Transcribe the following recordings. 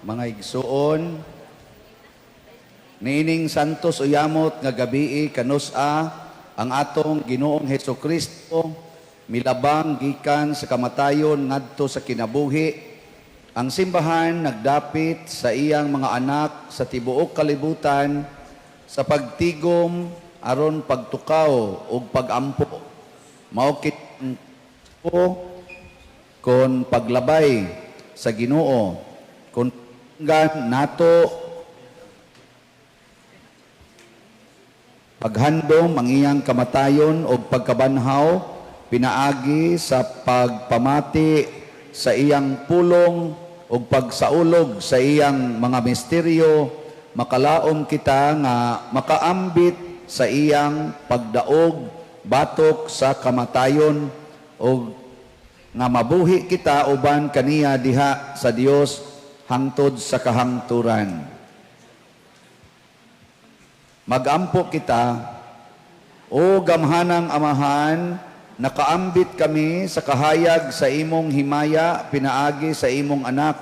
Mga igsuon, niining santos uyamot nga gabii kanusa ang atong Ginoong Hesukristo milabang gikan sa kamatayon ngadto sa kinabuhi. Ang simbahan nagdapit sa iyang mga anak sa tibuok kalibutan sa pagtigom aron pagtukaw ug pagampo. Mao kit kon paglabay sa Ginoo kon nato paghandom ang iyang kamatayon o pagkabanhaw pinaagi sa pagpamati sa iyang pulong o pagsaulog sa iyang mga misteryo, makalaom kita nga makaambit sa iyang pagdaog batok sa kamatayon o nga mabuhi kita uban kaniya diha sa Dios hangtod sa kahangturan. Magampo kita, o gamhanang Amahan, nakaambit kami sa kahayag sa imong himaya, pinaagi sa imong anak,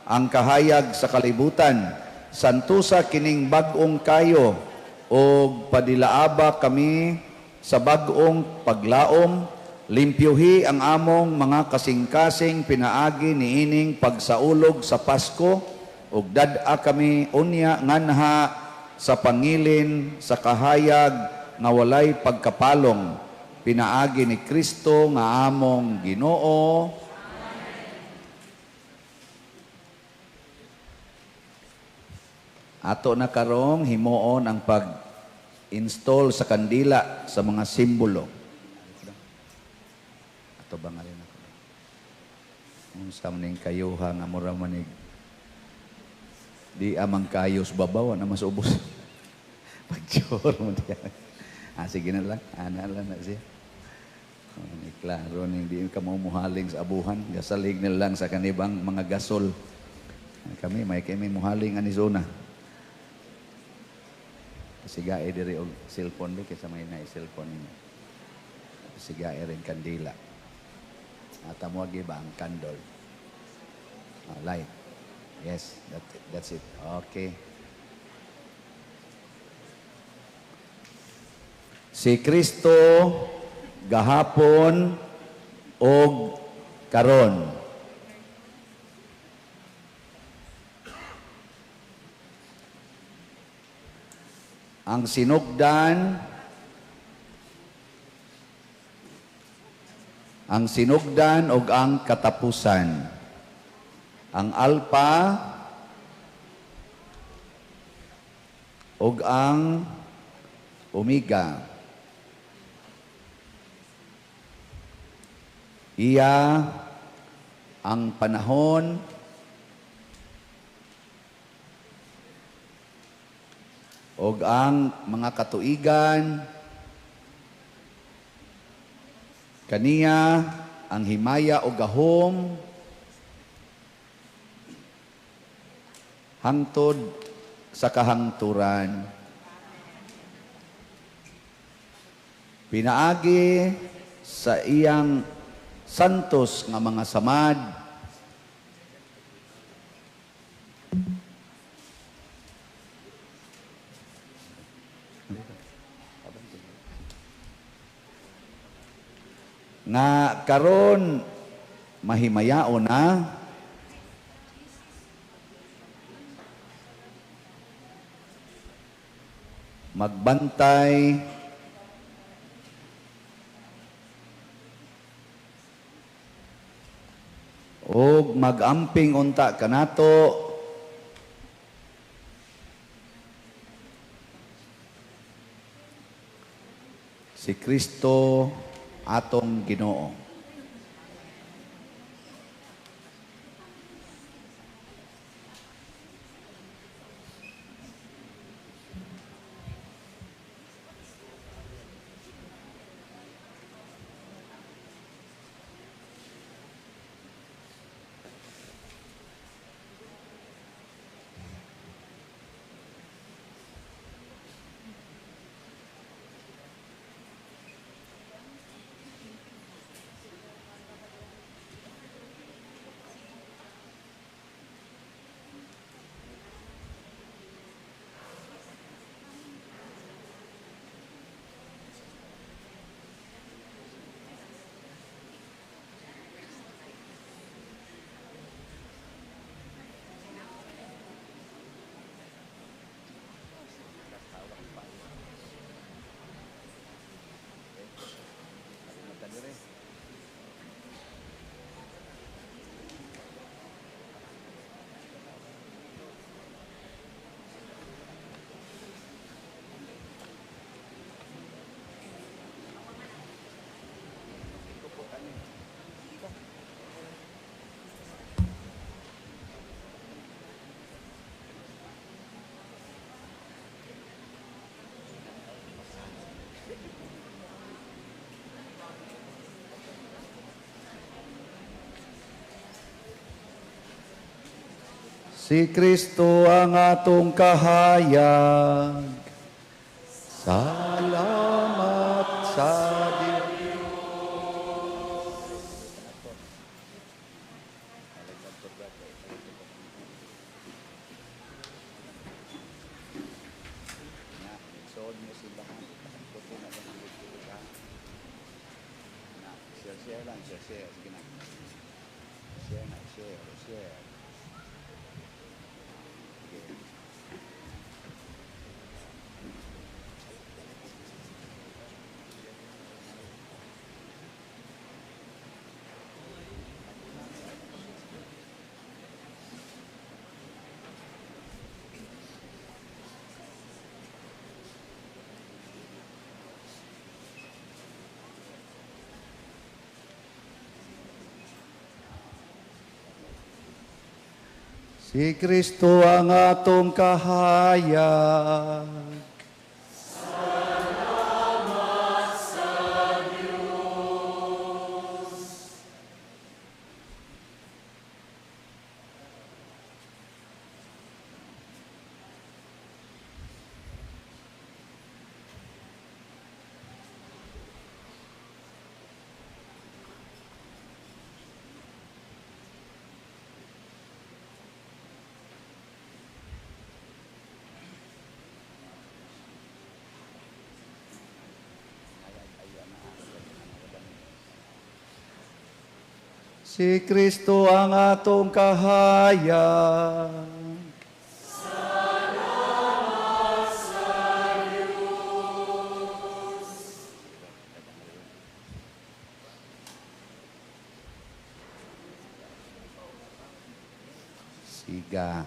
ang kahayag sa kalibutan. Santusa kining bag-ong kayo, o padilaaba kami sa bag-ong paglaom, limpyuhi ang among mga kasing-kasing pinaagi niining pagsaulog sa Pasko, ug dad-a kami unya nganha sa pangilin sa kahayag nga walay pagkapalong pinaagi ni Kristo nga among Ginoo. Ato na karong himuon ang pag-install sa kandila sa mga simbolo. Ato bangalin ako. Unsa maning kayuha nga mura manig di amang kayos babaw na mas ubos. Pagchor mo diyan. Sige na lang. Ana lang na siya. Klaro hindi ka muhaling sa abuhan. Gasalig na lang sa kanibang mga gasol. Kami muhaling Arizona. Sigae diri og cellphone di kaysa may na cellphone niya. Sigae rin kandila. At amo ba ang candle. Light. Yes, that's it. Okay. Si Kristo gahapon og karon. Ang sinugdan og ang katapusan. Ang Alpha ug ang Omega. Iya ang panahon ug ang mga katuigan. Kaniya ang himaya o gahom hangtod sa kahangturan. Pinaagi sa iyang santos nga mga samad, nga karon mahimayao na magbantay o magamping unta kanato si Kristo atong Ginoo. Si Kristo ang atong kahayag. Salamat sa Diyos. Share lang, share. Sige na. Share. Si Kristo ang atong kahayag. Si Kristo ang atong kahayag. Salamat sa Diyos. Siga.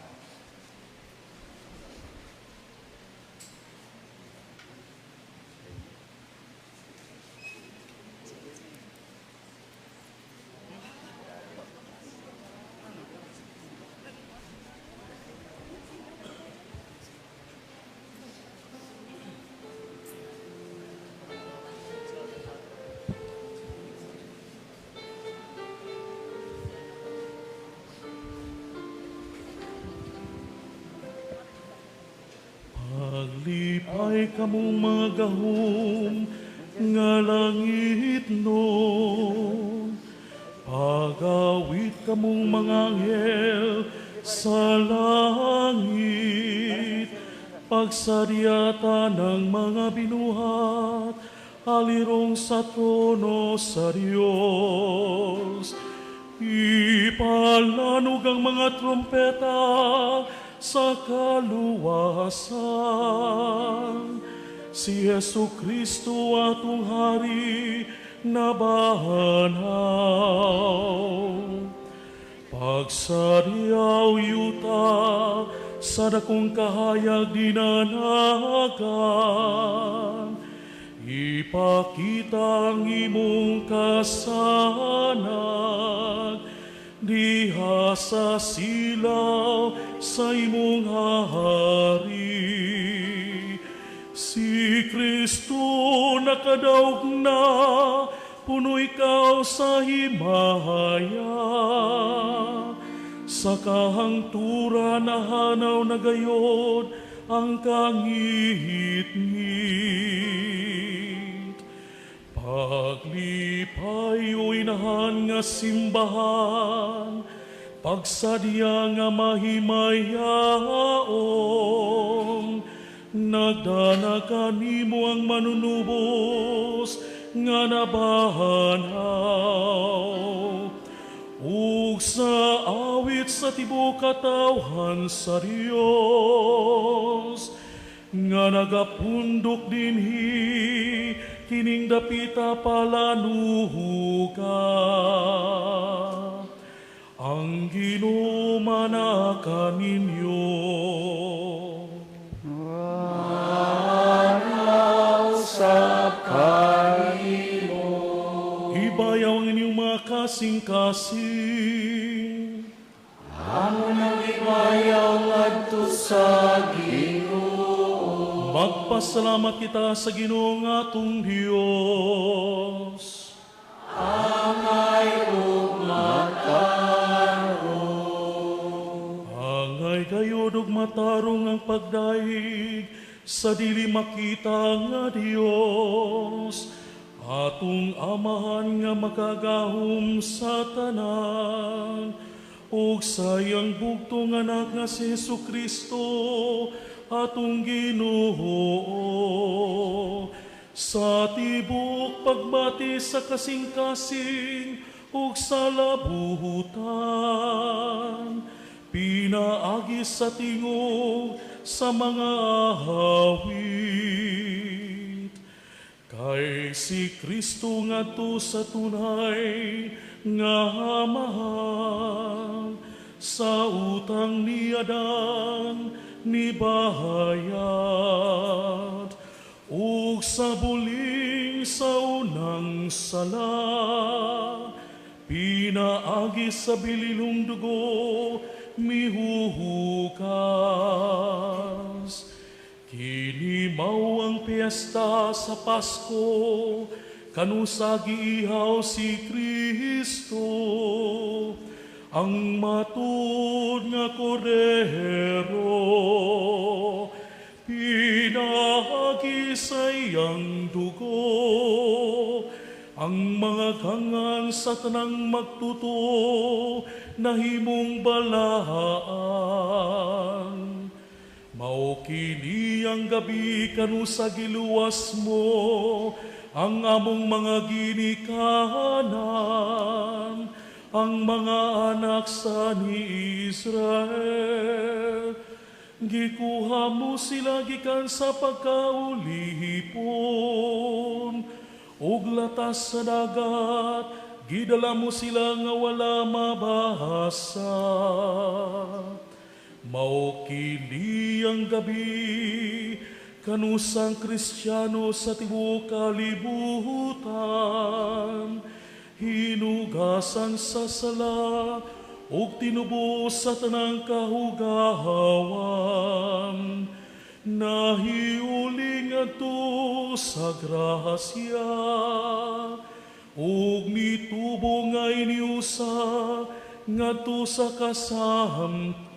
Paglipay kamong mga gahom nga langit nun, pagawit kamong mga anghel sa langit, pagsadyata ng mga binuhat, alirong sa trono sa Diyos. Ipalanog ang mga trompeta sa kaluwasan. Si Yesu Kristo atong Hari nabahanaw. Pagsadyaw yuta sa dakong kahayag dinanagan, ipakita ang imong kasanag diha sa silaw sa imong hari. Si Kristo nakadaog na, puno ikaw sa himaya. Sa kahangtura nahanaw na gayod ang kangit-ngit. Paglipay o inahan nga simbahan, pagsadya nga mahimayaon, nagdana kanimo ang manunubos nga nabahanaw. Ug sa awit sa tibuok katawhan sa Dios, nga nagapundok dinhi kining dapita palanuhuga. Ang Ginoo manaka ninyo. Usap kanimo. Ibayaw ang inyong mga kasing-kasing. Amo nang ibayaw ngadto sa Ginoo. Magpasalamat kita sa Ginoo nga atong Dios. Angay ug makaron. Angay matarong ang pagdaig sa dili makita nga Dios, atong amahan nga makagahom sa tanan, ug sayang bugtong anak nga si Jesucristo, atong Ginoo. Sa tibok pagbati sa kasing-kasing, ug sa labuhutan, pinaagi sa tingog sa mga awit. Kay si Kristo ngadto sa tunay nga mahal, sa utang ni Adan ni bahayat, ug sa buling sa unang sala, pinaagi sa bililong dugo mihuhukas. Kini mao ang piyesta sa Pasko, kanusa giihaw si Kristo, ang matud nga kordero, pinahagi sa iyang dugo, ang mga kangang sa tanang magtuto, nahimong balaan. Mao kini ang gabi kanusa giluwas mo, ang among mga ginikanan, ang mga anak sa ni Israel. Gikuha mo sila gikan sa pagkaulihipon, ug latas sa dagat, gidala mo sila nga wala mabahasa. Mao kini ang gabi kanusang Kristiyano sa tibuok kalibutan, hinugasan sa sala ug tinubos sa tanang kahugawan, nahiuling ato sa grasya, ug mitubo nga iniusa ngadto sa kasamtos.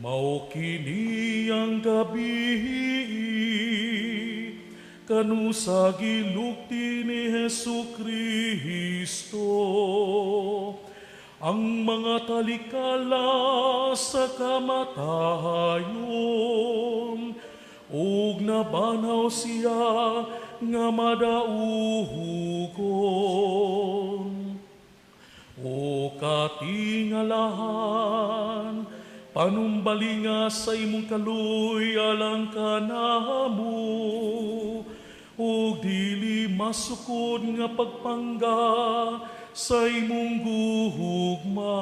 Mao kini ang gabi kanusa gilukti ni Hesukristo, ang mga talikala sa kamatayon, ug nabanaw siya nga madauhugon. O katingalahan, panumbalinga sa imong kaluy alang kanamo, ug dili masukod nga pagpangga sa imong guhugma,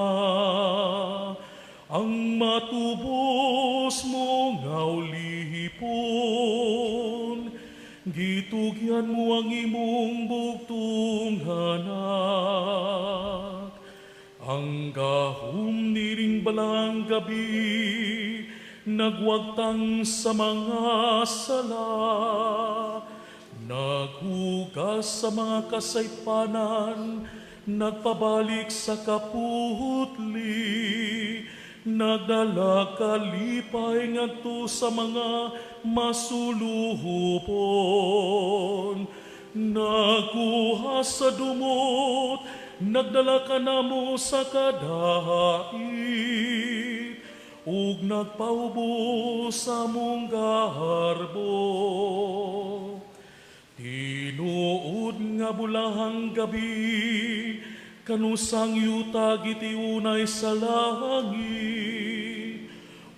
ang matubos mo nga ulihipon, gitugyan mo ang imong bugtong anak. Ang gahom niring balang gabi, nagwagtang sa mga sala, naghugas sa mga kasaypanan, nagpabalik sa kaputli, nagdala kalipay ngadto sa mga masuluhupon, nagkuha sa dumot, nagdala ka namo sa kadahait, ug nagpaubo sa mong gaharbo. Tinuod nga bulahang gabi, kanusang yuta giti unay sa langit,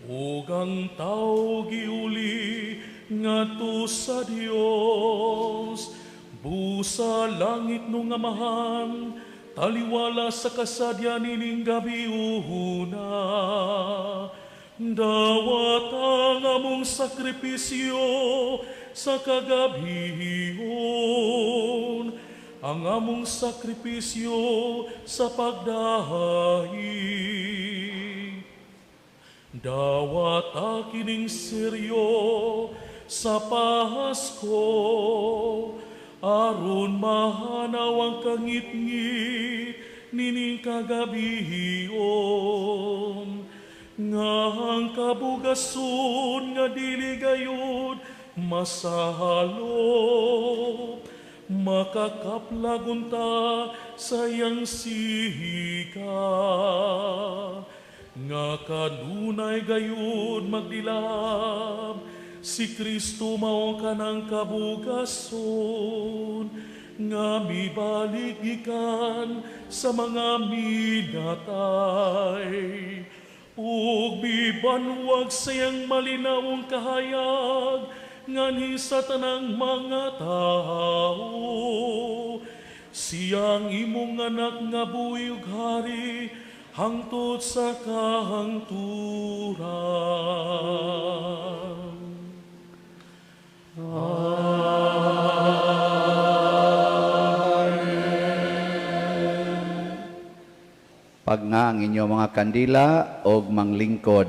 ug ang tao giuli ngadto sa Dios, busa langit nung amahan, taliwala sa kasadya nining gabi uhuna. Dawat ang among sakripisyo sa kagabion, ang among sakripisyo sa pagdahi. Dawat akining seryo sa Pasko, aron mahanaw ang kangit-ngit nining kagabion. nga ang kabugason nga dili gayud masahalo, makakaplagon ta sa iyang sihika, nga kanunay gayud magdilab, si Kristo mao kanang kabugason, nga mibalik gikan sa mga minatay, ug bibanwag sa iyang malinawong kahayag, nganhi sa tanang mga tao. Siyang imong anak nga buhi ug hari, hangtod sa kahangturan. Pag nga ang inyong mga kandila o manglingkod.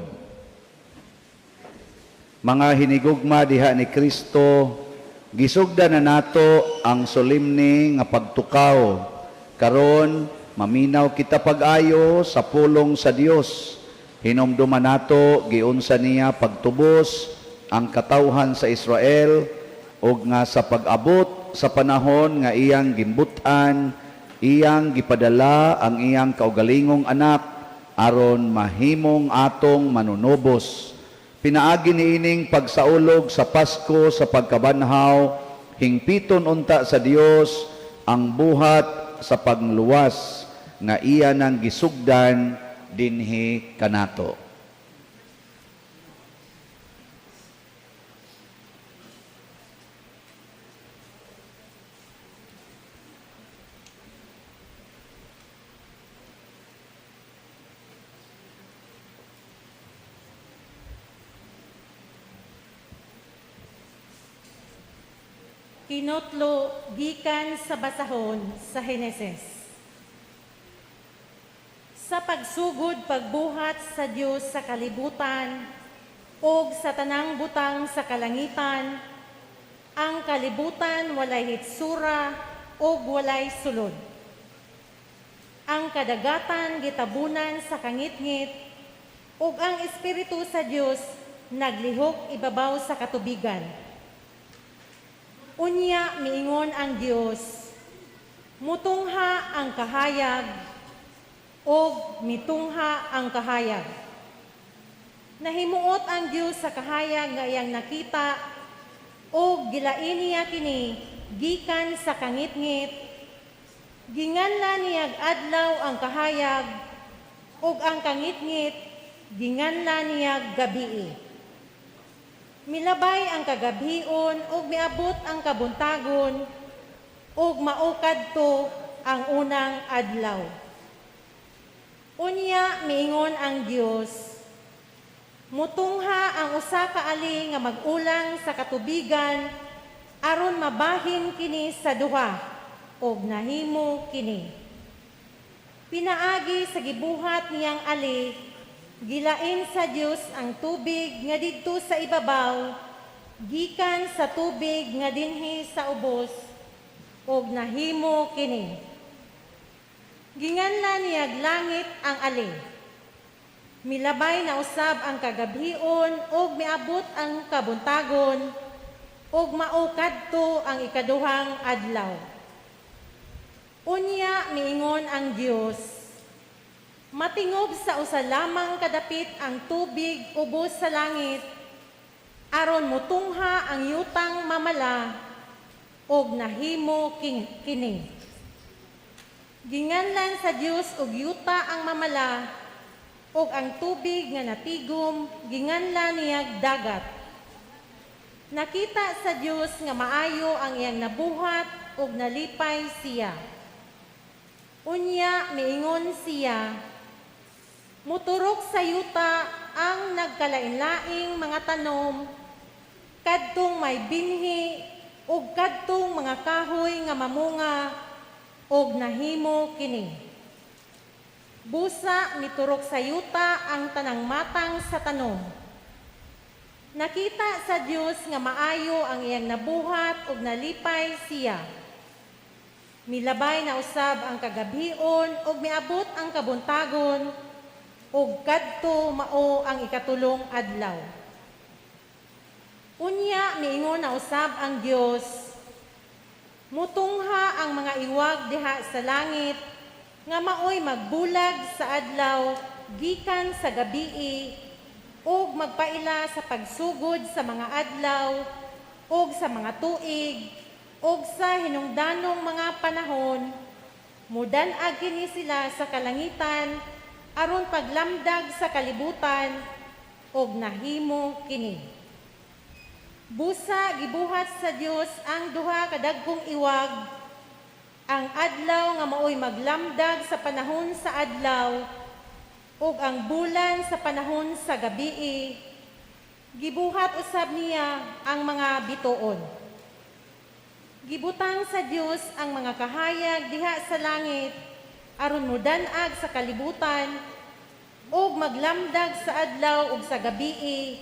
Mga hinigugma diha ni Kristo, gisugda na nato ang solimni nga pagtukaw. Karon, maminaw kita pag-ayo sa pulong sa Dios. Hinumduman nato, giunsa niya pagtubos ang katawhan sa Israel, o nga sa pag-abot sa panahon nga iyang gimbutan, iyang gipadala ang iyang kaugalingong anak aron mahimong atong manunobos. Pinaagi niining pagsaulog sa Pasko sa pagkabanhaw, hingpiton unta sa Dios ang buhat sa pagluwas nga iya nang gisugdan dinhi kanato. Kinotlo gikan sa basahon sa Heneses. Sa pagsugod pagbuhat sa Dios sa kalibutan ug sa tanang butang sa kalangitan, ang kalibutan walay hitsura ug walay sulod. Ang kadagatan gitabunan sa kangitngit ug ang Espiritu sa Dios naglihok ibabaw sa katubigan. Unya miingon ang Dios, mutungha ang kahayag, o mitungha ang kahayag. Nahimuot ang Dios sa kahayag nga iyang nakita, o gilain niya kini gikan sa kangitngit, ginganlan niyag adlaw ang kahayag, o ang kangitngit ginganlan niyag gabii. Milabay ang kagabhion ug miabot ang kabuntagon ug maukad to ang unang adlaw. Unya miingon ang Dios, mutungha ang usa ka ali nga mag-ulang sa katubigan aron mabahin kini sa duha ug nahimo kini. Pinaagi sa gibuhat niyang ali, gilain sa Dios ang tubig nga didto sa ibabaw, gikan sa tubig nga dinhi sa ubos, ug nahimo kini. Ginganlan niyag langit ang ali. Milabay na usab ang kagabhion, ug miabot ang kabuntagon, ug maukadto ang ikaduhang adlaw. Unya miingon ang Dios, matingob sa usa lamang kadapit ang tubig ubos sa langit, aron mutungha ang yutang mamala, og nahimo kini. Ginganlan sa Dios og yuta ang mamala, og ang tubig nga natigom, ginganlan niyag dagat. Nakita sa Dios nga maayo ang iyang nabuhat, og nalipay siya. Unya miingon siya, muturok sa yuta ang nagkalain-laing mga tanom, kadtong may binhi, ug kadtong mga kahoy nga mamunga, ug nahimo kini. Busa miturok sa yuta ang tanang matang sa tanom. Nakita sa Dios nga maayo ang iyang nabuhat, ug nalipay siya. Milabay na usab ang kagabhion, ug miabot ang kabuntagon, ug kadto mao ang ikatulong adlaw. Unya miingon na usab ang Dios, mutungha ang mga iwag diha sa langit nga maoy magbulag sa adlaw gikan sa gabii ug magpaila sa pagsugod sa mga adlaw ug sa mga tuig ug sa hinungdanong mga panahon. Mudan-ag kini sila sa kalangitan aron paglamdag sa kalibutan ug nahimo kini. Busa gibuhat sa Dios ang duha ka dagkong iwag, ang adlaw nga maoy maglamdag sa panahon sa adlaw ug ang bulan sa panahon sa gabii. Gibuhat usab niya ang mga bituon. Gibutang sa Dios ang mga kahayag diha sa langit aron mudan-ag sa kalibutan ug maglamdag sa adlaw ug sa gabii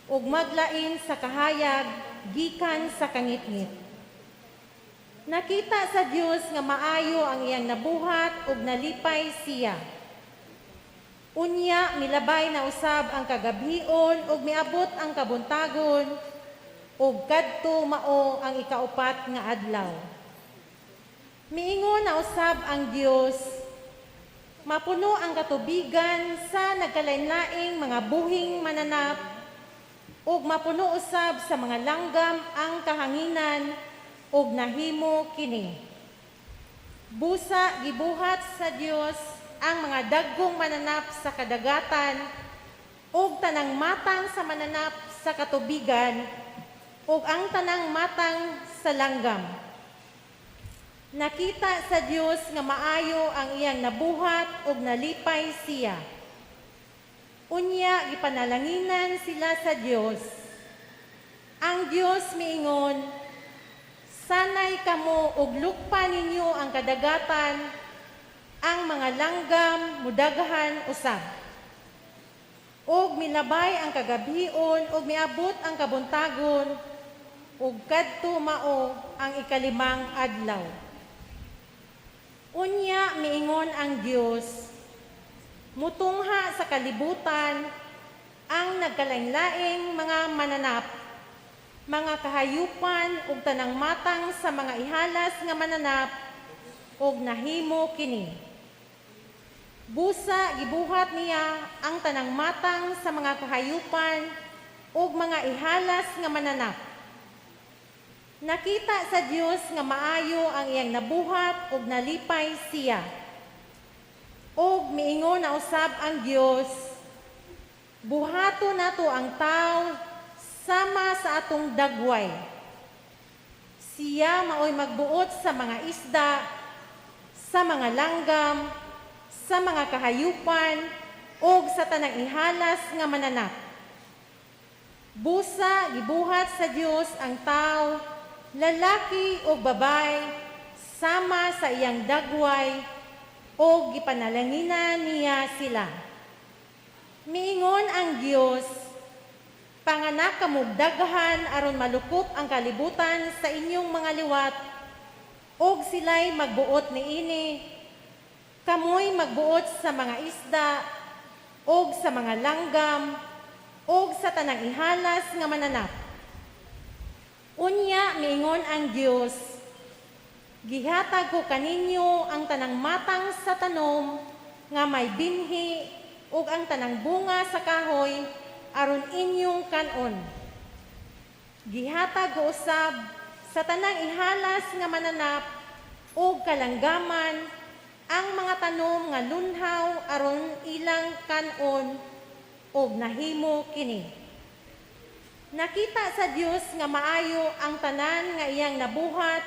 ug maglain sa kahayag gikan sa kangitngit. Nakita sa Dios nga maayo ang iyang nabuhat ug nalipay siya. Unya milabay na usab ang kagabhion ug miabot ang kabuntagon ug kadto mao ang ikaupat nga adlaw. Miingon na usab ang Dios, mapuno ang katubigan sa nagkalain-laing mga buhing mananap ug mapuno usab sa mga langgam ang kahanginan ug nahimo kini. Busa gibuhat sa Dios ang mga daggong mananap sa kadagatan ug tanang matang sa mananap sa katubigan ug ang tanang matang sa langgam. Nakita sa Dios nga maayo ang iyang nabuhat ug nalipay siya. Unya gipanalanginan sila sa Dios. Ang Dios miingon, sanay kamo ug lukpa ninyo ang kadagatan, ang mga langgam mudaghan usab. Ug milabay ang kagabhion ug miabot ang kabuntagon ug kadto mao ang ikalimang adlaw. Unya miingon ang Dios, mutungha sa kalibutan ang nagkalain-laing mga mananap, mga kahayupan ug tanang matang sa mga ihalas nga mananap ug nahimo kini. Busa gibuhat niya ang tanang matang sa mga kahayupan ug mga ihalas nga mananap. Nakita sa Dios nga maayo ang iyang nabuhat ug nalipay siya. Og miingon na usab ang Dios, buhato nato ang tao sama sa atong dagway. Siya maoy magbuot sa mga isda, sa mga langgam, sa mga kahayupan, ug sa tanang ihalas nga mananap. Busa gibuhat sa Dios ang tao, lalaki o babay, sama sa iyang dagway, o gipanalanginan niya sila. Miingon ang Dios, panganak kamog daghan aron malukop ang kalibutan sa inyong mga liwat, og sila'y magbuot niini, kamoy magbuot sa mga isda, og sa mga langgam, og sa tanang ihalas nga mananap. Unya miingon ang Dios, gihatag ko kaninyo ang tanang matang sa tanom nga may binhi ug ang tanang bunga sa kahoy aron inyong kanon. Gihatag ko usab sa tanang ihalas nga mananap ug kalanggaman ang mga tanom nga lunhaw aron ilang kanon ug nahimo kini. Nakita sa Dios nga maayo ang tanan nga iyang nabuhat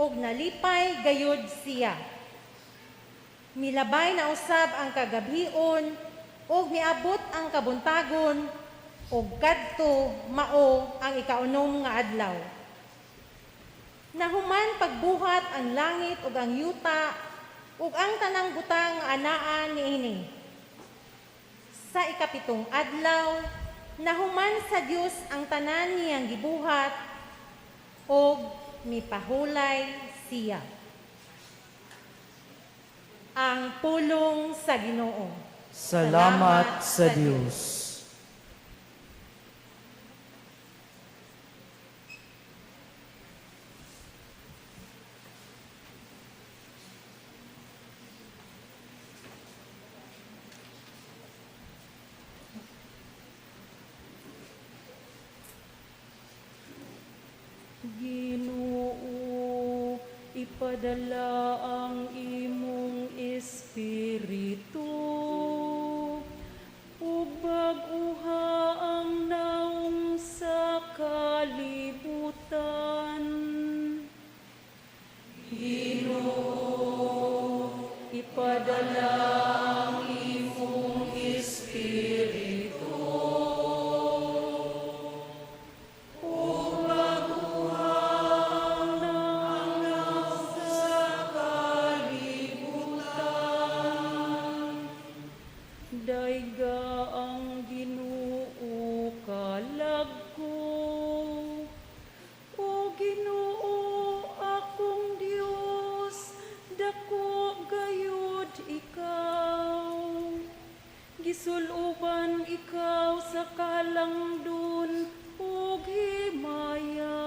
ug nalipay gayud siya. Milabay na usab ang kagabhion ug miabot ang kabuntagon ug kadto mao ang ikaunom nga adlaw. Nahuman pagbuhat ang langit ug ang yuta ug ang tanang butang nga anaa niini. Sa ikapitong adlaw, nahuman sa Dios ang tanan niyang gibuhat ug mipahulay siya. Ang pulong sa Ginoo. Salamat sa Dios. Ginoo, ipadala ang imong espiritu, ug bag-uha ang naong sa kalibutan. Ginoo, ipadala ang imong espiritu, dayga ang Ginoo kalag ko. O Ginoo akong Dios, dako gayud ikaw. Gisuluban ikaw sa kalangdon ug himaya.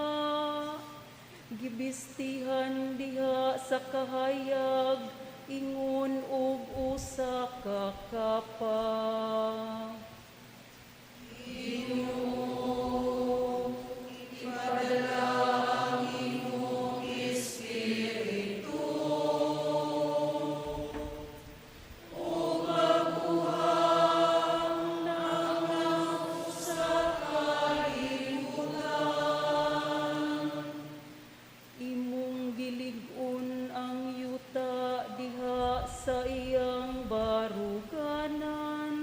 Gibistihan diha sa kahayag, ingon og usa ka kapa. Ginoo, ipadala ang imong espiritu, ug bag-uhan ang sa kalibutan. Imong gilig-on ang yuta diha sa iyang baruganan,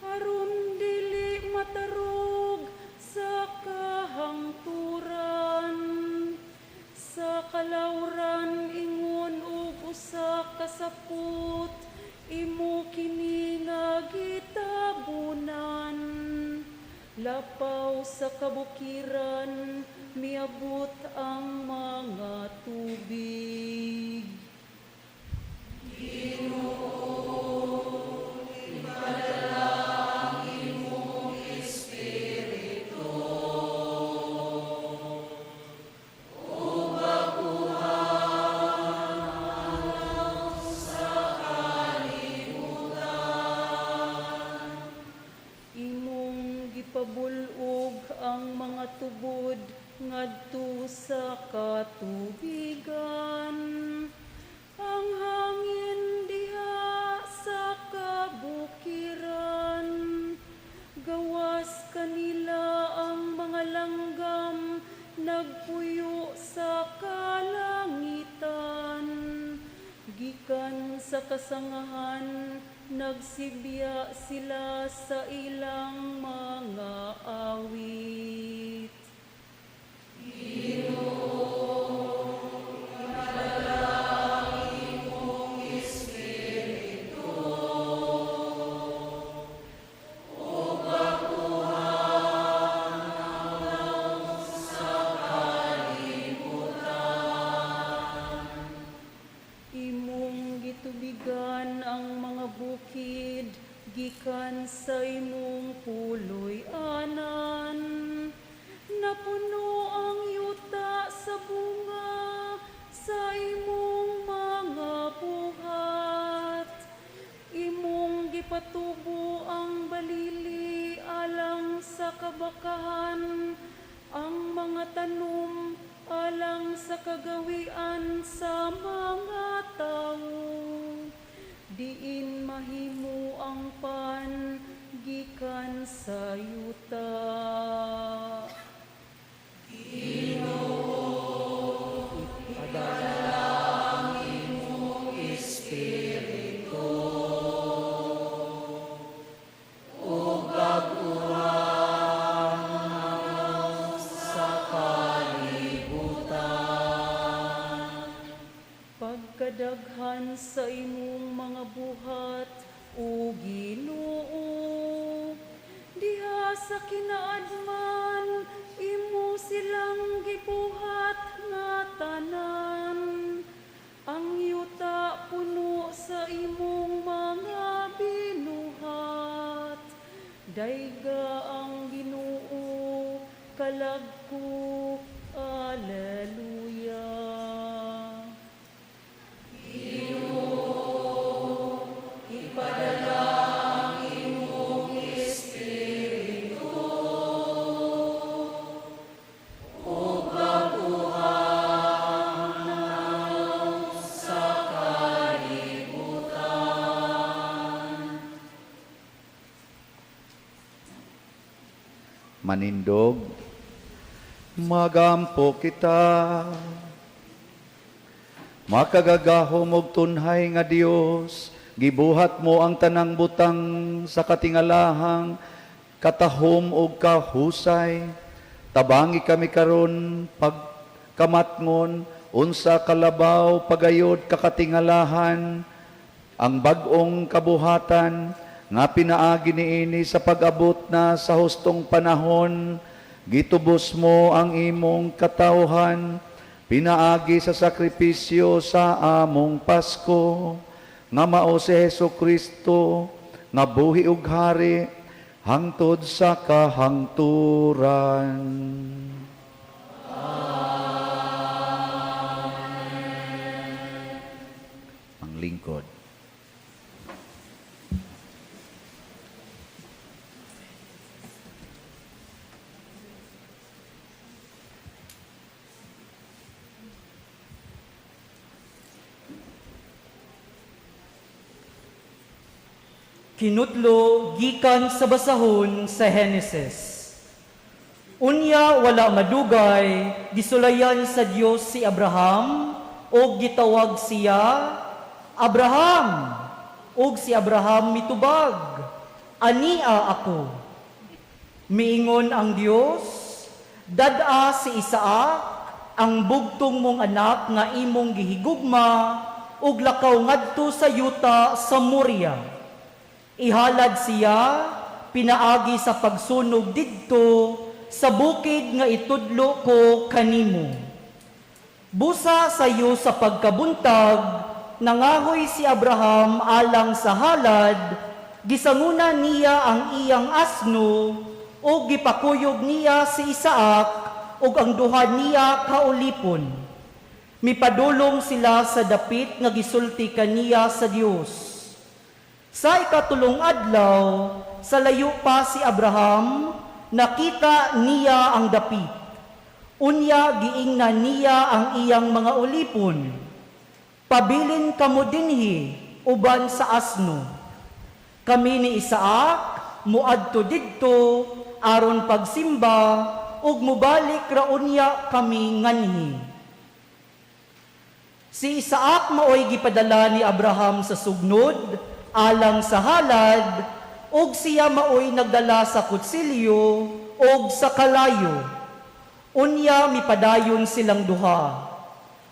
aron dili matarog sa kahangturan. Sa kalawran ingon og usa ka saput, imo kini nga gitabunan. Lapaw sa kabukiran, miabot ang mga tubig. Ginoo, ipadala ang imong espiritu, ug bag-uhan ang sa kalibutan. Imong gipabulog ang mga tubod ngadto sa katubigan. Ang hangin diha sa kabukiran, gawas kanila ang mga langgam, nagpuyo sa kalangitan. Gikan sa kasangahan, nagsibya sila sa ilang mga awit. Imong gitubigan ang mga bukid, gikan sa imong puloy-anan. Napuno ang yuta sa bunga sa imong mga buhat. Imong gipatubo ang balili alang sa kabakahan, ang mga tanom alang sa kagawian sa mga tawo. Diin mahimo ang pan gikan sa yuta. Pagkadaghan sa imong mga buhat, o Ginoo, diha sa kinaadman, imo silang gibuhat nga tanan. Ang yuta puno sa imong mga dayga ang Ginoo, kalag ko, Alleluia. Manindog, magampo kita. Makagagahom og tunhay nga Dios, gibuhat mo ang tanang butang sa katingalahang katahom og kahusay. Tabangi kami karon pagkamatngon unsa kalabaw pagayod kakatingalahan ang bag-ong kabuhatan nga pinaagi niini sa pag-abot na sa hustong panahon. Gitubos mo ang imong katawhan, pinaagi sa sakripisyo sa among Pasko, nga mao si Hesukristo, nga buhi ug hari, hangtod sa kahangturan. Ang lingkod. Kinutlo gikan sa basahon sa Henesis. Unya wala madugay, gisulayan sa Dios si Abraham, o gitawag siya Abraham, og si Abraham mitubag, ania ako. Miingon ang Dios, dad-a si Isaac, ang bugtong mong anak nga imong gihigugma, og lakaw ngadto sa yuta sa Moria. Ihalad siya, pinaagi sa pagsunog didto, sa bukid nga itudlo ko kanimo. Busa sa iyo sa pagkabuntag, nangahoy si Abraham alang sa halad, gisanguna niya ang iyang asno, o gipakuyog niya si Isaac, o ang duha niya kaulipon. Mipadulong sila sa dapit nga gisulti kaniya sa Dios. Sa ikatulong adlaw, sa layo pa si Abraham, nakita niya ang dapit. Unya giingnan niya ang iyang mga ulipon. Pabilin kamo dinhi, uban sa asno. Kami ni Isaac, muadto didto, aron pagsimba, ug mubalik raunya kami nganhi. Si Isaac maoy gipadala ni Abraham sa sugnod, alang sa halad, og siya maoy nagdala sa kutsilyo, og sa kalayo. Unya mipadayon silang duha.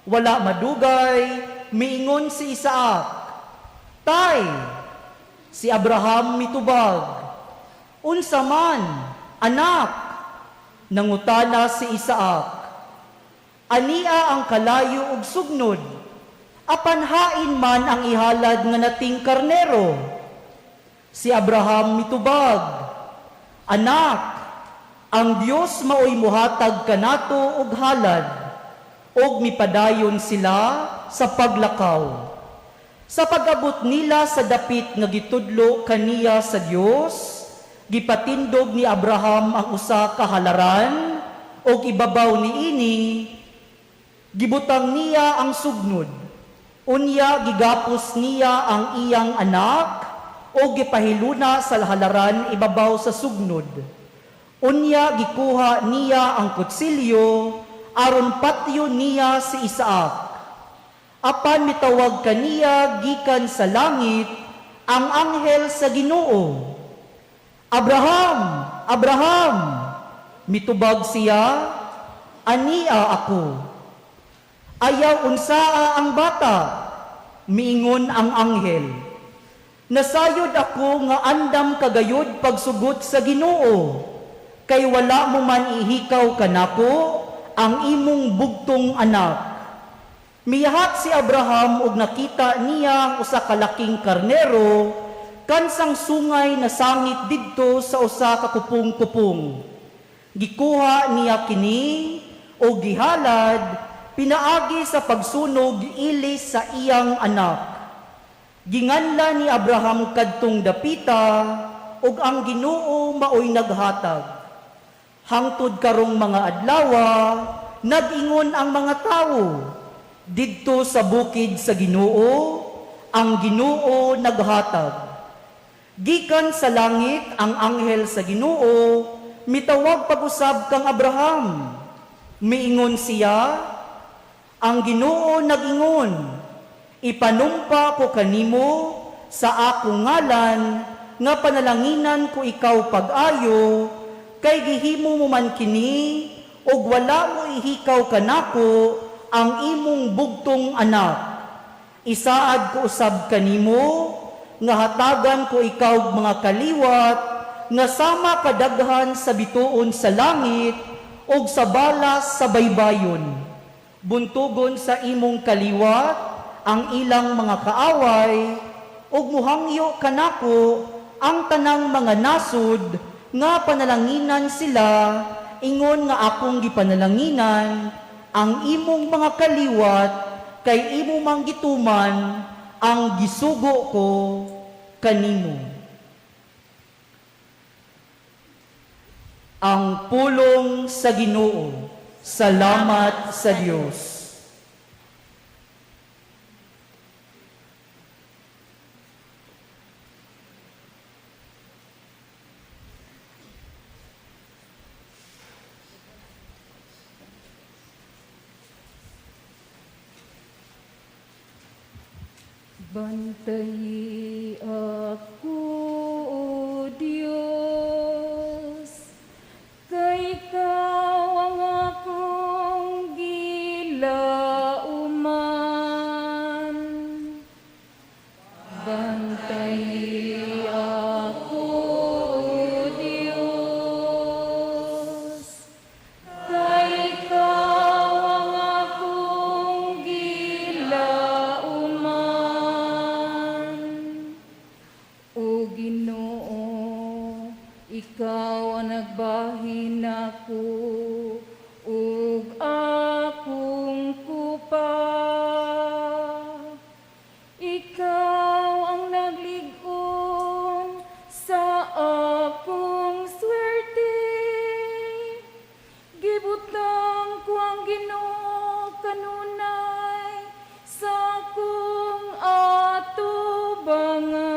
Wala madugay, miingon si Isaac, Tay, si Abraham mitubag, unsa man, anak, nangutana si Isaac, ania ang kalayo ug sugnod, apan hain man ang ihalad nga nating karnero. Si Abraham mitubag, anak, ang Dios maoy muhatag kanato og halad, og mipadayon sila sa paglakaw. Sa pag-abot nila sa dapit nga gitudlo kaniya sa Dios, gipatindog ni Abraham ang usa ka halaran, og ibabaw niini gibutang niya ang sugnod. Unya gigapos niya ang iyang anak, o gipahiluna sa halaran ibabaw sa sugnod. Unya gikuha niya ang kutsilyo, aron patyo niya si Isaac. Apan mitawag kaniya gikan sa langit ang anghel sa Ginoo. Abraham, Abraham! Mitubag siya, ania ako. Ayaw unsaa ang bata, miingon ang anghel. Nasayod ako nga andam kagayod pagsugot sa Ginoo, kay wala mo man ihikaw kanako ang imong bugtong anak. Miyahat si Abraham ug nakita niya ang usa ka laking karnero, kansang sungay na sangit didto sa usa ka kupong-kupong. Gikuha niya kini o gihalad pinaagi sa pagsunog ilis sa iyang anak. Ginganla ni Abraham kadtong dapita ug ang Ginoo maoy naghatag. Hangtod karong mga adlawa nag-ingon ang mga tawo didto sa bukid sa Ginoo, ang Ginoo naghatag. Gikan sa langit ang anghel sa Ginoo, mitawag pag-usab kang Abraham. Miingon siya, ang Ginoo nag-ingon, ipanumpa ko kanimo sa akong ngalan, nga panalanginan ko ikaw pag-ayo, kay gihimo mo man kini, og wala mo ihikaw kanako ang imong bugtong anak. Isaad ko usab kanimo, nga hatagan ko ikaw mga kaliwat, nga sama kadaghan sa bituon sa langit, o sa balas sa baybayon. Buntugon sa imong kaliwat, ang ilang mga kaaway, o muhangyo kanako, ang tanang mga nasud, nga panalanginan sila, ingon nga akong gipanalanginan, ang imong mga kaliwat, kay imo mang gituman, ang gisugo ko kanimo. Ang pulong sa Ginoo. Salamat sa Dios. Bantayi ako, O Diyos, kay Ikaw ang akong gilauman. Bantayi ako, O Diyos, kay Ikaw ang akong gilauman. O Ginoo, Ikaw ang nagbahin ako, ug akong kupa. Ikaw ang naglig-on sa akong swerte. Gibutang ko ang Ginoo kanunay sa akong atubangan.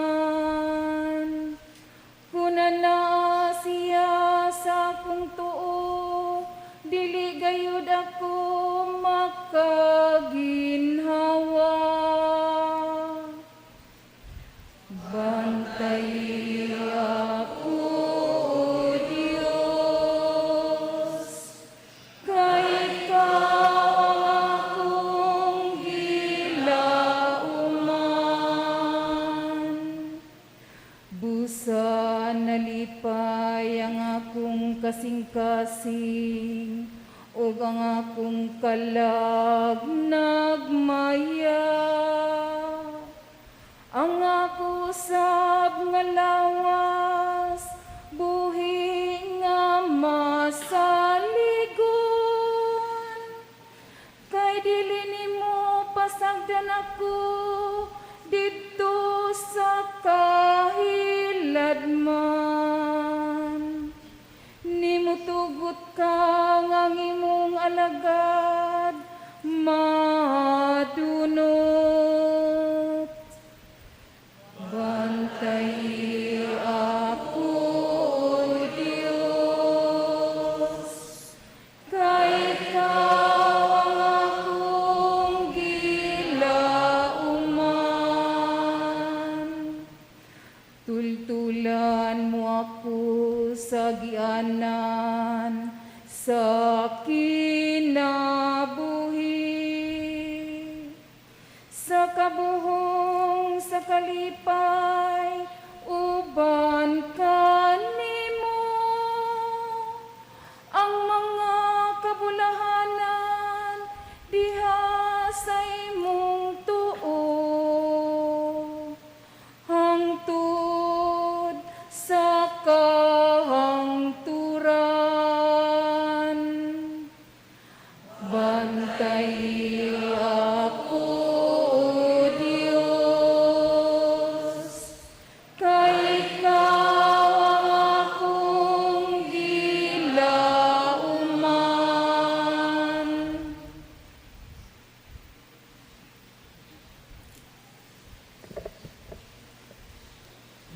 Kunana siya sa akong tuo, dili gayud ako makaginhawa. Bantayi ako, O Diyos, kay Ikaw ang akong gilauman. Busa nalipay ang akong kasing-kasing, ug ang akong kalag nagmaya. Ang ako sab nga lawas, buhi nga masaligon. Kay dili nimo pasagdan ako didto sa kahiladman. Nimo tugot ka ang imong alagad madunot. Bantayi ako, O Diyos, kay Ikaw ang akong gilauman. Tultulan mo ako sa gianan, sa kinabuhi. Sa kabuhong sa kalipay, uban ka nimo. Ang mga kabulahanan, diha sa imong tuo. Hangtod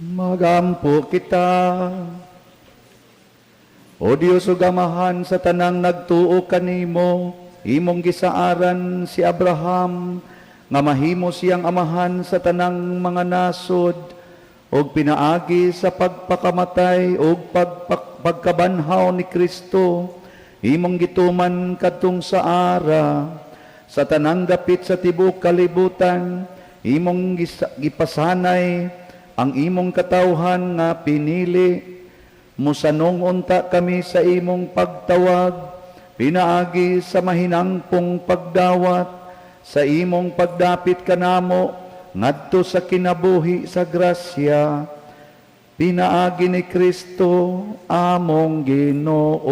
Magampo kita. O Dios ug Amahan sa tanang nagtuo kanimo, imong gisaaran si Abraham nga mahimo siyang amahan sa tanang mga nasod ug pinaagi sa pagpakamatay ug pagkabanhaw ni Kristo. Imong gituman kadtong sa ara sa tanang dapit sa tibuok kalibutan, imong gipasanay ang imong katawhan nga pinili. Musanong unta kami sa imong pagtawag, pinaagi sa mahinangpong pagdawat, sa imong pagdapit kanamo, ngadto sa kinabuhi sa grasya, pinaagi ni Kristo among Ginoo.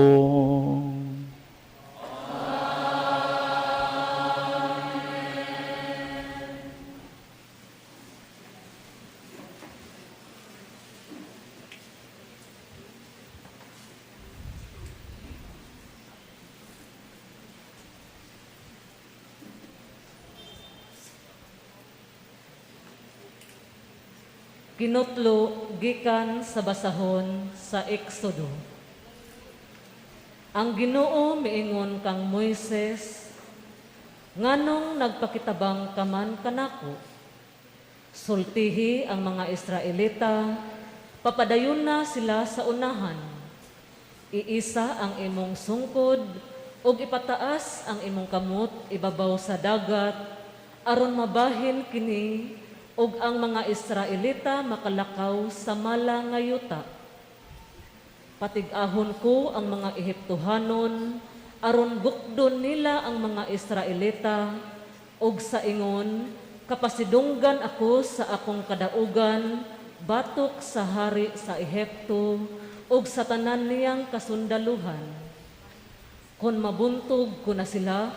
Kinutlo gikan sa basahon sa Eksodo. Ang Ginoo miingon kang Moises, nganong nagpakitabang kaman kanako? Sultihi ang mga Israelita, papadayon na sila sa unahan. Iisa ang imong sungkod, ug ipataas ang imong kamot ibabaw sa dagat, aron mabahin kini ug ang mga Israelita makalakaw sa mala nga yuta. Patig-ahon ko ang mga Ehiptohanon, aron gukdon nila ang mga Israelita, ug sa ingon, kapasidunggan ako sa akong kadaugan, batok sa hari sa Ehipto, ug sa tanan niyang kasundaluhan. Kung mabuntog ko na sila,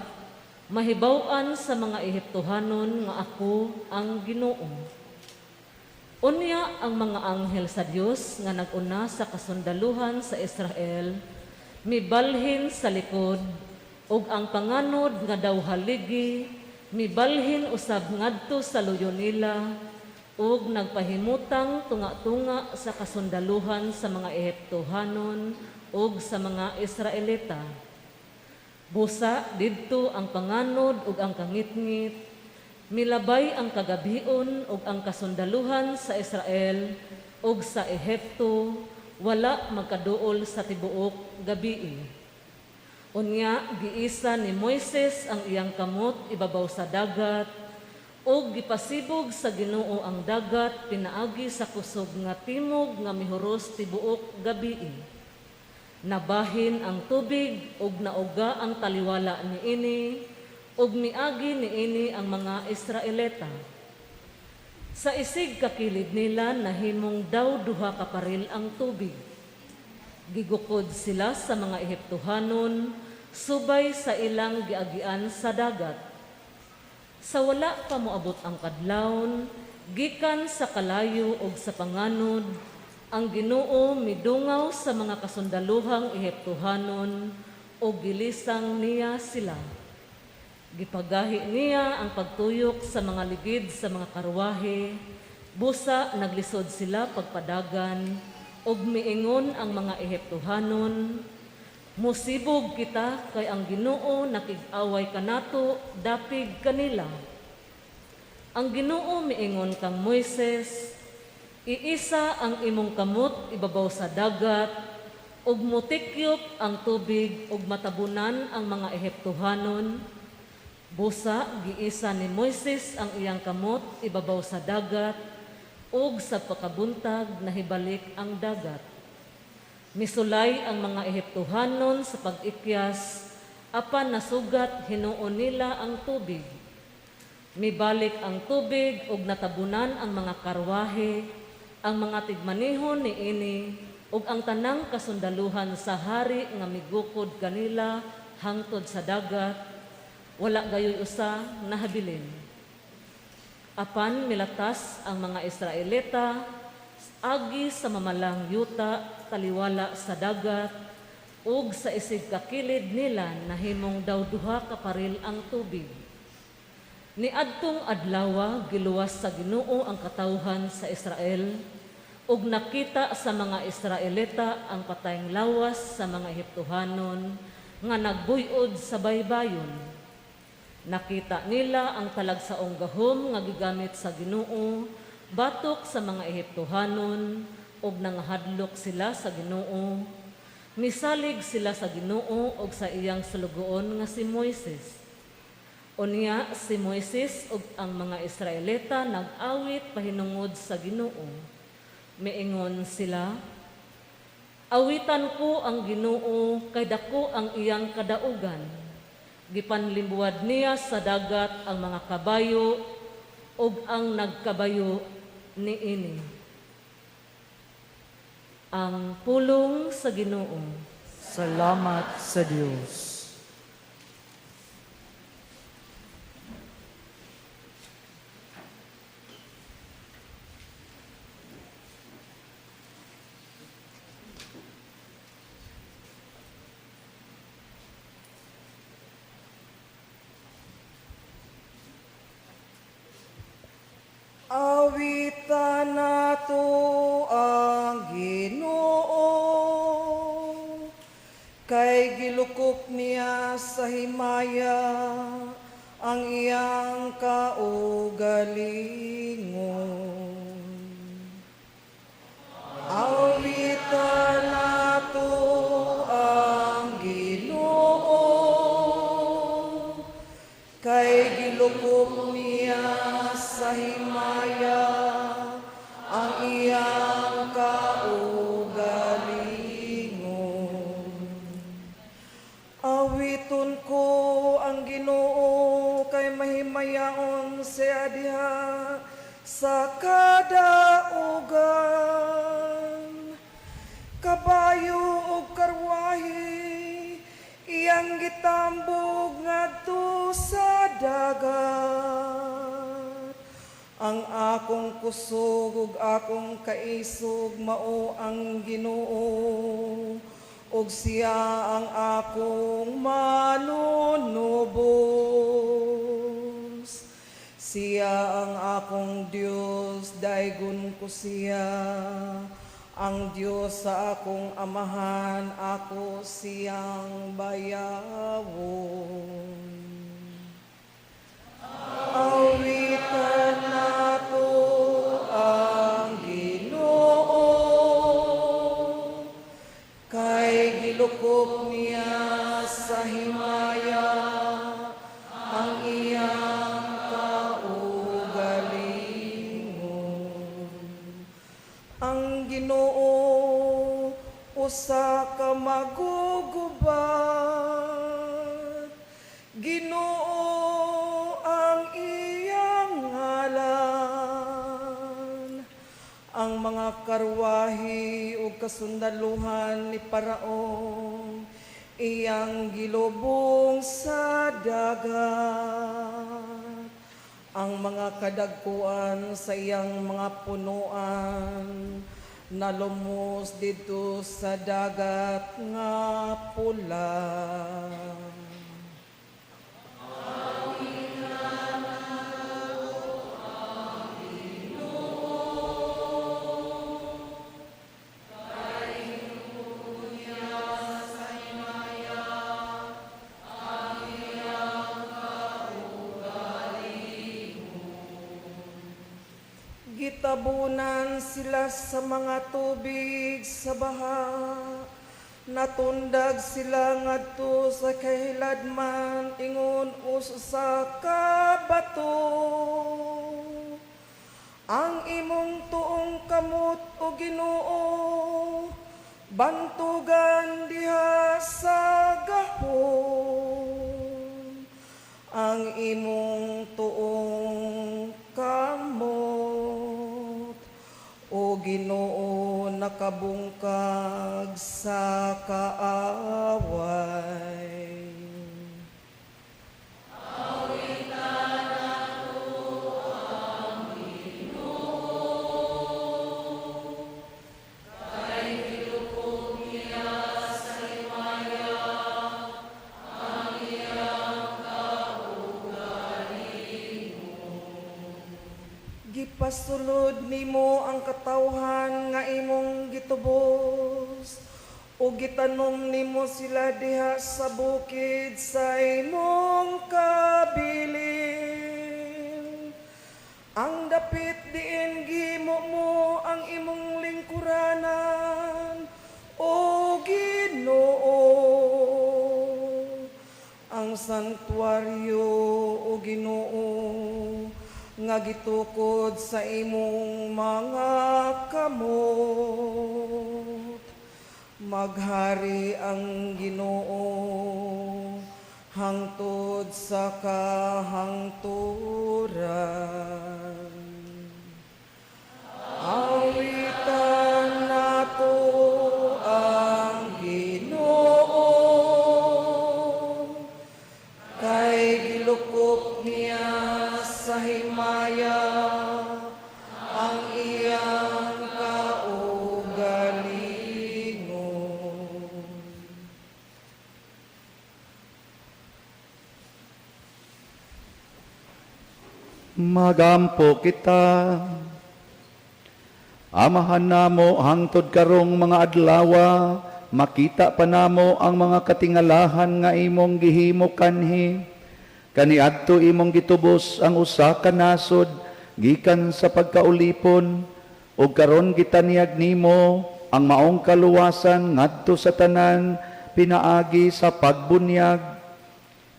mahibaw-an sa mga Ehiptohanon nga ako ang Ginoo. Unya ang mga anghel sa Dios nga nag-una sa kasundaluhan sa Israel, mibalhin sa likod, ug ang panganod nga daw haligi, mibalhin usab ngadto sa luyo nila, ug nagpahimutang tunga-tunga sa kasundaluhan sa mga Ehiptohanon ug sa mga Israelita. Busa didto ang panganod ug ang kangitngit, milabay ang kagabion ug ang kasundaluhan sa Israel ug sa Ehipto, wala magkaduol sa tibuok gabii. Unya giisa ni Moises ang iyang kamot ibabaw sa dagat, ug gipasibog sa Ginoo ang dagat pinaagi sa kusog nga timog nga mihuros tibuok gabii. Nabahin ang tubig ug nauga ang taliwala niini ug miagi niini ang mga Israelita. Sa isig kakilid nila nahimong daw 2 kaparil ang tubig. Gigukod sila sa mga Ehiptohanon subay sa ilang giagian sa dagat. Sa wala pa moabot ang kadlawon, gikan sa kalayo ug sa panganod, ang Ginoo midungaw sa mga kasundaluhang Ehiptohanon o gilisang niya sila. Gipagahi niya ang pagtuyok sa mga ligid sa mga karwahe, busa naglisod sila pagpadagan, ug miingon ang mga Ehiptohanon, musibog kita kay ang Ginoo nakig-away kanato dapig kanila. Ang Ginoo miingon kang Moises, iisa ang imong kamot ibabaw sa dagat, ug mutikyop ang tubig ug matabunan ang mga Ehiptohanon. Busa giisa ni Moises ang iyang kamot ibabaw sa dagat, ug sa pakabuntag nahibalik ang dagat. Misulay ang mga Ehiptohanon sa pag-ikyas, apan nasugat hinuon nila ang tubig. Mibalik ang tubig ug natabunan ang mga karwahe, ang mga tigmanihon niini ug ang tanang kasundaluhan sa hari nga migukod kanila hangtod sa dagat, wala gayoy usa nahabilin. Apan milatas ang mga Israelita agi sa mamalang yuta taliwala sa dagat, ug sa isig kakilid nila nahimong daw 2 kaparil ang tubig. Niadtong adlaw giluwas sa Ginoo ang katawhan sa Israel, ug nakita sa mga Israelita ang patayng lawas sa mga Ehiptohanon nga nagbuyod sa baybayon. Nakita nila ang talagsaong gahom nga gigamit sa Ginoo batok sa mga Ehiptohanon ug nangahadlok sila sa Ginoo. Misalig sila sa Ginoo ug sa iyang sulugoon nga si Moises. Unya si Moises ug ang mga Israelita nag-awit pahinungod sa Ginoo. Miingon sila, awitan ko ang Ginoo kay dako ang iyang kadaugan. Gipanlimbuad niya sa dagat ang mga kabayo ug ang nagkabayo niini. Ang pulong sa Ginoo. Salamat sa Dios. Awitan nato ang Ginoo, kay gilukop niya sa himaya ang iyang kaugalingon. Awitan nato ang Ginoo, kay gilukop niya sa himaya ang iyang kaugalingon. Awiton ko ang Ginoo kay mahimayaon siya diha sa kadaugan. Kabayo ug karwahi iyang gitambog ngadto sa dagat. Ang akong kusog ug akong kaisog mao ang Ginoo, ug siya ang akong manunubos. Siya ang akong Dios, daygon ko siya. Ang Dios sa akong amahan, ako siyang bayawon. Awitan nato ang Ginoo, kay gilukop niya sa himaya ang iyang kaugalingon. Ang Ginoo usa ka magugubat, Ginoo ang iyang ngalan. Ang mga karwahi ug kasundaluhan ni Paraon iyang gilubong sa dagat. Ang mga kadagkuan sa iyang mga punuan nalumos dito sa dagat nga pula. Gitabunan sila sa mga tubig sa baha, natundag sila ngadto sa kahiladman ingon usa ka bato. Ang imong tuong kamot o Ginoo, bantugan diha sa gahom. Ang imong tuong kamot o Ginoo nakabungkag sa kaaway. gipasulod nimo ang katawhan nga imong gitubos o gitanom nimo sila diha sa bukid sa imong kabilin. Ang dapit diin gimo mo ang imong lingkuranan o Ginoo. Ang santuaryo o Ginoo nga gitukod sa imong mga kamot. Maghari ang Ginoo hangtod sa kahangturan. Awitan nato ang Ginoo, kay gilukop niya sa himaya ang iyang kaugalingon. Magampo kita. Amahan namo hangtod karong mga adlawa, makita pa namo ang mga katingalahan nga imong gihimo kanhi. Kaniadto imong gitubos ang usa ka nasod gikan sa pagkaulipon, ug karon gitaniyag nimo ang maong kaluwasan ngadto sa tanan pinaagi sa pagbunyag.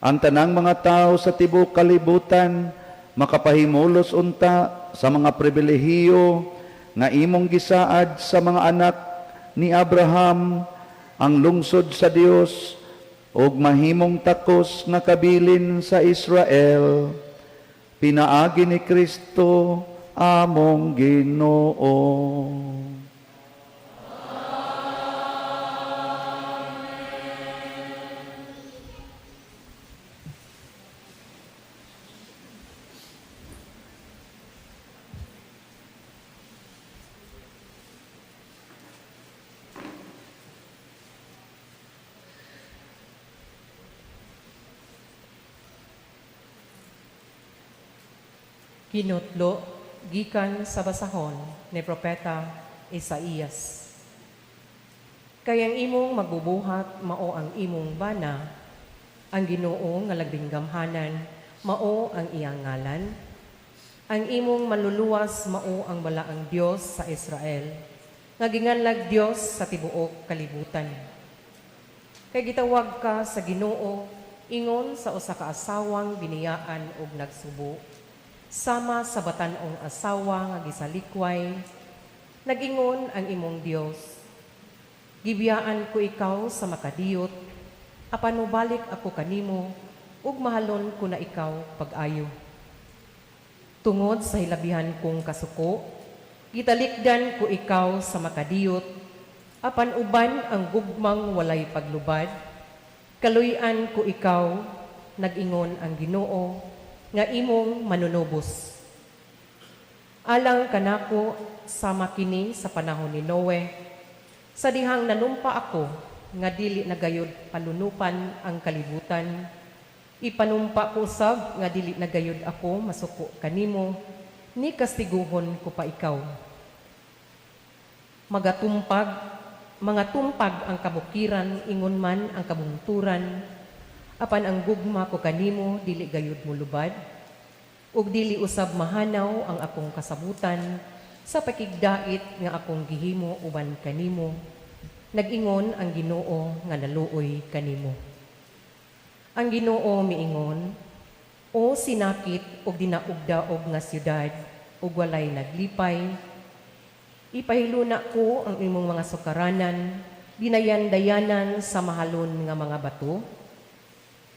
Ang tanang mga tao sa tibuok kalibutan makapahimulos unta sa mga pribilehiyo nga imong gisaad sa mga anak ni Abraham, ang lungsod sa Dios ug mahimong takos nga kabilin sa Israel. Pinaagi ni Kristo among Ginoo. Kinutlo, gikan sa basahon ni Propeta Isaías. Kayang imong magbubuhat, mao ang imong bana, ang Ginoo nga lagbinggamhanan, mao ang iyang ngalan. Ang imong maluluwas, mao ang balaang Dios sa Israel, nga ginganlag Dios sa tibuok kalibutan. Kay gitawag ka sa Ginoo, ingon sa usa ka asawang biniyaan ug nagsubo, sama sa batan-ong asawa nga gisalikway, nag-ingon ang imong Dios. Gibiyaan ko ikaw sa makadiyot, apan mubalik ako kanimo, ug mahalon ko na ikaw pag-ayo. Tungod sa hilabihan kong kasuko, gitalikdan ko ikaw sa makadiyot, apan uban ang gugmang walay paglubad, kaluy-an ko ikaw, nag-ingon ang Ginoo, nga imong manunubos. Alang kanako sama kini sa panahon ni Noe, sa dihang nanumpa ako nga dili nagayod palunupan ang kalibutan, ipanumpa ko usab nga dili nagayod ako masuko kanimo, ni kastiguhon ko pa ikaw. Mga tumpag ang kabukiran, ingon man ang kabungturan, apan ang gugma ko kanimo dili gayud mo lubad, ug dili usab mahanaw ang akong kasabutan sa pakigdait nga akong gihimo uban kanimo. Nag-ingon ang Ginoo nga naluoy kanimo. Ang Ginoo miingon, o sinakit ug dinaugdaog nga siyudad ug walay naglipay, ipahiluna ko ang imong mga sukaranan, dinayan-dayanan sa mahalon nga mga bato.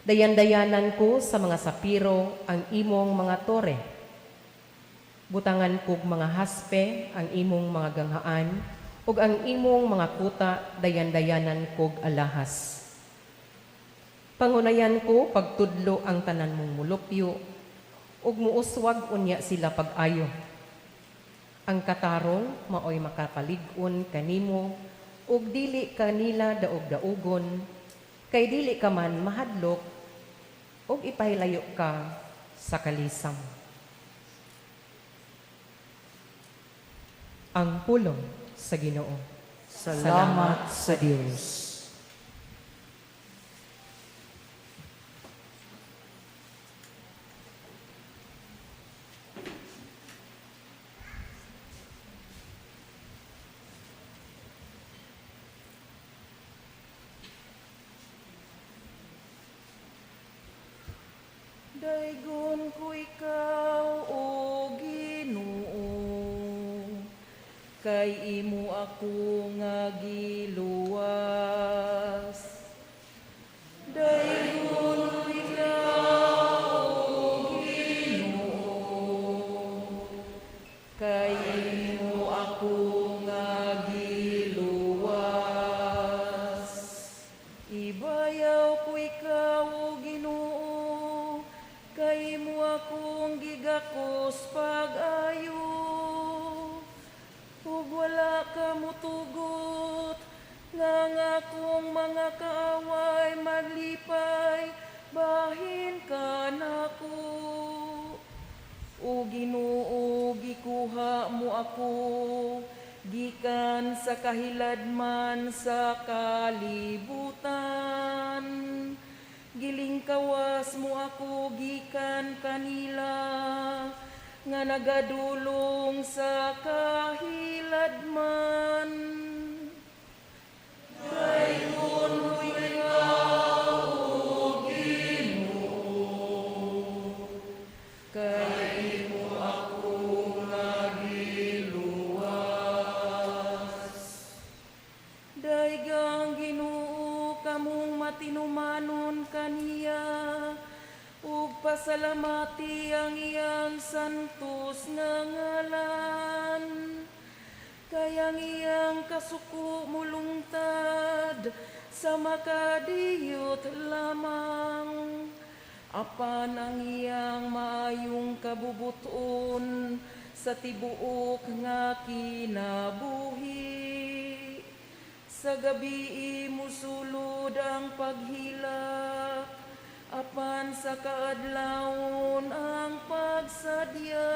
Dayan-dayanan ko sa mga sapiro ang imong mga tore. Butangan kog mga haspe ang imong mga ganghaan, ug ang imong mga kuta dayan-dayanan kog alahas. Pangunayan ko pagtudlo ang tanan mong mulupyo, ug muuswag unya sila pag-ayo. Ang katarong maoy makapalig-on kanimo, ug dili kanila daog-daogon, kay dili ka man mahadlok, ug ipahilayo ka sa kalisang. ang pulong sa Ginoo. Salamat sa Dios. Daigon ko ikaw, o Ginoo, kay imo ako nga giluwas. Daigon ko ikaw, o Ginoo, kay imo ako nga giluwas. Ibayaw ko ikaw, o Ginoo, kay mo akong gigakos pag-ayo, ug wala ka mutugot, nga akong mga kaaway maglipay, bahin ka nako. O Ginoo, gikuha mo ako, gikan sa kahiladman sa kalibutan. Gilingkawas mo ako gikan kanila, nga nagadulong sa kahiladman. Daigon ko ikaw, o Ginoo, kay imo ako nga giluwas. Daigang Ginoo, kamong matinumanon kaniya, ug pasalamati ang iyang santos nga ngalan. Kay ang iyang kasuko mulungtad sa makadiyot lamang. Apan ang iyang maayong kabubuton sa tibuok nga kinabuhi. Sa gabi musulod ang paghilak, apan sa kaadlawon ang pagsadya.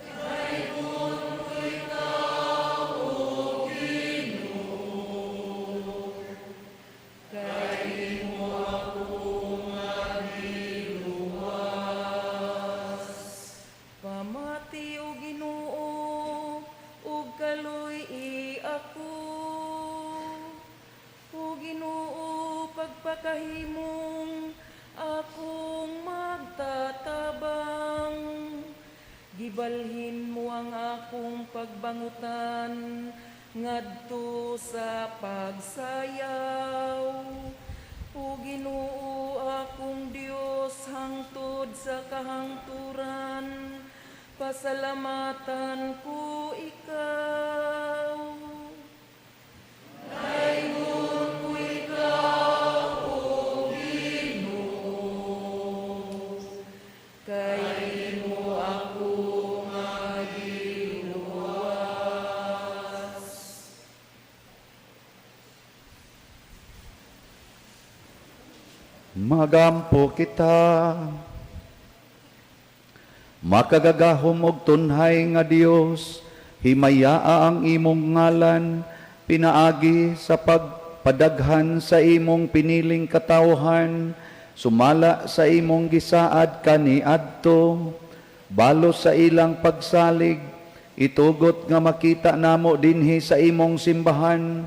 Daigon ko ikaw, o Ginoo, kay imo ako nga giluwas. Pamati, o Ginoo, ug kaluy ako. O Ginoo, pagpakahimong akong magtatabang. Gibalhin mo ang akong pagbangutan ngadto sa pagsayaw. O Ginoo, akong Dios, hangtod sa kahangturan, pasalamatan ko ikaw. Daigon ko ikaw, o Ginoo, kay imo ako nga giluwas. Magampo kita, makagagahom og tunhay nga Dios, himayaa ang imong ngalan, pinaagi sa pagpadaghan sa imong piniling katawhan, sumala sa imong gisaad kaniadto, balos sa ilang pagsalig, itugot nga makita namo dinhi sa imong simbahan,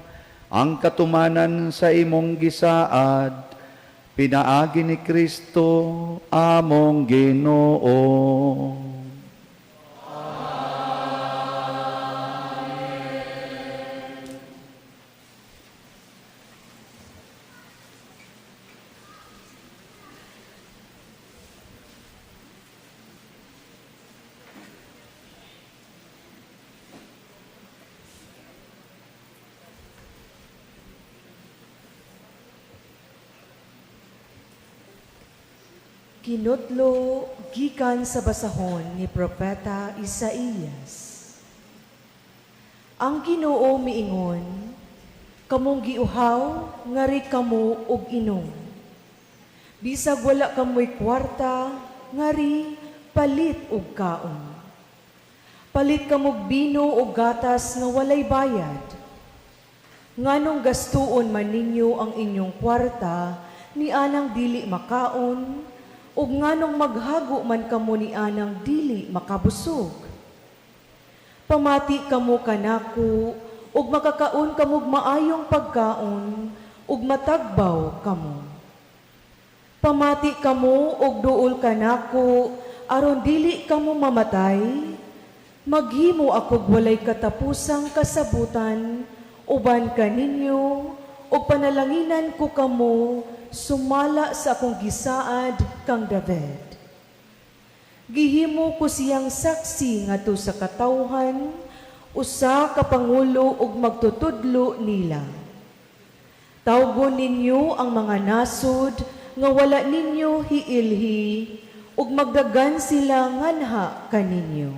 ang katumanan sa imong gisaad, pinaagi ni Kristo among Ginoo. Kinutlo gikan sa basahon ni Propeta Isaías. Ang Ginoo miingon, kamong giuhaw, ngari kamo og inom. Bisag wala kamoy kwarta, ngari palit og kaon. Palit kamog bino o gatas nga walay bayad. Nganong gastuon man ninyo ang inyong kwarta, ni anang dili makaon, ug nganong maghago man kamo ni anang dili makabusog. Pamati kamo kanako, ug makakaon kamog maayong pagkaon, ug matagbaw kamo. Pamati kamo ug duol kanako, aron dili kamo mamatay, maghimo akog walay katapusang kasabutan, uban kaninyo, ug panalanginan ko kamo, sumala sa akong gisaad kang David. Gihimo ko siyang saksi ngadto sa katawhan, usa ka pangulo ug magtutudlo nila. Tawgon ninyo ang mga nasod nga wala ninyo hiilhi, ug magdagan sila nganha kaninyo.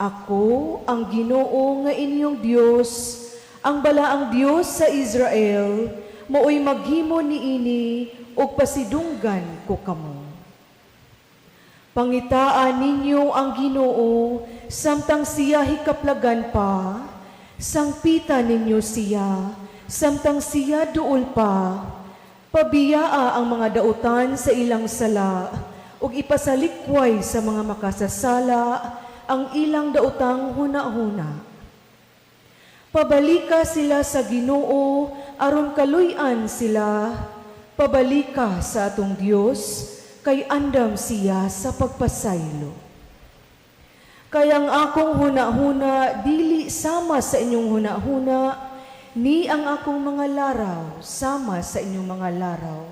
Ako ang Ginoo nga inyong Dios, ang balaang Dios sa Israel, maoy maghimo niini ug pasidunggan ko kamo. Pangitaan ninyo ang Ginoo samtang siya hikaplagan pa, sangpita ninyo siya samtang siya duol pa. Pabiyaa ang mga dautan sa ilang sala ug ipasalikway sa mga makasasala ang ilang daotang hunahuna. Pabalika sila sa Ginoo aron kaluy-an sila, pabalika sa atong Dios, kay andam siya sa pagpasaylo. Kay ang akong hunahuna dili sama sa inyong hunahuna, ni ang akong mga laraw sama sa inyong mga laraw.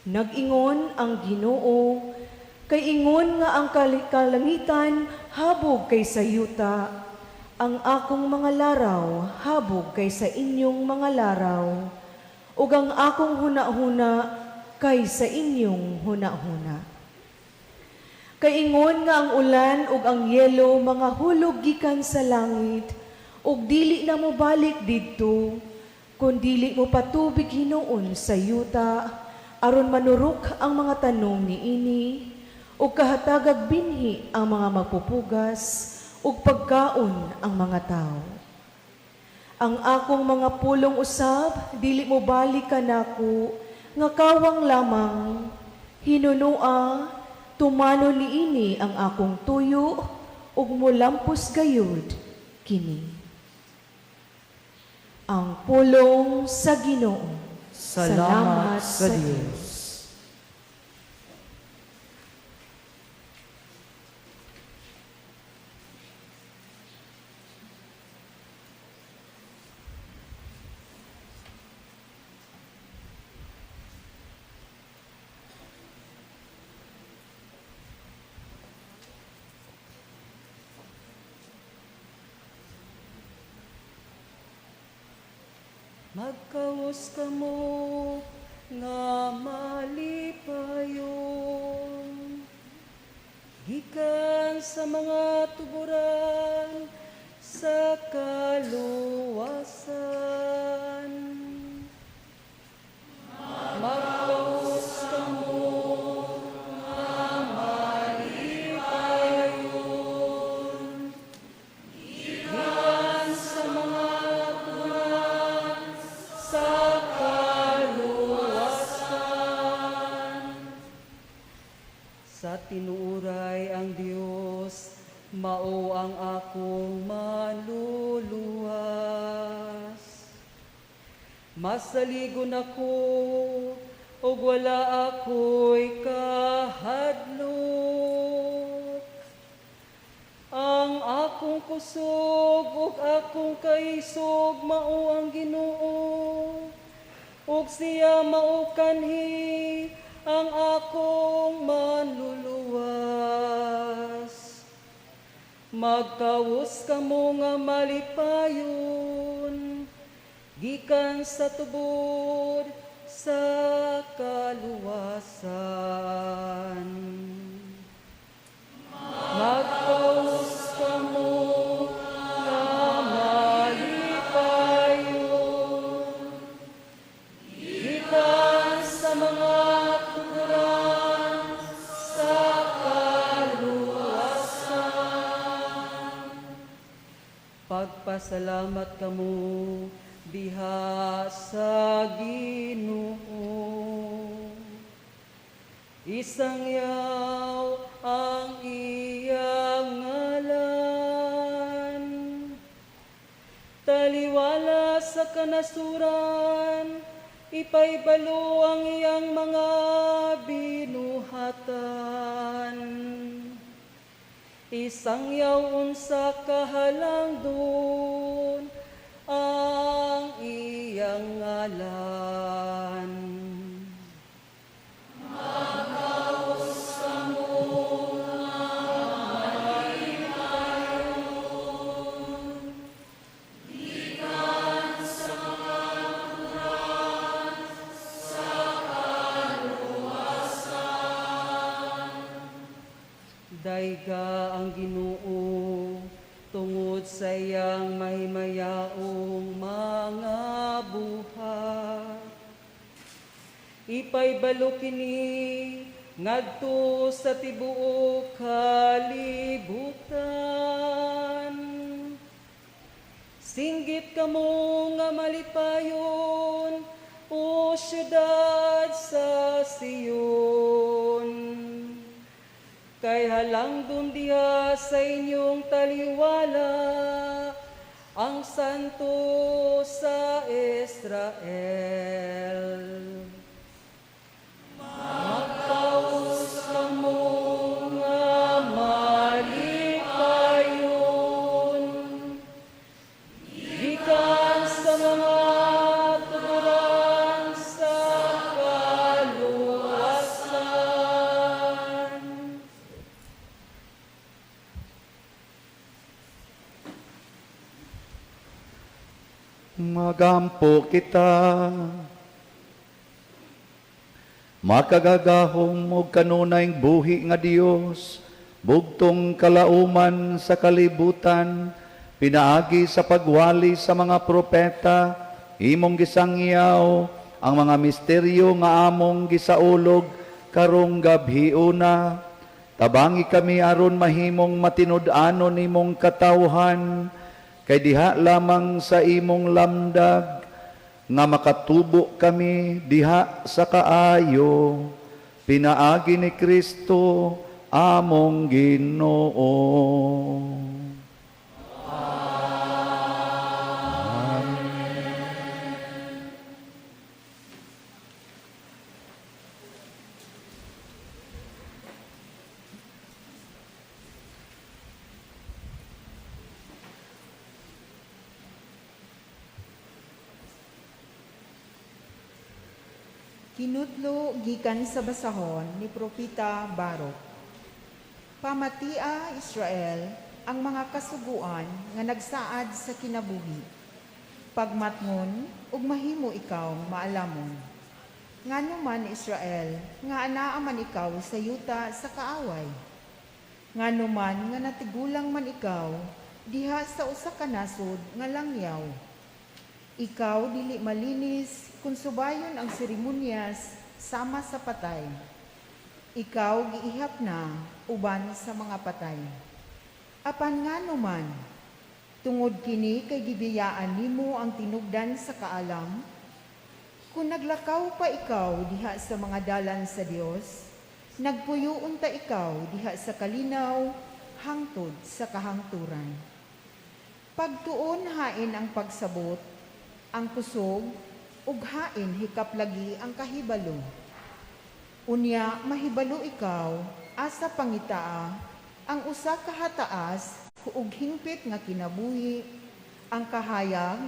Nag-ingon ang Ginoo, kay ingon nga ang kalangitan habog kay sa yuta, ang akong mga laraw habog kay sa inyong mga laraw, ug ang akong hunahuna kay sa inyong hunahuna. Kay ingon nga ang ulan ug ang yelo mga hulog gikan sa langit, ug dili na mo balik didto, kun dili mo patubig hinuon sa yuta, aron manurok ang mga tanom niini, ug kahatagag binhi ang mga magpupugas, ug pagkaon ang mga tao. Ang akong mga pulong usab, dili mo balik kanako, nga kawang lamang, hinunua, tumano niini ang akong tuyo, ug mulampos gayud kini. Ang pulong sa Ginoo. Salamat sa Diyos. Magkaos kamo nga malipayon, gikan sa mga tuburan sa kaluwasan. Magkaos kamo nga malipayon, gikan sa mga tuburan sa kaluwasan. Sa tinuray ang Dios, mao ang akong maluluwas. Masaligon ako, ug wala ako'y kahadlok. Ang akong kusog ug akong kaisog mao ang Ginoo, ug siya mao kanhi ang akong manluluwas. Magkaos kamo nga malipayon, gikan sa tubod sa kaluwasan. Magkaos kamo nga malipayon, gikan sa mga tuburan sa kaluwasan. Pagpasalamat kamo diha sa Ginoo. Isangyaw ang iyang ngalan. Taliwala sa kanasuran, ipaybalo ang iyang mga binuhatan. Isangyaw unsa kahalangdon ang iyang ngalan. Daiga ang Ginoo tungod sa iyang mahimayaong mga buhat. Ipaybalo kini ngadto sa tibuok kalibutan. Singgit kamo nga malipayon, o syudad sa Sion. Kay halangdon diha sa inyong taliwala ang Santo sa Israel. Magkaus kamo nga malipayon, gikan sa mga tuburan sa kaluwasan. Magampo kita, makagagahom og kanunayng buhi nga Dios, bugtong kalauman sa kalibutan, pinaagi sa pagwali sa mga propeta, imong gisangyaw ang mga misteryo nga among gisaulog karong gabhiuna. Tabangi kami aron mahimong matinud-anon imong katawhan, kay diha lamang sa imong lamdag nga makatubo kami diha sa kaayo, pinaagi ni Kristo among Ginoo. Kinutlo gikan sa basahon ni Propeta Barok. Pamatia Israel ang mga kasuguan nga nagsaad sa kinabuhi. Pagmatngon ug mahimo ikaw maalamon. Ngano man Israel nga anaa man ikaw sa yuta sa kaaway. Ngano man nga natigulang man ikaw diha sa usa ka nasod nga langyaw. Ikaw dili malinis kung subayon ang seremonyas sama sa patay. Ikaw giihap na uban sa mga patay. Apan ngano man, tungod kini kay gibiyaan nimo ang tinugdan sa kaalam, kung naglakaw pa ikaw diha sa mga dalan sa Dios, nagpuyo unta ikaw diha sa kalinaw hangtod sa kahangturan. Pagtuon hain ang pagsabot, ang kusog, ug hain hikaplagi ang kahibalo. Unya mahibalo ikaw asa pangitaa ang usa ka hataas ug hingpit nga kinabuhi, ang kahayag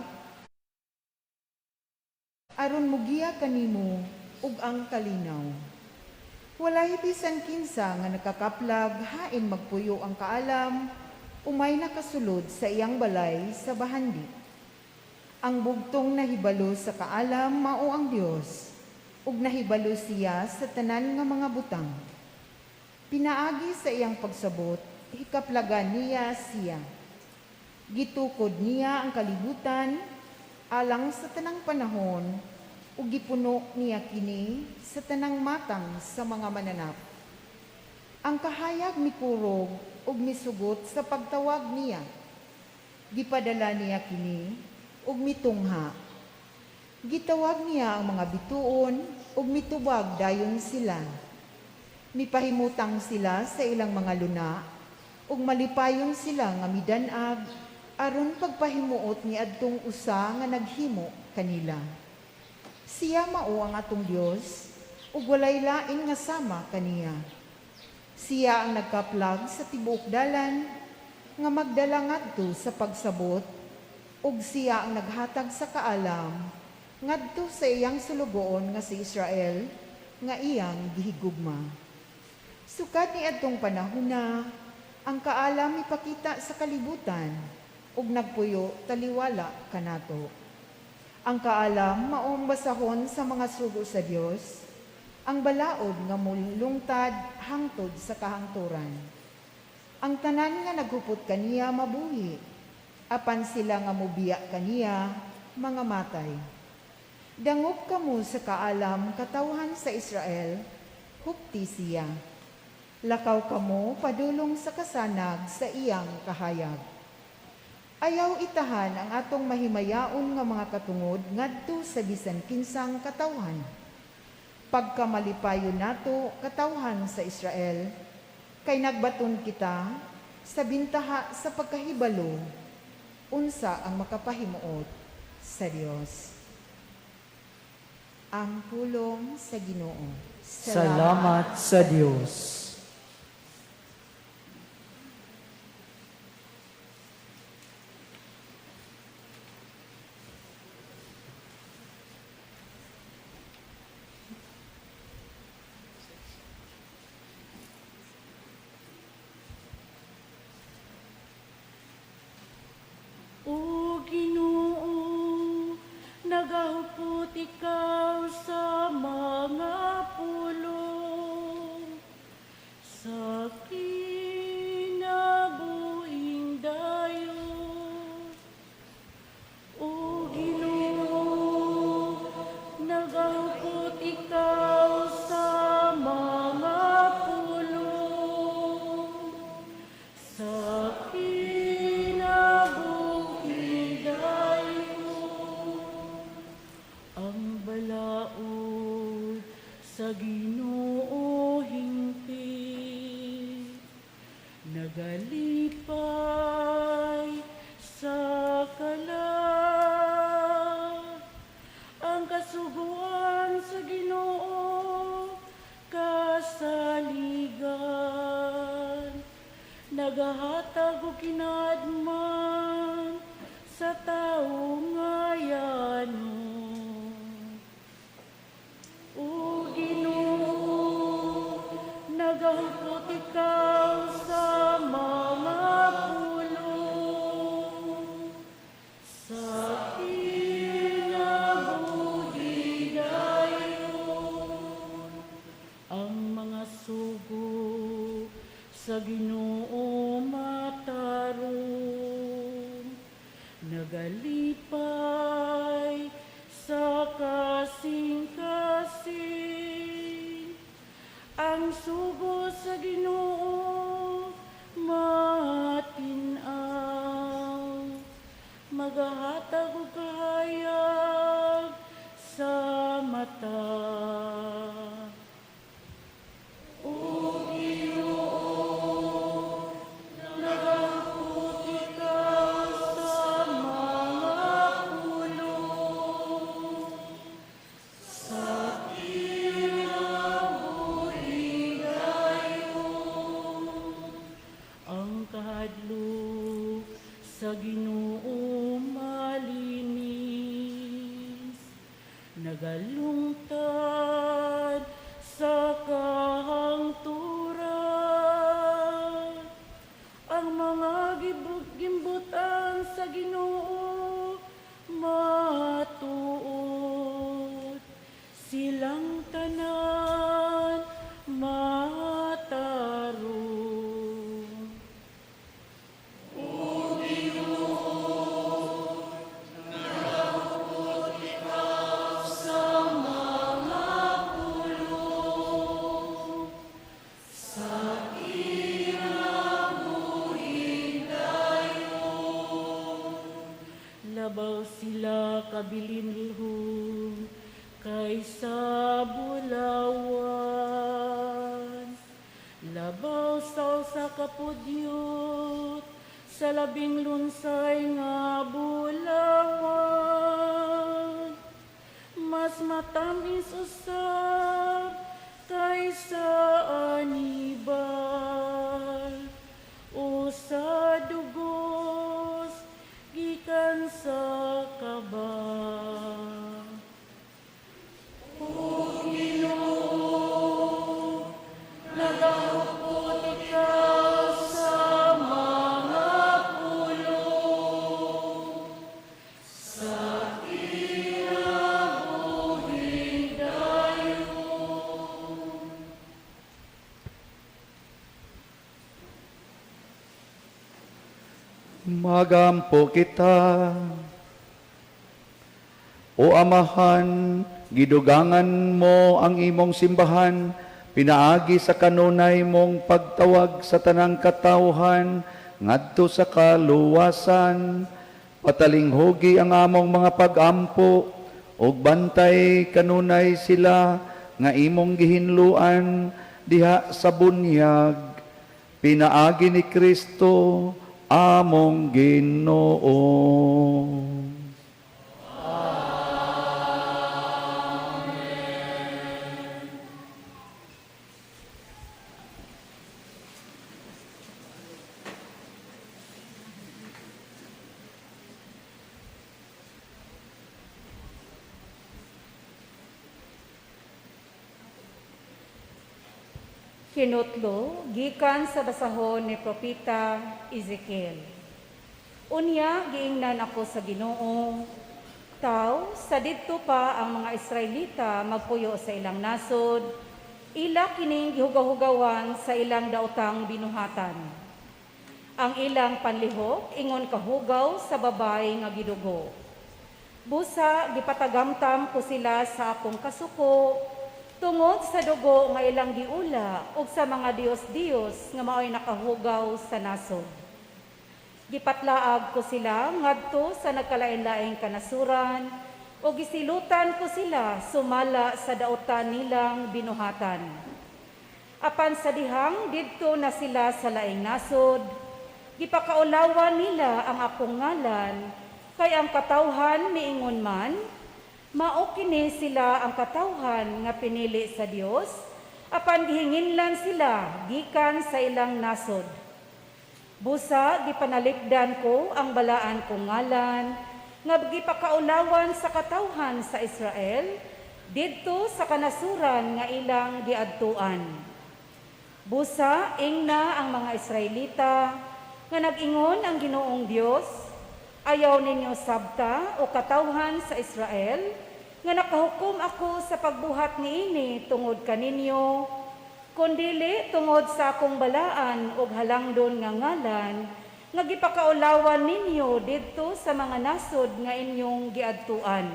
aron mugiya kanimo ug ang kalinaw. Walay bisan kinsa nga nakakaplag hain magpuyo ang kaalam, umay nakasulod sa iyang balay sa bahandi. Ang bugtong nahibalo sa kaalam mao ang Dios, ug nahibalo siya sa tanan nga mga butang. Pinaagi sa iyang pagsabot, hikaplagan niya siya. Gitukod niya ang kalibutan, alang sa tanang panahon, ug gipuno niya kini sa tanang matang sa mga mananap. Ang kahayag mikurog ug misugot sa pagtawag niya. Gipadala niya kini ug mitungha. Gitawag niya ang mga bituon ug mitubag dayon sila. Mipahimutang sila sa ilang mga luna ug malipayon sila nga midanag aron pagpahimuot ni adtong usa nga naghimo kanila. Siya mao ang atong Dios ug walay lain nga sama kaniya. Siya ang nagkaplag sa tibuok dalan nga magdala ngadto sa pagsabot ug siya ang naghatag sa kaalam ngadto sa iyang sulugoon nga si Israel nga iyang gihigugma. Sukad ni adtong panahon na ang kaalam ipakita sa kalibutan ug nagpuyo taliwala kanato. Ang kaalam maong basahon sa mga sugo sa Dios, ang balaod nga mulungtad hangtod sa kahangturan. Ang tanan nga naghupot kaniya mabuhi, apan sila nga mubiya kaniya mga matay. Dangop kamo sa kaalam katawhan sa Israel, hupti siya. Lakaw kamo padulong sa kasanag sa iyang kahayag. Ayaw itahan ang atong mahimayaon nga mga katungod ngadto sa bisan kinsang katawhan. Pagkamalipayon nato katawhan sa Israel, kay nagbaton kita sa bintaha sa pagkahibalo, unsa ang makapahimuot sa Dios. Ang pulong sa Ginoo. Salamat sa Diyos. O Ginoo, nagahupot ikaw sa mga pulong, sa kinabuhing dayon. O Ginoo, nagahupot ikaw sa mga pulong, sa ang balaod sa Ginoo hingpit, nagalipay sa kalag. Ang kasuguan sa Ginoo kasaligan, nagahatag og kinadman sa taong ngayanon. O Ginoo, nagahupot ikaw sa mga pulong, sa kinabuhi dayon. Ang mga sugo sa Ginoo matarong, nagalipay sa kasing-kasing. Ang sugo sa Ginoo matinaw, magahatag og kahayag sa mata. O Ginoo, nagahupot ikaw sa mga pulong, sa kinabuhi dayon. Ang kahadlok sa Ginoo malinis, nagalungtad sa kahangturan. Ang mga gimbutan sa Ginoo matuod, silang tanan matarong. O Ginoo, nagahupot ikaw sa mga pulong, sa kinabuhi dayon. sila kabilinhon kaysa bulawan. Labaw sa kapudyot sa labing lunsay nga bulawan. Mas matamis usab kaysa anibal o sa dugos gikan sa kaba. O Ginoo, nagahupot ikaw sa mga pulong sa kinabuhing dayon. Magampo kita. O Amahan, gidugangan mo ang imong simbahan, pinaagi sa kanunay mong pagtawag sa tanang katawhan, ngadto sa kaluwasan, patalinghogi ang among mga pag-ampo, ug bantay kanunay sila nga imong gihinluan diha sa bunyag, pinaagi ni Kristo among Ginoo. Kinutlo, gikan sa basahon ni Propeta Ezekiel. Unya, giingnan ako sa Ginoo, Taw, sa didto pa ang mga Israelita magpuyo sa ilang nasod, ila kining gihugaw-hugawan sa ilang daotang binuhatan. Ang ilang panlihok, ingon kahugaw sa babay nga gidugo. Busa, gipatagamtam ko sila sa akong kasuko, tungod sa dugo nga ilang giula ug sa mga Dios-Dios nga mao'y nakahugaw sa nasod. Gipatlaag ko sila ngadto sa nagkalain-laing kanasuran o gisilutan ko sila sumala sa daotan nilang binuhatan. Apan sa dihang didto na sila sa laing nasod, gipakaulawan nila ang akong ngalan, kay ang katawhan miingon man, mao kini sila ang katawhan nga pinili sa Dios, apan gihinginlan sila gikan sa ilang nasod. Busa gipanalikdan ko ang balaan kong ngalan nga gipakaulawan sa katawhan sa Israel didto sa kanasuran nga ilang giadtuan. Busa ingna ang mga Israelita nga nag-ingon ang Ginoong Dios, ayaw ninyo sabta o katawhan sa Israel, nga nakahukom ako sa pagbuhat niini tungod kaninyo, kundili tungod sa akong balaan o halangdon nga ngalan, nga gipakaulawan ninyo didto sa mga nasod nga inyong giadtuan.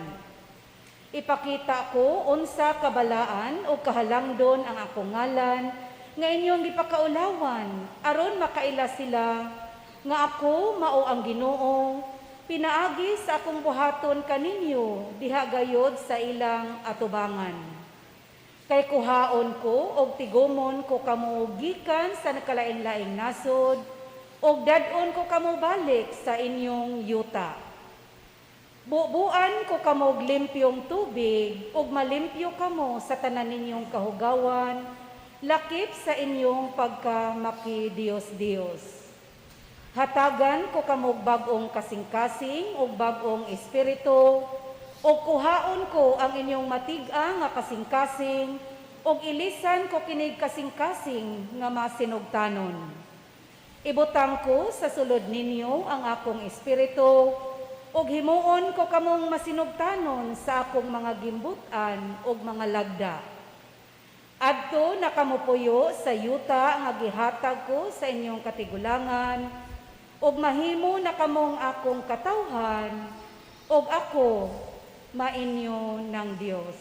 Ipakita ko unsa kabalaan o kahalangdon ang akong ngalan, nga inyong gipakaulawan, aron makaila sila, nga ako mao ang Ginoo, pinaagi sa akong buhaton kaninyo, diha gayod sa ilang atubangan. Kay kuhaon ko, og tigomon ko kamo gikan sa nakalain-laing nasod, og dadon ko kamo balik sa inyong yuta. Bubuan ko kamo og limpyong tubig, og malimpyo kamo sa tanan ninyong kahugawan, lakip sa inyong pagkamaki-Dios-Dios. Hatagan ko kamog bagong kasing-kasing o bagong espiritu, o kuhaon ko ang inyong matig-a nga kasing-kasing, o ilisan ko kinig kasing-kasing nga masinugtanon. Ibutang ko sa sulod ninyo ang akong espiritu, o himuon ko kamong masinugtanon sa akong mga gimbutan o mga lagda. Adto na kamupuyo sa yuta nga gihatag ko sa inyong katigulangan, og mahimo na kamong akong katawhan, og ako mainyo ng Dios.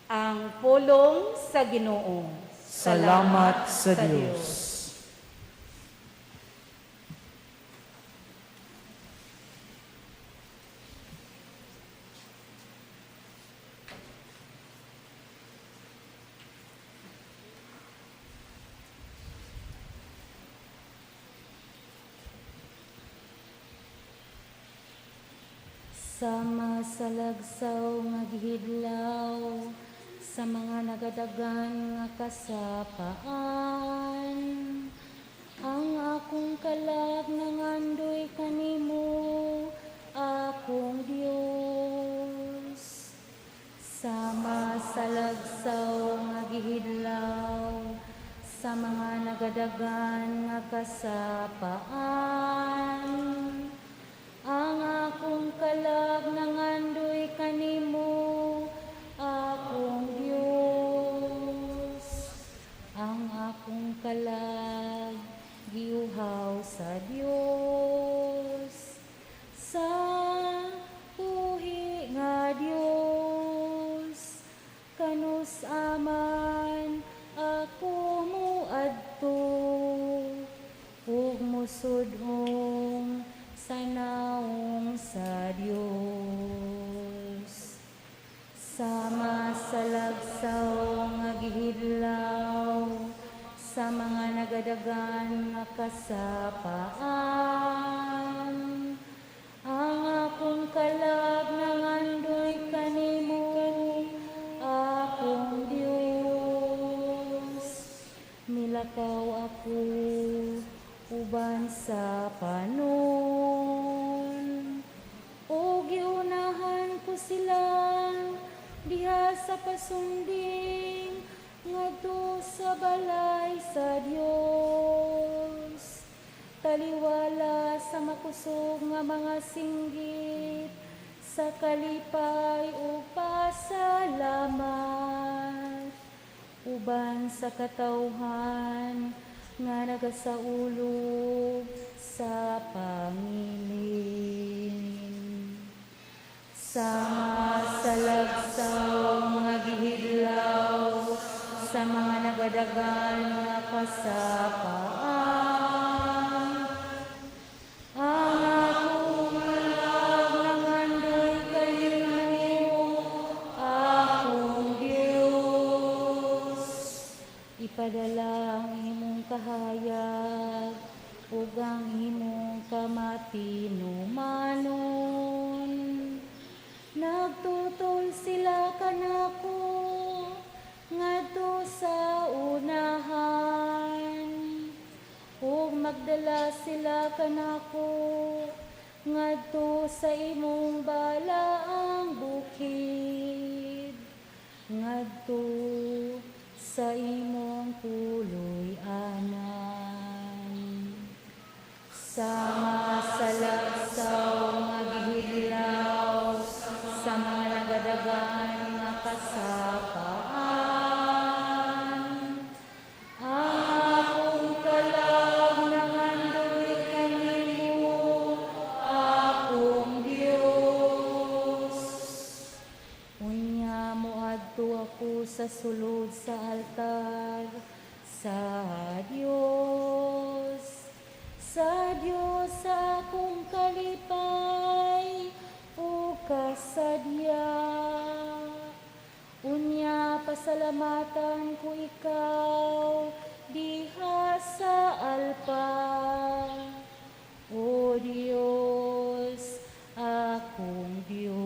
Ang pulong sa Ginoo. Salamat sa Diyos. Sama sa lagsaw nga gihidlaw, sa mga nagadagan nga kasapaan. Ang akong kalag nangandoy kanimo, akong Dios. Sama sa lagsaw nga gihidlaw, sa mga nagadagan nga kasapaan. Ang akong kalag nangandoy kanimo, akong Dios. Ang akong kalag giuhaw sa Dios. Sa tuhi nga Dios, kanus aman ako muadto, ug musudong sa naong sa Dios. Sama sa lagsaw nga gihidlaw, sa mga nagadagan nga kasapaan. Ang akong kalag nangandoy kanimo, akong Dios. Milakaw ako uban sa panon, o giunahan ko sila diha sa pasunding ngadto sa balay sa Dios. Taliwala sa makusog nga mga singgit, sa kalipay o pasalamat, uban sa katawhan nga nagasaulog sa pangilin. Sama sa lagsaw nga gihidlaw, sa mga nagadagan nga kasapaan. Ang akong kalag nangandoy kanimo, akong Dios. Ipadala ang imong kahayag, ug ang imong kamatinumanon. Nagtutol sila kanako ngadto sa unahan, ug magdala sila kanako ngadto sa imong balaang bukid, ngadto sa imong puloy-anan. Sama sa lagsaw nga gihidlaw, sa mga nagadagan nga kasapaan. Ang akong kalag nangandoy kanimo, akong Dios. Unya moadto ako sa sulod sa altar sa Dios. Sa Dios sa akong kalipay o kasadya. Unya pasalamatan ko ikaw diha sa alpa. O Dios, akong Dios.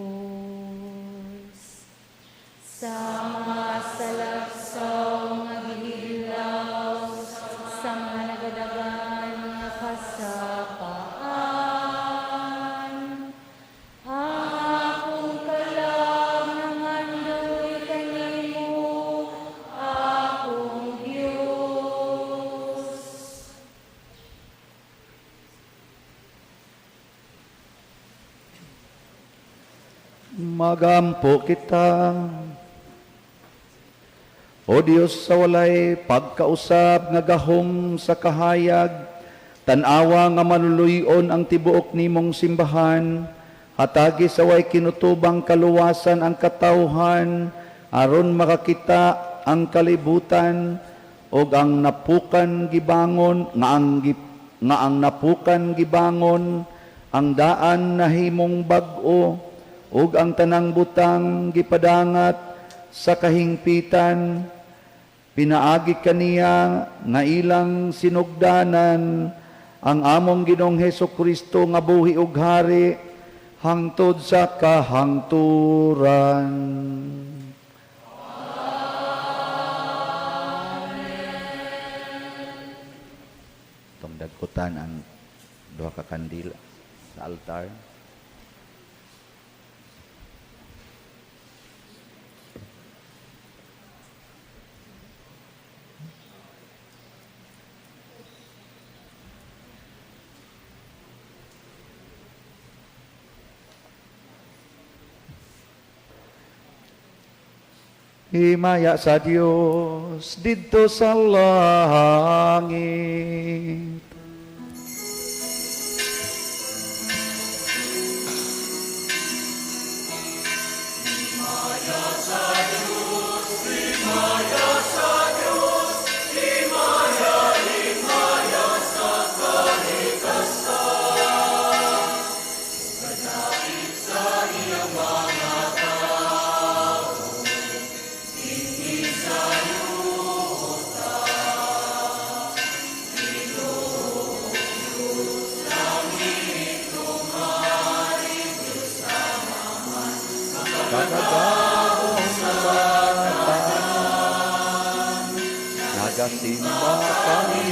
Sama sa lagsaw nga gihidlaw, sa mga nagadagan nga kasapaan. Ang akong kalag nangandoy kanimo, akong Dios. Magampo kita. O Dios sa walay pagkausab nga gahom sa kahayag, tanawa nga manuluyon ang tibuok nimong simbahan, hatagi sa way kinutubang kaluwasan ang katawhan, aron makakita ang kalibutan, og ang napukan gibangon, nga ang napukan gibangon, ang daan nahimong bag-o, ug ang tanang butang gipadangat sa kahingpitan. Pinaagi kaniya nga ilang sinugdanan ang among Ginoong Hesukristo nga buhi ug hari, hangtod sa kahangturan. Itong dagkutan ang duha ka kandila sa altar. Himaya sa Dios didto sa langit. Nagasimba kami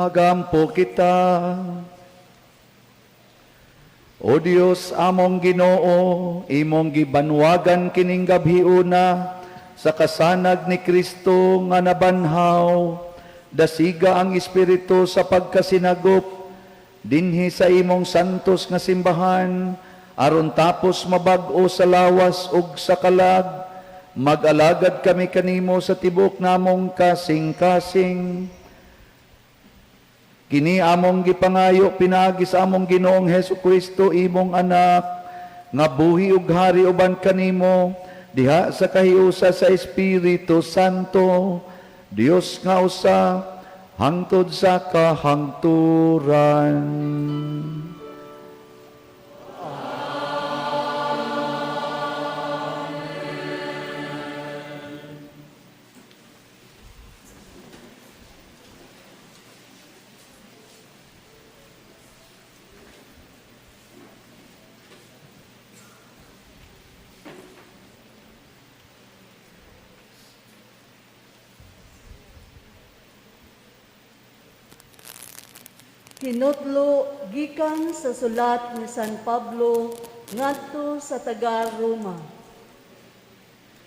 magampo kita. O Dios among Ginoo, imong gibanwagan kining gabhiuna sa kasanag ni Kristo nga nabanhaw, dasiga ang Espiritu sa pagkasinagop dinhi sa imong santos nga simbahan, aron tapos mabag-o sa lawas ug sa kalag, mag-alagad kami kanimo sa tibok namong kasing-kasing. Kini among gipangayo pinaagi sa among Ginoong Hesukristo imong anak, nga buhi ug hari uban kanimo diha sa kahiusa sa Espiritu Santo, Dios nga usa hangtod sa kahangturan. Kinutlo gikan sa sulat ni San Pablo ngadto sa taga Roma.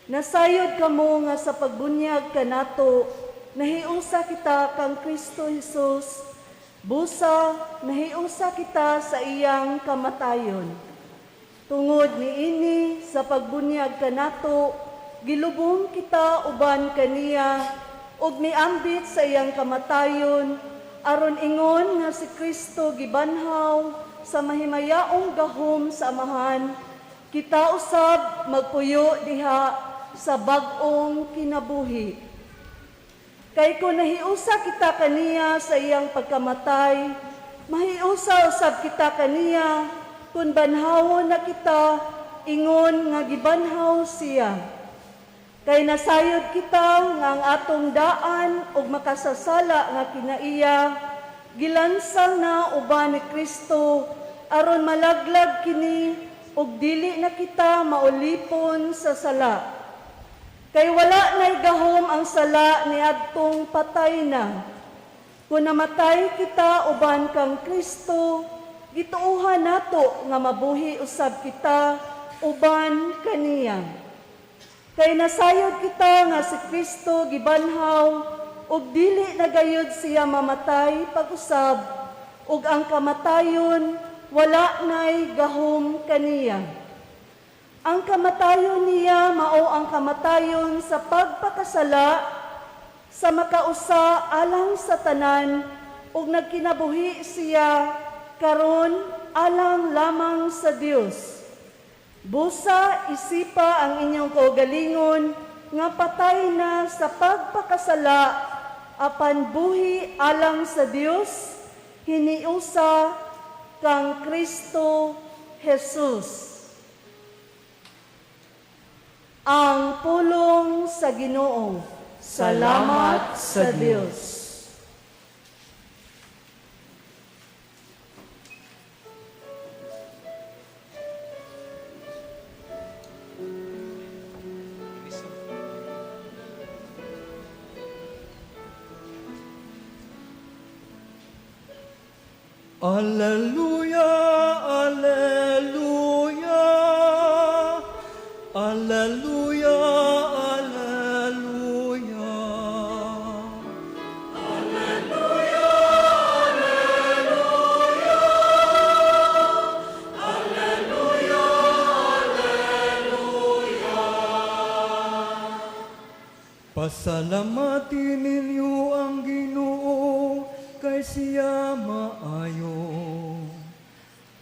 Nasayod kamo nga sa pagbunyag kanato nahiusa kita kang Kristo Jesus, busa nahiusa kita sa iyang kamatayon. Tungod niini sa pagbunyag kanato gilubong kita uban kaniya ug miambit sa iyang kamatayon aron ingon nga si Kristo gibanhaw sa mahimayaong gahom sa amahan, kita usab magpuyo diha sa bag-ong kinabuhi. Kay kung nahiusa kita kaniya sa iyang pagkamatay, mahiusa usab kita kaniya kung banhawon na kita ingon nga gibanhaw siya. Kay nasayod kita nga ang atong daan ug makasasala nga kinaiya, gilansang na uban ni Kristo aron malaglag kini ug dili na kita maulipon sa sala. Kay wala nay gahom ang sala ni adtong patay na. Kung namatay kita uban kang Kristo, gituuhan nato nga mabuhi usab kita uban kaniya. Kay nasayod kita nga si Kristo gibanhaw ug dili na gayud siya mamatay pag-usab ug ang kamatayon wala nay gahom kaniya. Ang kamatayon niya mao ang kamatayon sa pagpakasala sa makausa alang sa tanan ug nagkinabuhi siya karon alang lamang sa Dios. Busa isipa ang inyong kaugalingon nga patay na sa pagpakasala apan buhi alang sa Dios hiniusa kang Kristo Jesus. Ang pulong sa Ginoo. Salamat sa Dios. Alleluia, alleluia, alleluia, alleluia. Alleluia, alleluia, alleluia, alleluia. Pasalamatin ninyo ang Ginoo kay siya maayo.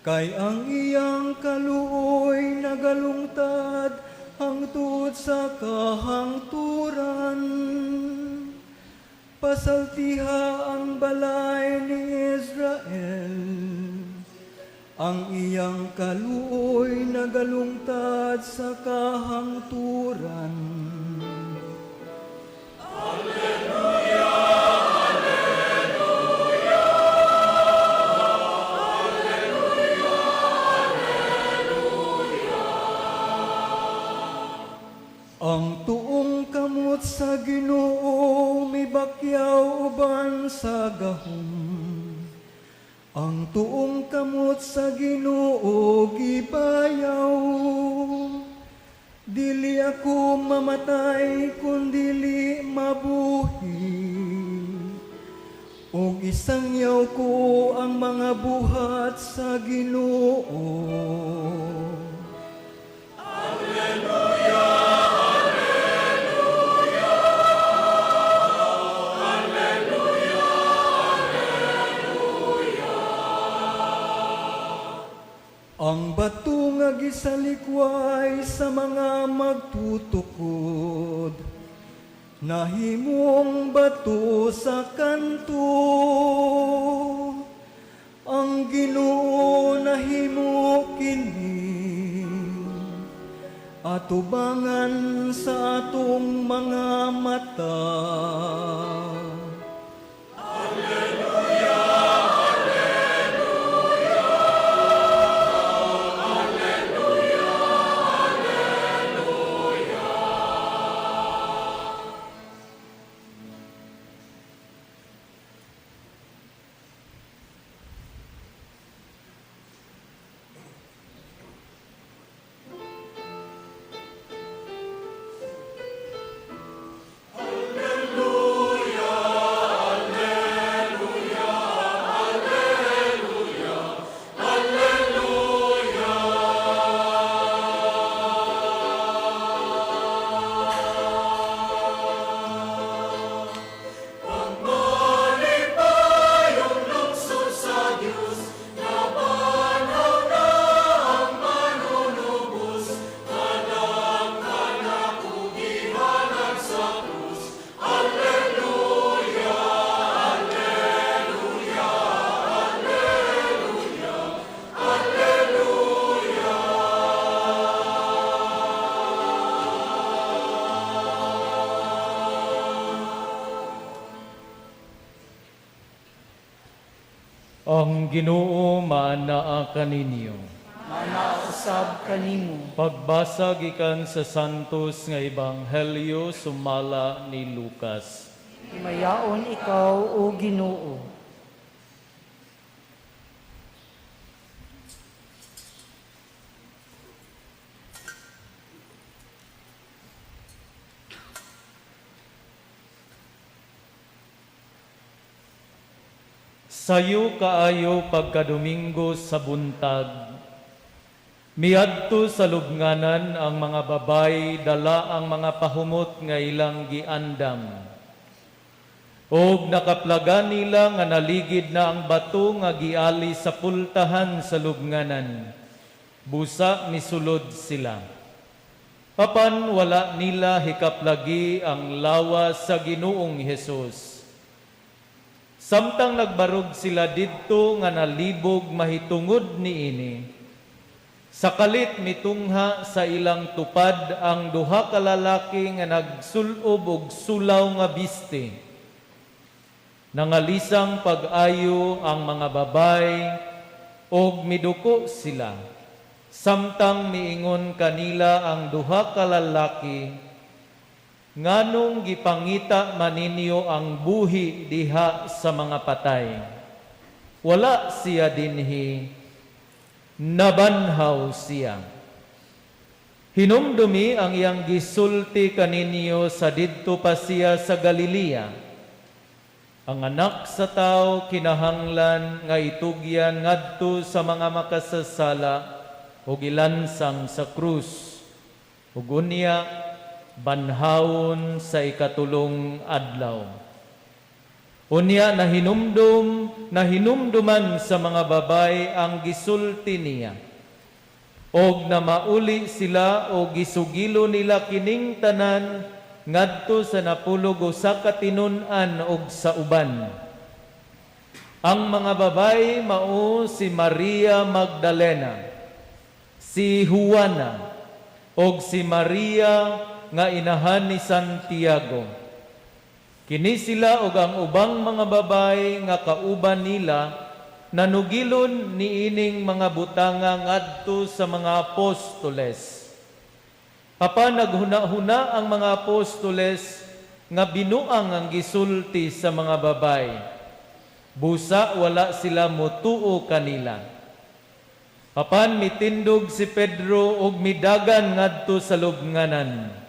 Kay ang iyang kaluoy nagalungtad hangtod sa kahangturan. Pasaltiha ang balay ni Israel. Ang iyang kaluoy nagalungtad sa kahangturan. Ang tuong kamot sa Ginoo mibakyaw uban sa gahom. Ang tuong kamot sa Ginoo gibayaw. Dili ako mamatay kun dili mabuhi. Og isangyaw ko ang mga buhat sa Ginoo. Ang bato nga gisalikway sa mga magtutukod, nahimong bato sa kanto. Ang Ginoo nahimo kini, atubangan sa atong mga mata. Ang Ginoo maanaa kaninyo. Manausab kanimo. Pagbasa gikan sa Santos nga Ebanghelyo sumala ni Lucas. Himayaon ikaw, O Ginoo. Sayo kaayo pagkadomingo sa buntag. Miadto sa lubnganan ang mga babay dala ang mga pahumot nga ilang giandam. Og nakaplagan nila nga naligid na ang bato nga giali sa pultahan sa lubnganan. Busa misulod sila. Papan wala nila hikaplagi ang lawas sa Ginoong Hesus. Samtang nagbarog sila didto nga nalibog mahitungod niini. Sakalit mitungha sa ilang tupad ang duha ka lalaki nga nagsulob og sulaw nga biste. Nangalisang pag-ayo ang mga babay og miduko sila. Samtang miingon kanila ang duha ka lalaki, nganong gipangita maninyo ang buhi diha sa mga patay. Wala siya dinhi, nabanhaw siya. Hinumdumi ang iyang gisulti kaninyo sa didto pa siya sa Galilea. Ang anak sa tao kinahanglan nga itugyan ngadto sa mga makasasala o gilansang sa krus. Ug unya banhawon sa ikatulong adlaw. Unya nahinumduman sa mga babay ang gisulti niya. Og na mauli sila o gisugilo nila kining tanan ngadto sa napulog usa ka tinun-an og sa uban. Ang mga babay mao si Maria Magdalena, si Juana, og si Maria nga inahan ni Santiago. Kini sila og ang ubang mga babay nga kauban nila nanugilon niining mga butanga ngadto sa mga apostoles. Apan naghuna-huna ang mga apostoles nga binuang ang gisulti sa mga babay. Busa wala sila motuo kanila. Apan mitindog si Pedro og midagan ngadto sa lubnganan.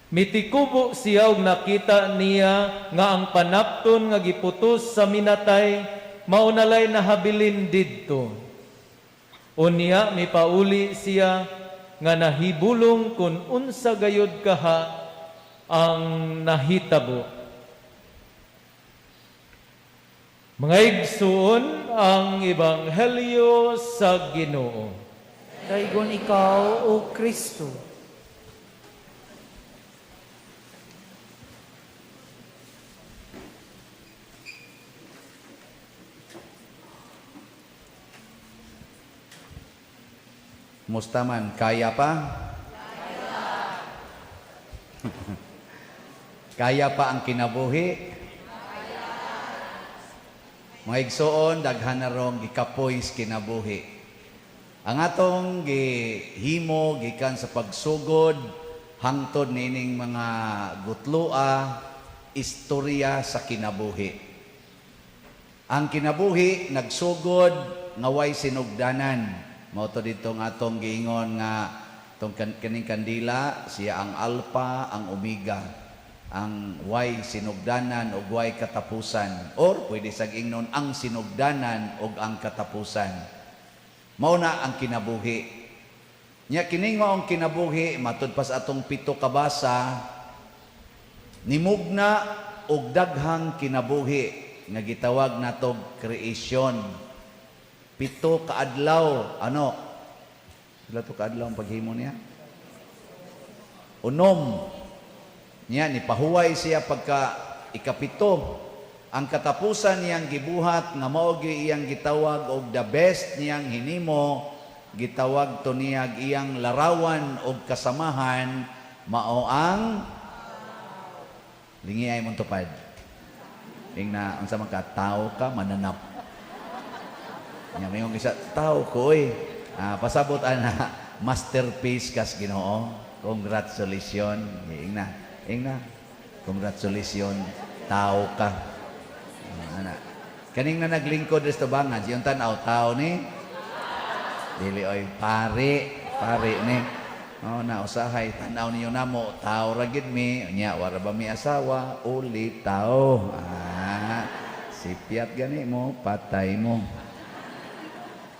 Mitikubo siya og nakita niya nga ang panapton nga giputos sa minatay maunalay nahabilin didto. Unya mipauli siya nga nahibulong kun unsa gayud kaha ang nahitabo. Mga igsoon ang Ebanghelyo sa Ginoo. Daygon ikaw, O Kristo. Musta man? Kaya pa? Kaya pa ang kinabuhi? Mga igsoon, daghan na rong gikapoys kinabuhi. Ang atong gihimo gikan sa pagsugod hangtod nining mga gutlua, istorya sa kinabuhi. Ang kinabuhi nagsugod nga way sinugdanan. Mao to dito nga atong giingon nga tong kaning kandila siya ang alpha, ang omega, ang way sinugdanan ug way katapusan, or pwede sag ingnon ang sinugdanan ug ang katapusan. Mao na ang kinabuhi. Nya kining maong kinabuhi matud pas atong 7 ka basa nimugna og daghang kinabuhi nga gitawag natog creation. 7 ka adlaw, ano? Sila to ka adlaw ang paghimo niya? Unom. Niya, nipahuway siya pagka ikapito. Ang katapusan niyang gibuhat, nga maogi iyang gitawag og the best niyang hinimo, gitawag to niyag iyang larawan og kasamahan, mao ang lingi ay mong tupad. Ing na, unsa man ka, tao ka, mananap. Nya mingon isa tao ko pasabot ana masterpiece kas Ginoo. Congratulations. Ingna. Congratulations. Tao ka. Ana. Kaning na naglingkod sa tubangan, siyang tanaw tao ni dili oy pare ni. Oh, na usahay tanaw niyo namo tao ra gid mi nya wara ba mi asawa uli tao. Sipiat gani mo patay mo.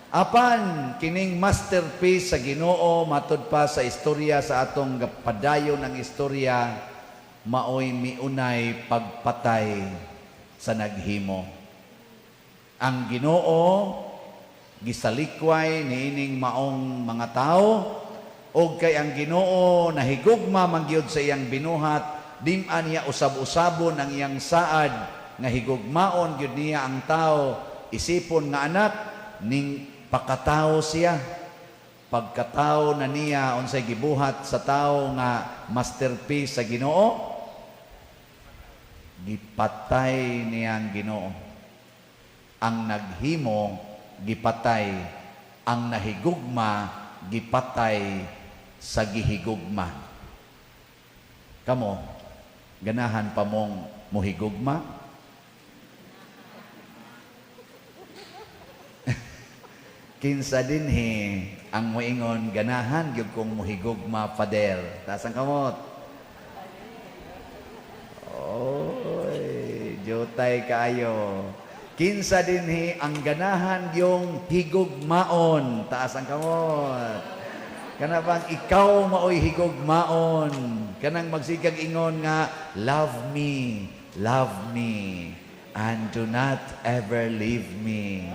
Apan kining masterpiece sa Ginoo matud pa sa istorya sa atong padayon ng istorya maoy miunay pagpatay sa naghimo. Ang Ginoo gisalikway niining maong mga tao og kay ang Ginoo nahigugma man gyud sa iyang binuhat dim-an niya usab-usabon ang iyang saad nga higugmaon gyud niya ang tao isipon nga anak ning pakatao siya. Pagkatao na niya unsay gibuhat sa tao nga masterpiece sa Ginoo, gipatay niya ang Ginoo. Ang naghimo gipatay, ang nahigugma gipatay sa gihigugma. Kamo ganahan pa mong muhigugma? Kinsa dinhi ang moingon ganahan gyud kong muhigugma pader. Taas ang kamot. Oy, jutay kayo. Kinsa dinhi ang ganahan yung higugmaon. Taas ang kamot. Kana bang ikaw maoy higugmaon. Kanang magsigag ingon nga love me, and do not ever leave me.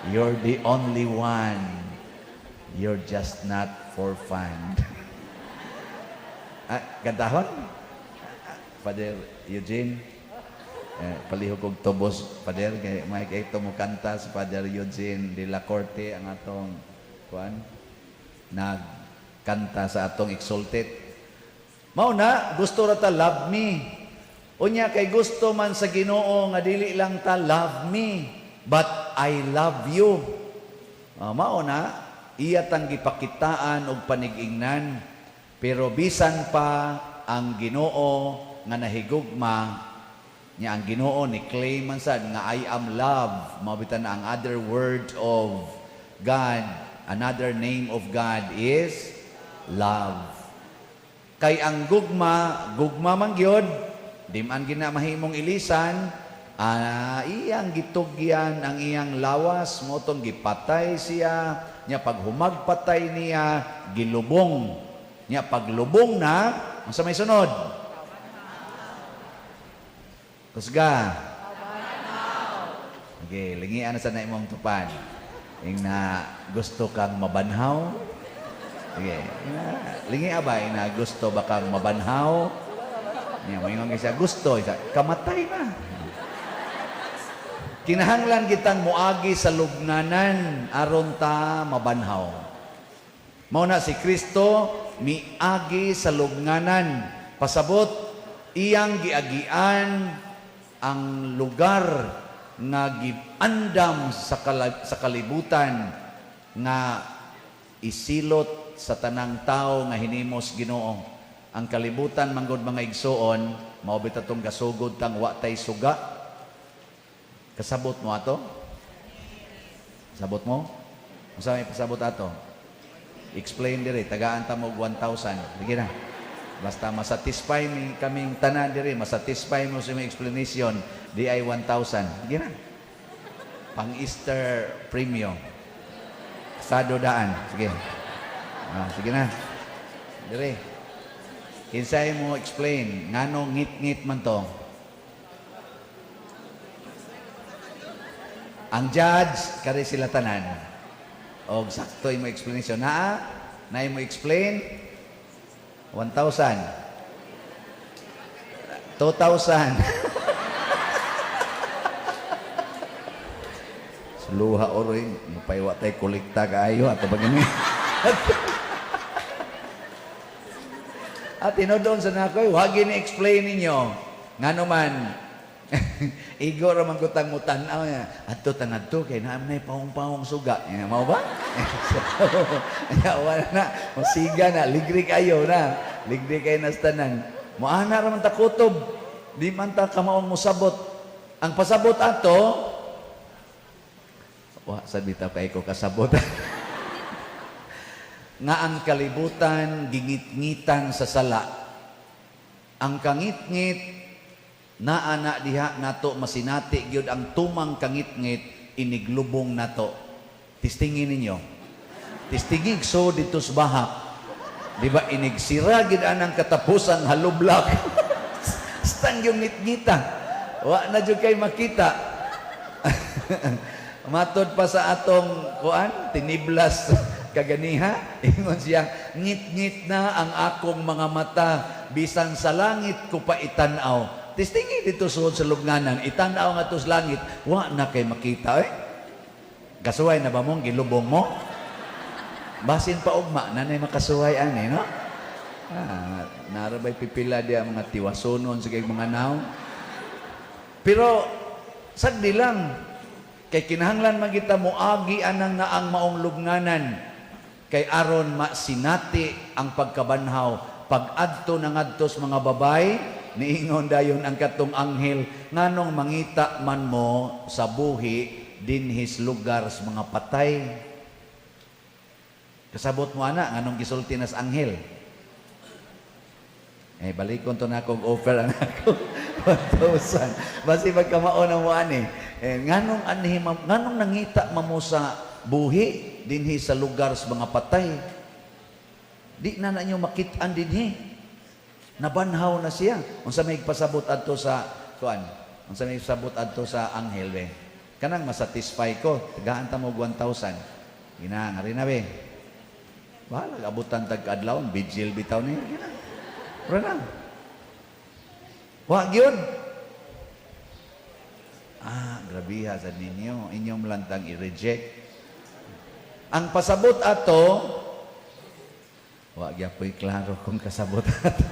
You're the only one. You're just not for fun. Gandahon? Father Eugene, palihog og tubos, Father, kay may kay tumukanta si Father Eugene de la Corte ang atong kuan nagkanta sa atong exalted. Mao na gusto ra ta love me. Unya kay gusto man sa Ginoo nga dili lang ta love me, but I love you. Mao na iya tang gipakitaan og panigingnan, pero bisan pa ang Ginoo nga nahigugma niya ang Ginoo ni claim man sad nga I am love. Mabitan ang other word of God, another name of God is love. Kay ang gugma man gyud, di-man gina mahimong ilisan, iyang gitugyan ang iyang lawas, motong gipatay siya, nya pag humagpatay niya, gilubong. Nya paglubong na, ang sa may sunod? Kusga. Okay, lingian na sa na imong tupad. Ing na gusto kang mabanhaw. Okay, lingi abay na gusto ba kang mabanhaw? Nya moingon siya gusto, kamatay na. Kinahanglan kitang muagi sa lubnganan aron ta mabanhaw. Mao na si Kristo miagi sa lubnganan, pasabot iyang giagian ang lugar nga giandam sa kalibutan nga isilot sa tanang tao nga hinimos Ginoo. Ang kalibutan manggod mga igsoon, mao bitatong gasugod tang wa tay suga. Kasabot mo ato? Sabot mo? Unsa may pasabot ato? Explain dire, tagaan ta mo 1,000. Sige na. Basta masatisfy mi kaming tanan dire, masatisfy mo sa imong explanation, di ay 1,000. Sige na. Pang Easter premium. Sado daan. Sige. Sige na. Dire. Kinsay mo explain, ngano ngit-ngit man to? Ang judge, kari sila tanan. O sakto yung explanation. Na mo explain, 1,000. 2,000. Suluha oroy, mapaywa tayo kulikta kaayo ato bagini. At tinodon sa nakoy, wag ni explain ninyo. Ngano man, Igo ra man kutang mutanaw niya. Adto tanadto kay naa nay pawong-pawong suga. Mao ba? Wala na. Masiga na, ligri kayo na. Ligri kayo na sa tanan. Moana ra man ta kutob. Di man ta kamaong musabot. Ang pasabot ato, wa sabita kay ko kasabot. Nga ang kalibutan gingit-ngitan sa sala. Ang kangit-ngit na ana diha nato masinati gyud ang tumang kangit-ngit iniglubong nato. Tistingin ninyo. Tistingig so dito sa baha. Di ba inigsira gid anang katapusan halublak. Stang yung ngit-ngita. Wa na jud kay makita. Matod pa sa atong kuan tiniblas kaganiha, ingon siya, ngit-ngit na ang akong mga mata, bisan sa langit ko pa itanaw. Tistingi dito suod sa lubnganan, itanaw nga to sa langit, wa na kay makita eh. Kasuway na ba mong gilubong mo? Basin pa ugma, nanay makasuway ani, no? Narabay pipila diya mga tiwasonon sa mga naw. Pero, sagdi lang, kay kinahanglan magita mo agi anang naang maong lubnganan, kay aron masinati ang pagkabanhaw pag-adto ng adtos mga babay niingon dayon ang katong anghel nganong mangita man mo sa buhi dinhis lugar sa mga patay. Kasabot mo ana nganong gisulti nas anghel. Balikon to na akong offer ang ako 1,000 basi pagkamaon na mo ani nganong nangita man mo sa buhi dinhi sa lugar sa mga patay. Di na ninyo makitaan dinhi. Nabanhaw na siya. Unsa may pasabot adto sa kuan? Unsa may pasabot adto sa anghel be? Kanang masatisfy ko, tagaan ta mo 1,000. Gina ngari na be. Wala abutan tag adlaw, vigil bitaw ni. Ora na. Wa gyud. Grabiha sa ninyo, inyong lantang i-reject. Ang pasabot ato, wa gyapoy klaro kung kasabot ato.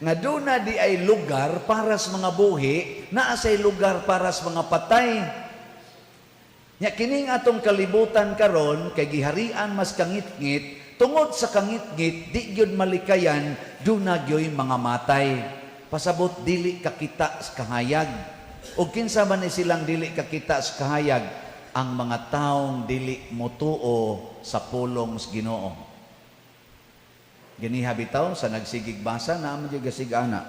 Nga doon na di ay lugar para sa mga buhi, naa say lugar para sa mga patay. Nya kining atong kalibutan karon kay giharian mas kangit-ngit, tungod sa kangit-ngit di gyud malikayan, doon na gyoy mga matay. Pasabot dili kakita sa kahayag. O kinsa man ni silang dili kakita sa kahayag, ang mga taong dili motuo sa pulong sa Ginoo. Ganiha bitaw sa nagsigig basa na amo gyud gasigana.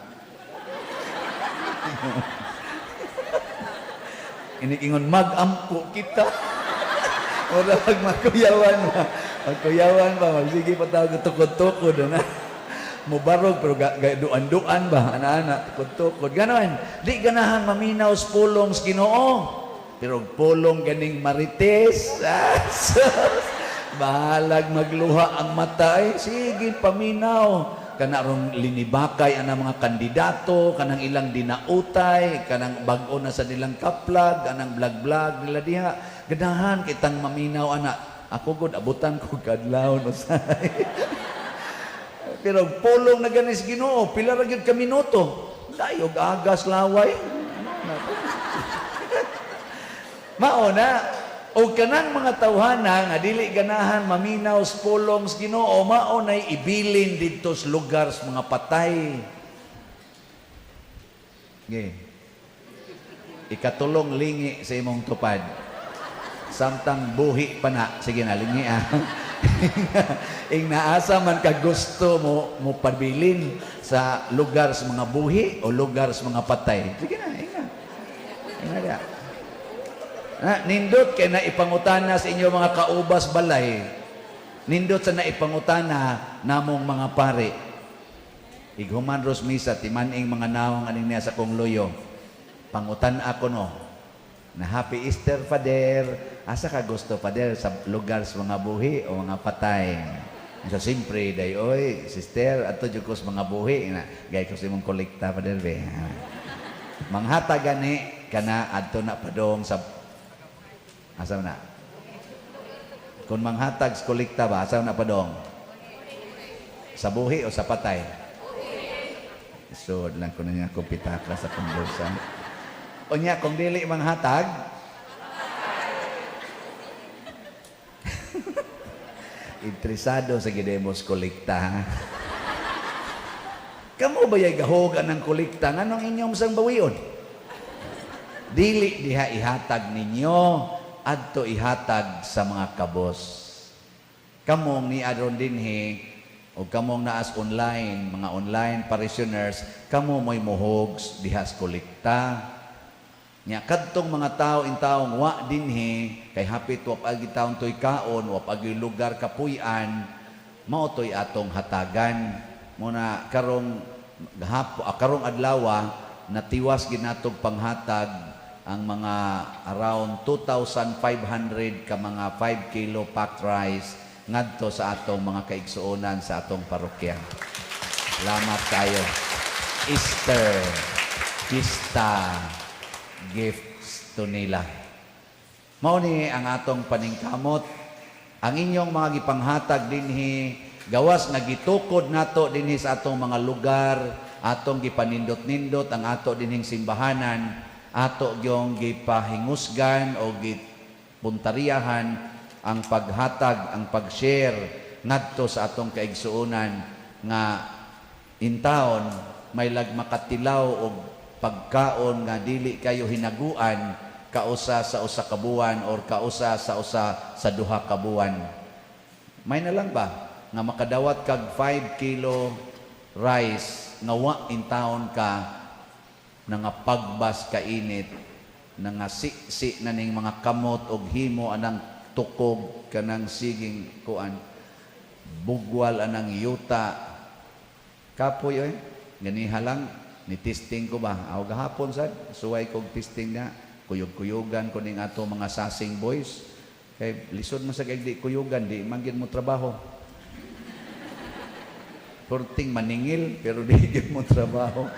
Iningon magampo kita. Wala pag makuyawan ba? Magkuyawan ba? Magsige pa tawag tukod-tukod na. Mubarog pero duan-duan ba? Ana-ana, tukod-tukod. Ganon. Di ganahan maminaw sa pulong sa Ginoo. Pero pulong ganing marites, bahalag magluha ang mata, sige paminaw. Kanarong linibakay ang mga kandidato, kanang ilang dinautay, kanang bag-o na sa nilang kaplag, kanang blag-blag nila diha. Ganahan kitang maminaw, anak. Ako gud abutan ko kadlaw no say. Pero pulong na ganis Ginoo, pila ra gyud ka minuto. Dayog agas laway. Mauna, o kanang mga tawhana nga dili ganahan maminaw sa pulong sa Ginoo, maunay ibilin dito sa lugar sa mga patay. Okay. Ikatulong lingi sa imong tupad. Samtang buhi pa na. Sige na, lingi Ing naasa man ka gusto mo pabilin sa lugar sa mga buhi o lugar sa mga patay. Sige na, inga. Inga na. Nindot kay naipangutana sa inyo mga kaubas balay. Nindot sa naipangutana namong mga pare. Ighuman ros misa timaning mga nawang aning niya sa kong loyo. Pangutan ako no. Na Happy Easter Father. Asa ka gusto Father sa lugar sa mga buhi o mga patay? So simpre day oy sister ato jud ko sa mga buhi na gay ko sa imong kolekta Father be. Manghata gani kana adto na padong sa asa na? Kung manghatag sa kolekta ba, asa na pa dong? Sa buhi o sa patay? So, lang ko na niya kung pitaka sa kumbursa. O niya, kung dili mang hatag, interesado sa gidemos kolekta, ha? Kamu ba yung gahogan ng kolekta? Anong inyong sang bawion? Dili diha ihatag ninyo, adto ihatag sa mga kabos. Kamong ni adron dinhi, o kamong naas online, mga online parishioners, kamo mo'y muhogs diha sa kolekta. Nya kadtong mga tao in taong wa dinhi, kay hapit wa agi taon toy kaon, wa agi lugar kapuy-an, mao toy atong hatagan. Muna karong karong adlaw natiwas ginatog panghatag ang mga around 2,500 ka mga 5 kilo packed rice ngadto sa atong mga kaigsuonan sa atong parokya. Salamat kayo. Easter, Pista, gifts to nila. Mao ni ang atong paningkamot. Ang inyong mga gipanghatag dinhi, gawas nga gitukod nato dinhi sa atong mga lugar, atong gipanindot-nindot ang ato dinhing simbahanan, ato gyong gipahingusgan o gipuntariyahan ang paghatag, ang pag-share ngadto sa atong kaigsuonan nga in town may makatilaw og pagkaon nga dili kayo hinaguan kausa sa usa ka buwan or kausa sa usa sa duha ka buwan. May na lang ba nga makadawat kag 5 kilo rice nga wa in town ka nga pagbas ka init nga si na ning mga kamot og himo anang tukog kanang siging kuan bugwal anang yuta kapoy oy ganiha lang ni testing ko ba aw gahapon sad suway kog testing nga kuyog-kuyogan ko ning ato mga sasing boys kay lisod man sa kay di kuyugan di man gid mo trabaho porting maningil pero di gid mo trabaho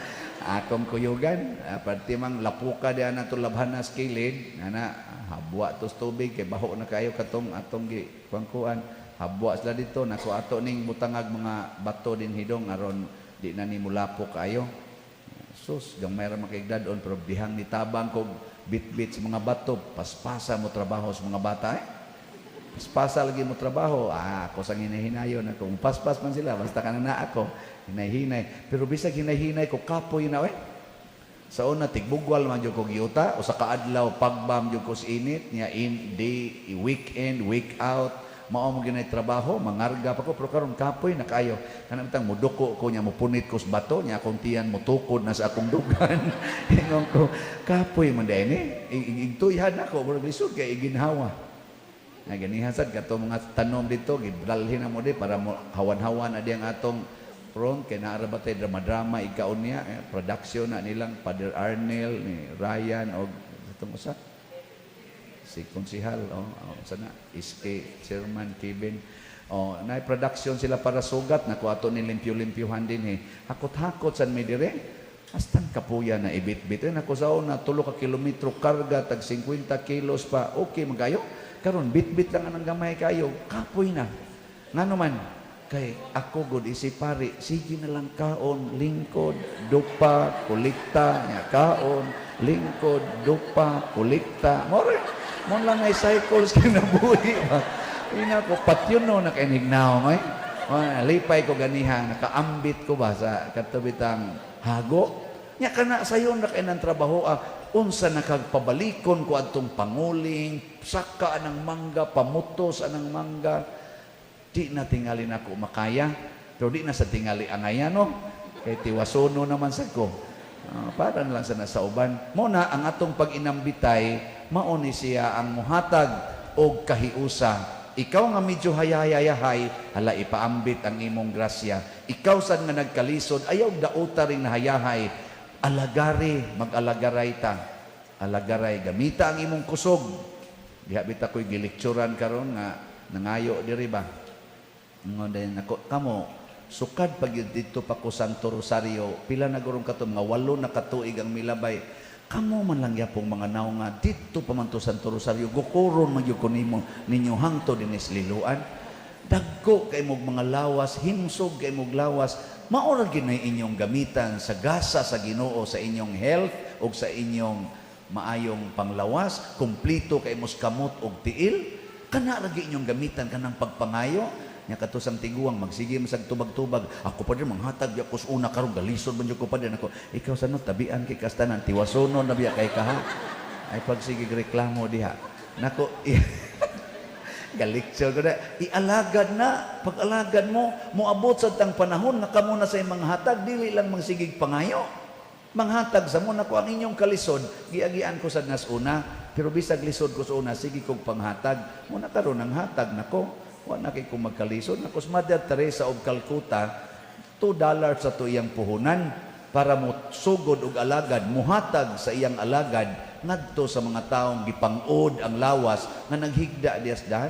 akong kuyugan pati mang lapuka diyan nato labhanas kilid ana habwa tos tubig kay baho na kayo katong atong gi kuan habwa sila dito nako ato ning butangag mga bato din hidong aron di na ni mulapok kayo sus gamay ra makaigdadon pero dihang nitabang kog bit-bit sa mga bato paspasa mo trabaho sa mga bata paspasa lagi mo trabaho ako sang hinay-hinayon ako paspas man sila basta kana na ako hinay-hinay pero bisag hinay-hinay ko kapoy na sa una tigbugwal man jud ko giyuta usa ka adlaw pagbam jud ko sa init nya in day weekend week out mao mo ginay trabaho mangarga pa ko pero karon kapoy na kayo kanang tang muduko ko nya mupunit ko sa bato nya akong tiyan mutukod na sa akong dugan ingon ko kapoy man dinhi igtuyhan ako murag lisod kay iginhawa na ganihan sad kato mga tanom dito gidalhin na mo di para hawan-hawan adi ang atong front kay naara ba tay drama-drama ikaon niya production na nilang Father Arnel ni Ryan og itong usa si konsihal sana SK Chairman Kevin na production sila para sugat nako ato ni limpyo-limpyuhan din hakot-hakot san mi dire astan kapuya na ibit-bit nako sa una 3 ka kilometro karga tag 50 kilos pa okay magayo karon bit-bit lang anang gamay kayo kapoy na ngano man kay ako good isipari sige na lang kaon lingkod dupa kolekta nya kaon lingkod dupa kolekta mo lang ay cycles kinabuhi ina ko patyon no nakainignaw lipay ko ganiha nakaambit ko ba sa katubitang hago nya kana sayon na kainan trabaho unsa nakagpabalikon ko adtong panguling saka anang mangga pamutos anang mangga di na tingali na ko makaya pero di na sa tingali angayan no kay tiwasono naman sa ko parang lang sa nasa uban mo na ang atong pag-inambitay mao ni siya ang muhatag og kahiusa ikaw nga medyo hayahay hala ipaambit ang imong grasya ikaw sad nga nagkalisod ayaw dauta ring nahayahay alagari mag-alagaray ta alagaray gamita ang imong kusog diha bita koy gilikturan karon nga nangayo diri ba ngon ako kamo sukad pag dito pa ko Santo Rosario pila na gurong katom nga 8 na katuig ang milabay kamo man lang yapong mga naw nga dito pa man to Santo Rosario gukuron man gyud ko ninyo hangto dinis liluan dagko kay mo mga lawas himsog kay mo lawas mao ra ginay inyong gamitan sa gasa sa Ginoo sa inyong health o sa inyong maayong panglawas, kumplito kay mos kamot og tiil, kana ra inyong gamitan kanang pagpangayo. Nya katusang tiguang magsige masag tubag-tubag, ako pa din manghatag ako sa una karon galisod man jud ko pa din ako, ikaw sa no tabian kay kastanan tiwasonon na biya kay kaha, ay pagsige reklamo diha nako. Galikso ko na, ialagad na, pag-alagad mo, moabot sa tang panahon, nga kamo na sa mga hatag, dili lang magsigig pangayo. Manghatag sa mo, nako ang inyong kalisod, giagian ko sa nas una, pero bisag lisod ko sa una, sige kong panghatag, muna karon ang hatag, nako, wala kay kong magkalisod, nako sa Mother Teresa of Calcutta, $2 sa to iyang puhunan, para mo sugod og alagad, muhatag sa iyang alagad, ngadto sa mga taong gipangod ang lawas nga naghigda dias dahan.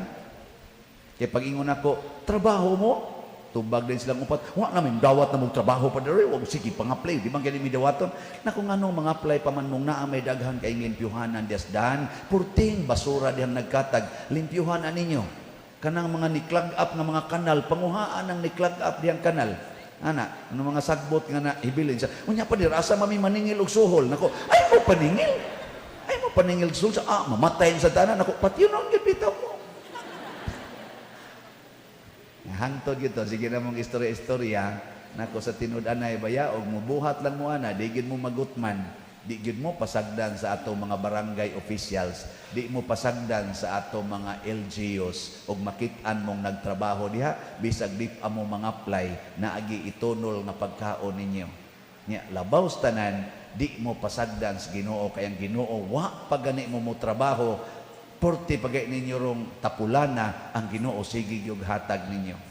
Kay pag-ingon ako, trabaho mo, tubag din silang upat, wa namin dawat na mong trabaho pa diri, wag sige pang-apply, di man gani mi dawaton. Nako ngano mga apply pa man mong naa may daghan kay limpyuhanan dias dahan, purting basura dihang nagkatag, limpyuhanan ninyo. Kanang mga niklag up nga mga kanal, panguhaan ang niklag up dihang kanal. Ana, ano mga sagbot nga na hibilin siya. Unya pa dir asa mami maningil og suhol. Nako, ay mo paningil. Ay mo paningil sul sa mamatay sa tanan ako pati yun ang gipitaw mo. Hangtod gito sige na mong istorya nako sa tinud-anay baya og mubuhat lang mo ana di gid mo magutman, di gid mo pasagdan sa ato mga barangay officials, di mo pasagdan sa ato mga LGUs og makit-an mong nagtrabaho diha bisag di amo mga apply na agi itunol nga pagkaon ninyo. Nya labaw tanan di mo pasagdan sa Ginoo kay ang Ginoo wa pagani mo trabaho porte pagay ninyo rong tapulana ang Ginoo sige gyud hatag ninyo.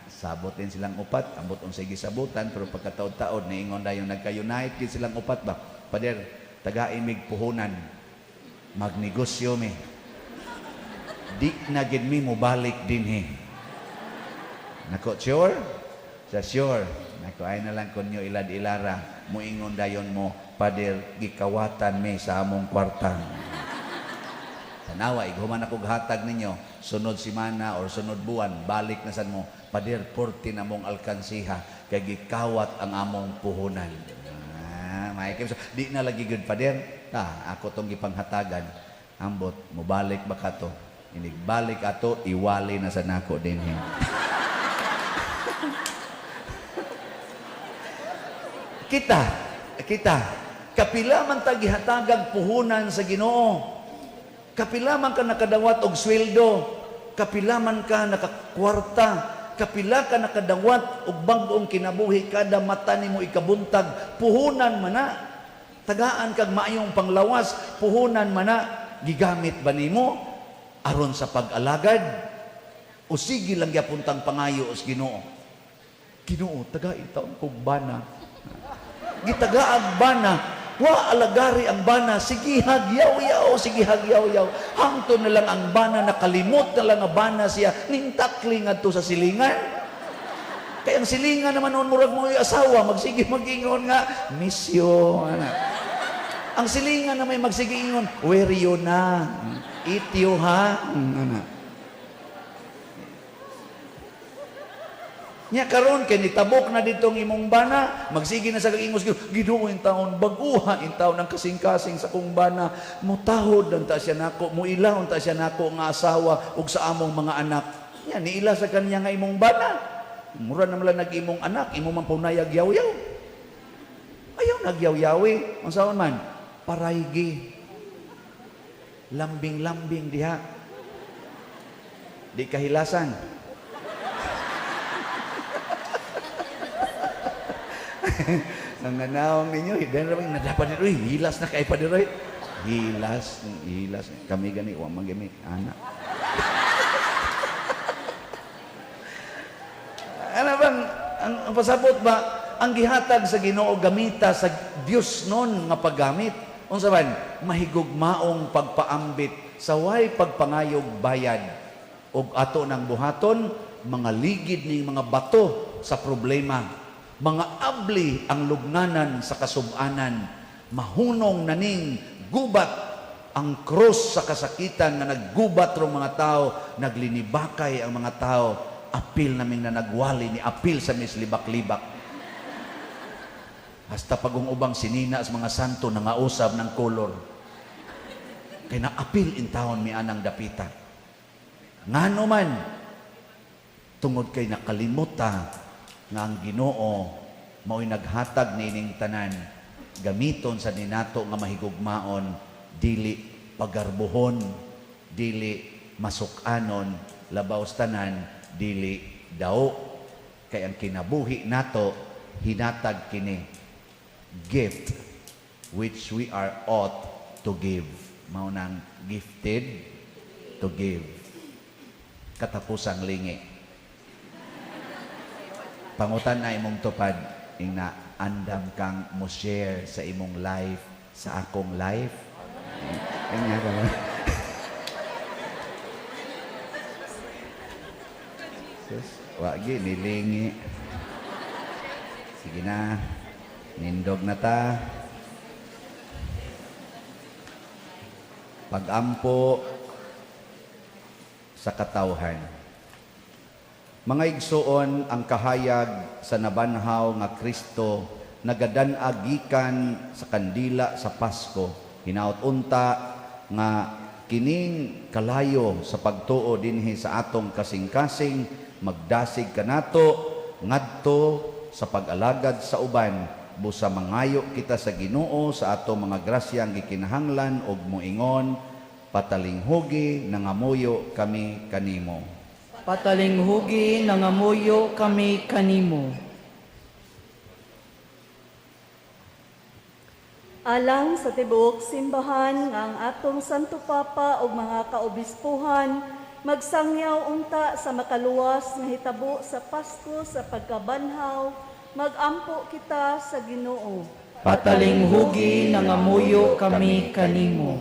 Sabotin silang upat, ambot unsay gisabutan pero pagkataod-taod niingon dayon nagka-unite gid silang upat ba. Pader taga-imig puhunan. Magnegosyo mi. Di na gid mi mo balik dinhi. Nako sure? Sa sure. Nako ay na lang kunyo ilad-ilara. Muingon dayon mo, pader gikawatan mi sa among kwarta. Tanawa, iguman ako hatag ninyo, sunod simana or sunod buwan, balik na san mo, pader, porti na mong alkansiha, kay gikawat ang among puhunan. Maikim, so, di na lagi good, pader, ako tong gipanghatagan, ambot, mubalik ba ka to? Inigbalik ato, iwali na sa nako din. Kita, kapila man tagihatagang puhunan sa Ginoo, kapila man ka nakadawat og sweldo, kapila man ka nakakwarta, kapila ka nakadawat og bag-ong kinabuhi kada mata nimo ikabuntag, puhunan man na. Tagaan kag maayong panglawas, puhunan man na. Gigamit ba nimo aron sa pag-alagad o sige lang yapuntang pangayo os Ginoo? Ginoo, tagai taon kog bana. Gitagaag bana, wa alagari ang bana, sige hagyaw-yaw, sige hagyaw-yaw. Hangto na lang ang bana, nakalimot na lang ang bana siya, ningtakling adto sa silingan. Kaya ang silingan naman noon, murag mo yung asawa, magsige mag-ingon nga, miss you. Ang silingan na may magsige ingon, where you na? Eat you ha? Nya karon kay nitabok na ditong imong bana, magsige na sa kag-ingos, Ginoo in taon baguha in taon ang kasing-kasing sa kong bana, mutahod ta siya nako, muilahon ta siya nako nga asawa ug sa among mga anak. Nya niila sa kanya nga imong bana. Mura na mala nag-imong anak, imo man punayag yaw-yaw. Ayaw nagyaw-yawi, unsaon man? Paraygi. Lambing-lambing diha. Di kahilasan. Nang nanawang ninyo, hidan raming nadapan nito, hilas na kay padiroy. Hilas. Kami gani, huwag magami, anak. Ano bang, ang pasabot ba, ang gihatag sa Ginoo gamita sa Dios noon nga paggamit. Unsa man, mahigugmaong pagpaambit sa way pagpangayog bayad. Og ato ng buhaton, mga ligid ni mga bato sa problema. Mga abli ang lugnanan sa kasub-anan, mahunong naning gubat ang krus sa kasakitan na naggubat rong mga tao, naglinibakay ang mga tao, apil naming na nagwali ni apil sa mis libak-libak. Hasta pagong ubang sinina sa mga santo nangausab ng kolor. Kay na-apil in taon mi anang dapita. Ngano man, tungod kay nakalimuta nga ang Ginoo mao'y naghatag nining tanan, gamiton sa ninato nga mahigugmaon, dili pagarbuhon, dili masukanon, labaw tanan, dili dao. Kay ang kinabuhi nato, hinatag kini gift which we are ought to give. Maunang gifted to give. Katapusang lingi. Pangutan na imong tupad, ing na andam kang mo share sa imong life, sa akong life. Ang nga ba? Sus, wagi, nilingi. Sige na. Nindog na ta. Pagampo sa katawhan. Mga igsoon, ang kahayag sa nabanhaw nga Kristo nagadan-ag gikan sa kandila sa Pasko. Hinaut unta nga kining kalayo sa pagtuo dinhi sa atong kasing-kasing magdasig kanato ngadto sa pag-alagad sa uban. Busa mangayo kita sa Ginoo sa ato mga grasyang gikinahanglan og moingon, patalinghugi nangamuyo kami kanimo. Patalinghugi nangamuyo kami kanimo. Alang sa tibuok simbahan nga ang atong Santo Papa o mga kaobispuhan magsangyaw unta sa makaluwas nga hitabo sa Pasko sa pagkabanhaw, magampo kita sa Ginoo. Patalinghugi nangamuyo kami kanimo.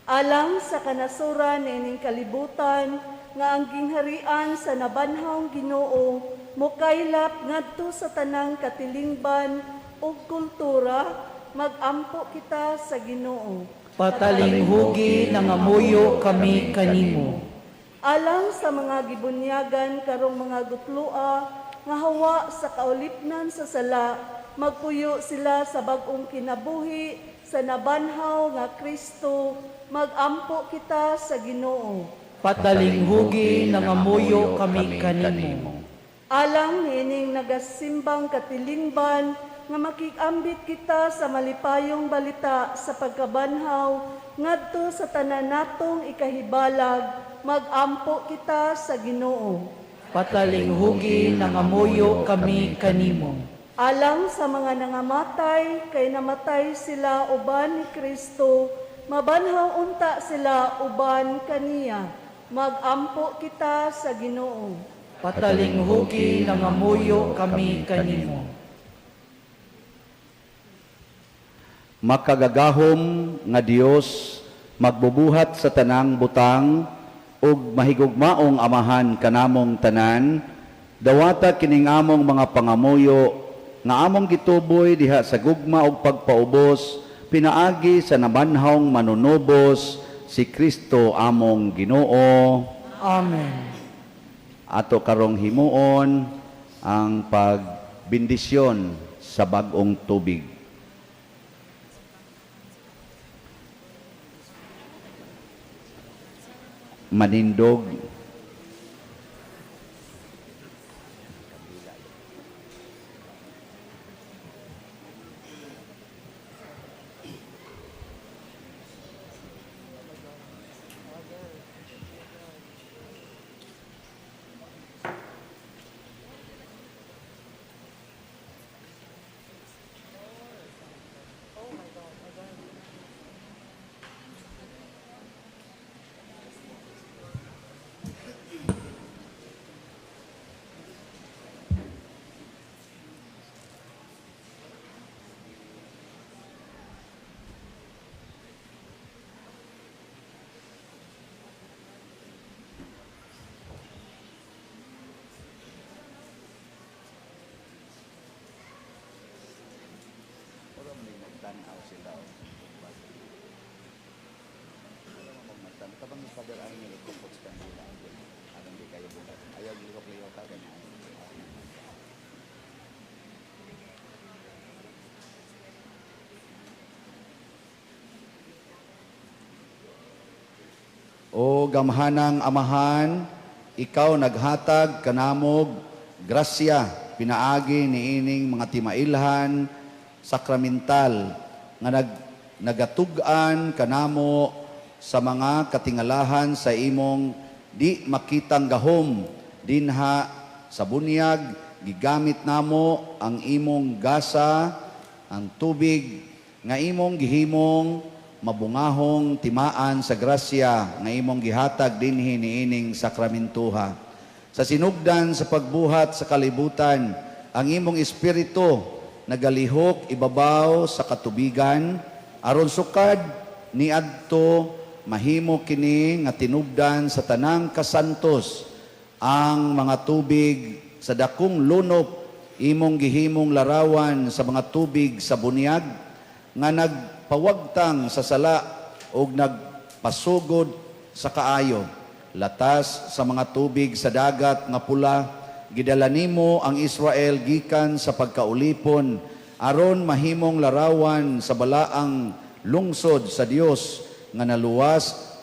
Alang sa kanasuran nining kalibutan nga ang gingharian sa nabanhawng Ginoo mokaylap ngadto sa tanang katilingban ug kultura, magampo kita sa Ginoo. Patalinghugi nangamuyo kami kanimo. Alang sa mga gibunyagan karong mga gutlua nga hawa sa kaulipnan sa sala, magpuyo sila sa bag-ong kinabuhi sa nabanhaw nga Kristo, magampo kita sa Ginoo. Patalinghugi nangamuyo kami kanimo. Alang nining nagasimbang katilingban nga makikambit kita sa malipayong balita sa pagkabanhaw ngadto sa tanan natong ikahibalag, magampo kita sa Ginoo. Patalinghugi nangamuyo kami kanimo. Alang sa mga nangamatay, kay namatay sila uban ni Kristo, mabanhaw unta sila uban kaniya, magampo kita sa Ginoo. Patalinghugi nangamuyo kami kanimo. Makagagahom nga Dios magbubuhat sa tanang butang ug mahigugmaong amahan kanamong tanan, dawata kining among mga pangamuyo nga among gituboy diha sa gugma ug pagpaubos pinaagi sa nabanhawng manunubos si Kristo among Ginoo. Amen. Ato karong himuon ang pagbindisyon sa bag-ong tubig. Manindog. Tabang ipadala ang ikupot sa kanila. O gamhanang amahan, ikaw naghatag kanamog grasya pinaagi niining mga timailhan sakramental nga nagatugan kanamo sa mga katingalahan sa imong di makitang gahom dinha sa bunyag. Gigamit namo ang imong gasa, ang tubig nga imong gihimong mabungahong timaan sa grasya nga imong gihatag dinhi niining sakramentuha. Sa sinugdan sa pagbuhat sa kalibutan, ang imong espiritu nagalihok ibabaw sa katubigan aron sukad niadto mahimo kini nga tinubdan sa tanang kasantos ang mga tubig sa dakong lunop imong gihimong larawan sa mga tubig sa bunyag nga nagpawagtang sa sala ug nagpasugod sa kaayo. Latas sa mga tubig sa dagat nga pula, gidala nimo ang Israel gikan sa pagkaulipon aron mahimong larawan sa balaang lungsod sa Dios nga naluwas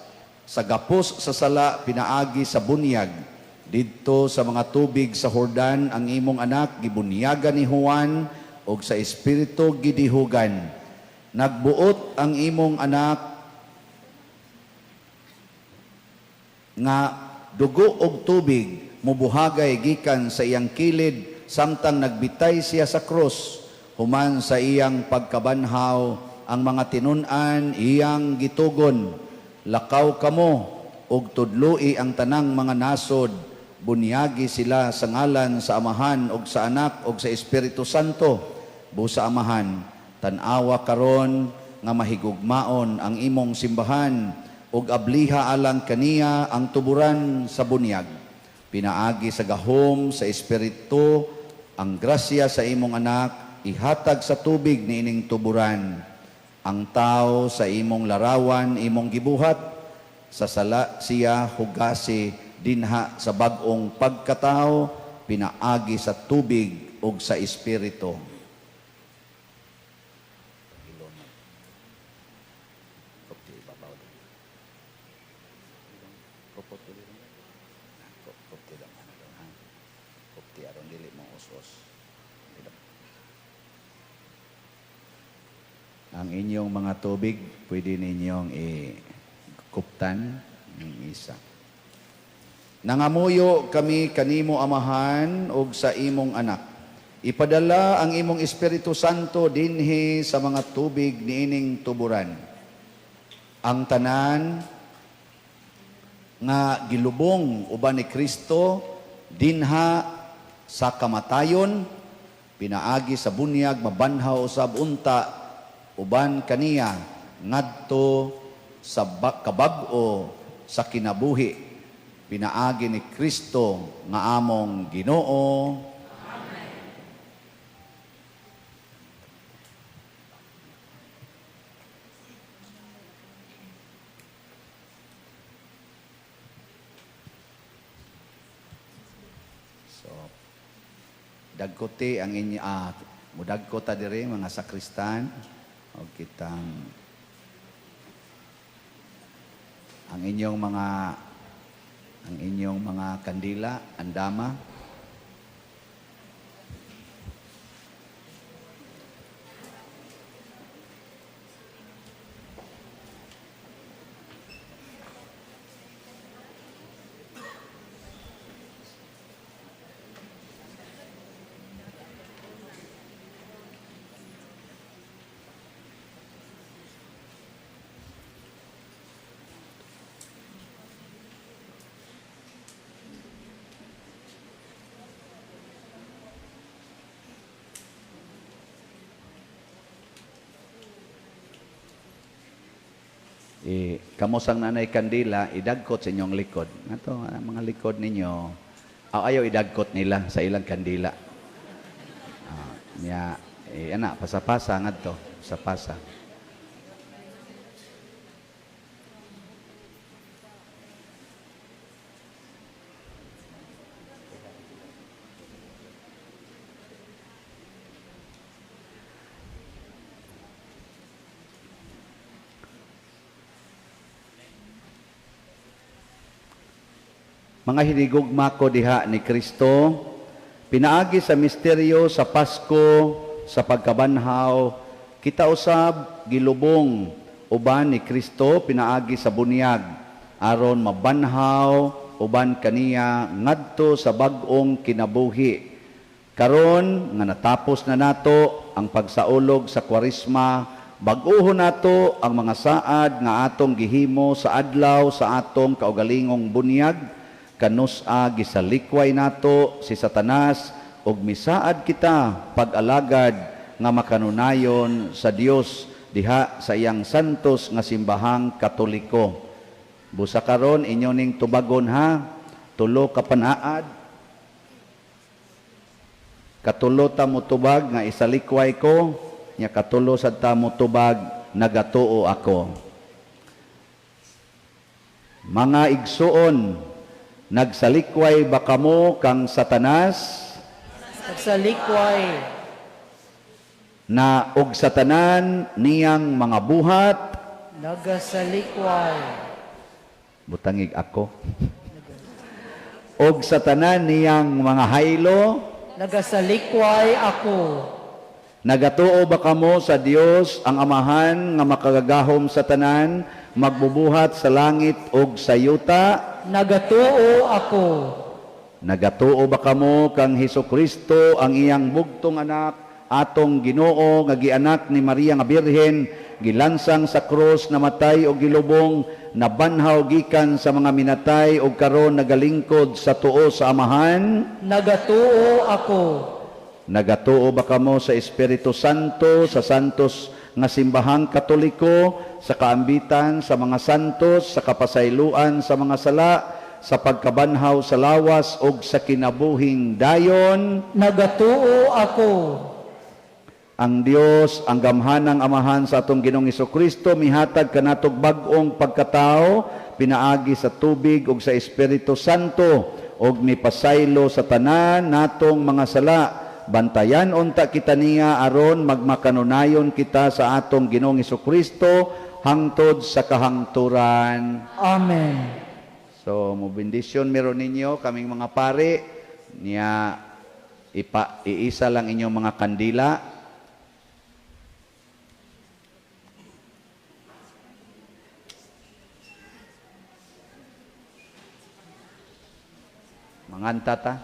sa gapos sa sala pinaagi sa bunyag. Didto sa mga tubig sa Jordan ang imong anak gibunyagan ni Juan og sa espiritu gidihugan. Nagbuot ang imong anak nga dugo og tubig mubuhagay gikan sa iyang kilid samtang nagbitay siya sa krus. Human sa iyang pagkabanhaw ang mga tinun-an iyang gitugon. Lakaw kamo og tudloi ang tanang mga nasod. Bunyagi sila sa ngalan sa Amahan og sa Anak og sa Espiritu Santo. Busa Amahan, tan-awa karon nga mahigugmaon ang imong simbahan ug abliha alang kaniya ang tuburan sa bunyag. Pinaagi sa gahom sa Espiritu ang grasya sa imong anak ihatag sa tubig niining tuburan. Ang tao sa imong larawan imong gibuhat sa sala siya hugasi dinha sa bag-ong pagkatao pinaagi sa tubig ug sa espiritu. Ang inyong mga tubig pwede ninyong ikuptan ng isa. Nangamuyo kami kanimo Amahan og sa imong anak. Ipadala ang imong Espiritu Santo dinhi sa mga tubig niining tuburan. Ang tanan nga gilubong uban ni Kristo dinha sa kamatayon pinaagi sa bunyag mabanhaw usab unta uban kaniya ngadto sa kabag-o sa kinabuhi pinaagi ni Kristo nga among Ginoo. Amen. So, dagkote ang inyo, mudagkota diri mga sakristan, o kitang ang inyong mga kandila, andama. Kamusang nanay kandila, idagkot sa inyong likod. Ito, mga likod ninyo, ayaw idagkot nila sa ilang kandila. Pasapasa nga to, pasapasa. Mga hinigugma ko diha ni Kristo, pinaagi sa misteryo sa Pasko, sa pagkabanhaw, kita usab gilubong uban ni Kristo pinaagi sa bunyag aron mabanhaw uban kaniya ngadto sa bag-ong kinabuhi. Karon nga natapos na nato ang pagsaulog sa Kwaresma, bag-ohon nato ang mga saad nga atong gihimo sa adlaw sa atong kaugalingong bunyag. Kanus-a gisalikway nato si Satanas ug misaad kita pag-alagad nga makanunayon sa Dios diha sa iyang santos nga simbahang Katoliko. Busa karon inyo ning tubagon ha, tulo ka panaad. Katulo ta mo tubag nga isalikway ko, nya katulo sad ta mo tubag nagatuo ako. Mga igsuon, nagsalikway ba kamo kang Satanas? Nagsalikway. Na og satanan niyang mga buhat? Nagasalikway. Butangig ako. Og satanan niyang mga haylo? Nagasalikway ako. Nagatuo ba kamo sa Dios ang Amahan nga makagagahom sa tanan, magbubuhat sa langit ug sa yuta? Nagatuo ako. Nagatuo ba kamo kang Hesukristo ang iyang bugtong anak, atong Ginoo nga gianak ni Maria nga Birhen, gilansang sa krus, namatay o gilubong, nabanhaw gikan sa mga minatay ug karon nagalingkod sa tuo sa Amahan? Nagatuo ako. Nagatuo ba kamo sa Espiritu Santo, sa santos nga simbahang Katoliko, sa kaambitan sa mga santos, sa kapasayloan sa mga sala, sa pagkabanhaw sa lawas ug sa kinabuhing dayon? Nagatuo ako. Ang Dios, ang gamhanang Amahan sa atong Ginoong Hesukristo, mihatag kanatog bag-ong pagkatao, pinaagi sa tubig ug sa Espiritu Santo, ug mipasaylo sa tanan natong mga sala. Bantayan unta kita niya aron magmakanunayon kita sa atong Ginoong Hesukristo hangtod sa kahangturan. Amen. So, mubindisyon meron ninyo kaming mga pare niya iisa lang inyong mga kandila. Manganta ta.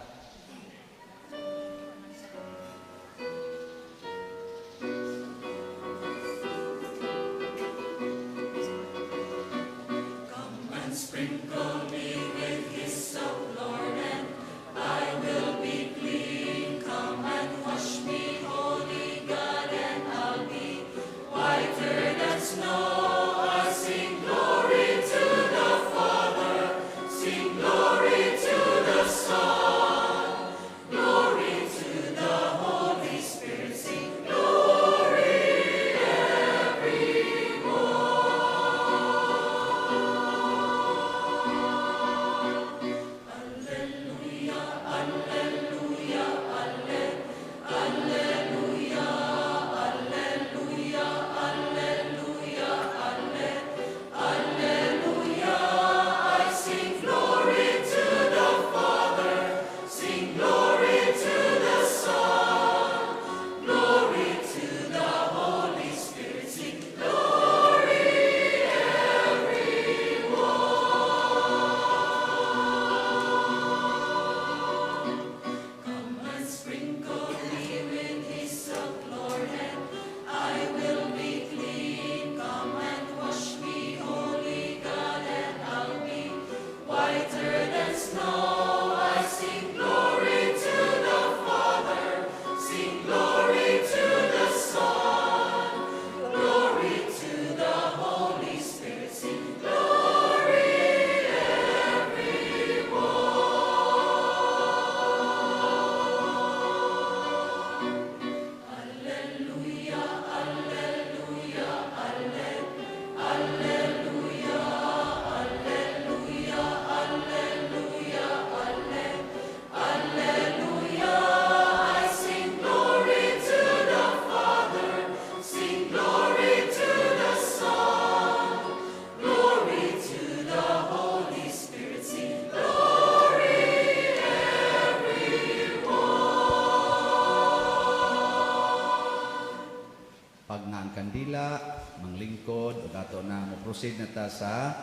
pag nga ang kandila, manglingkod, o ato na mo proceed na ta sa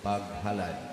paghalad.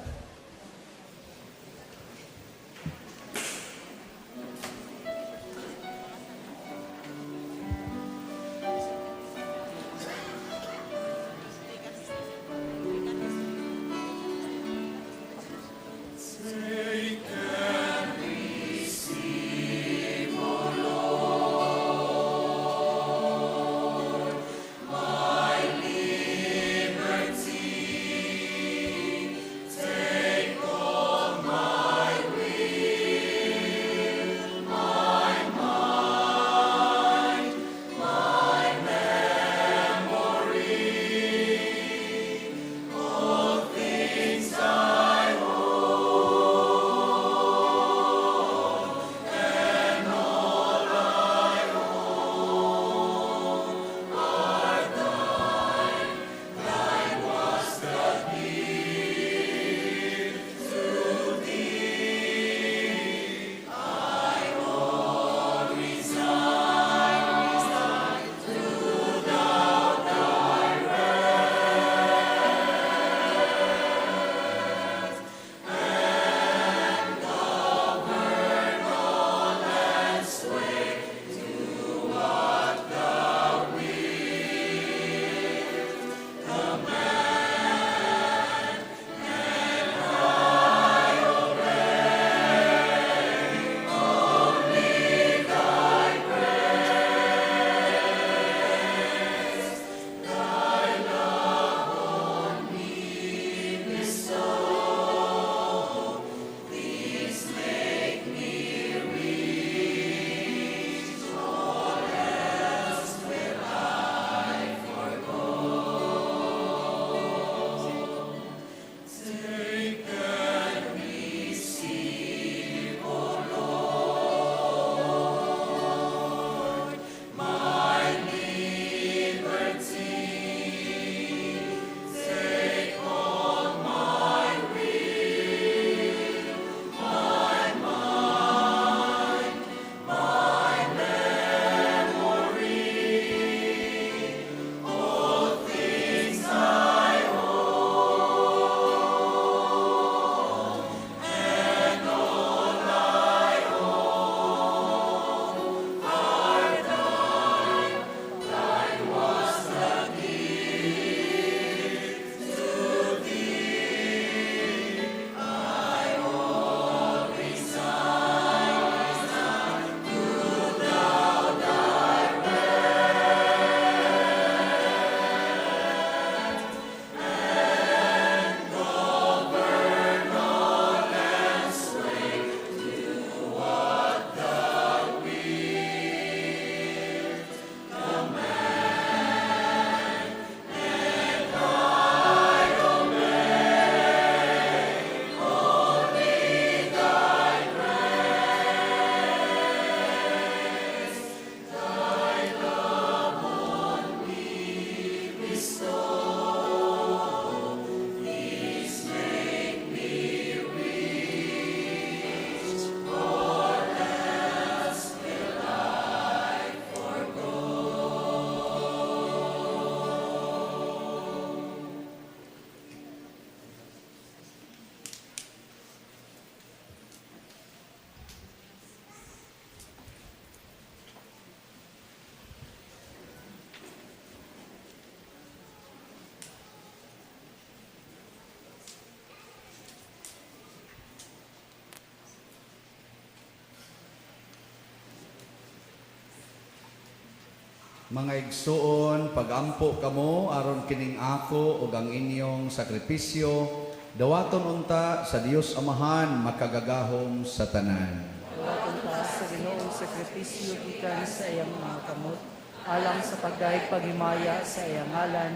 Mga igsuon, pagampo kamo aron kining ako ug ang inyong sakripisyo, dawaton unta sa Dios Amahan makagagahom sa tanan. Dawaton ta sa Ginoong sakripisyo gikan sa iyang mga kamot, alang sa pagdaig paghimaya sa iyang ngalan,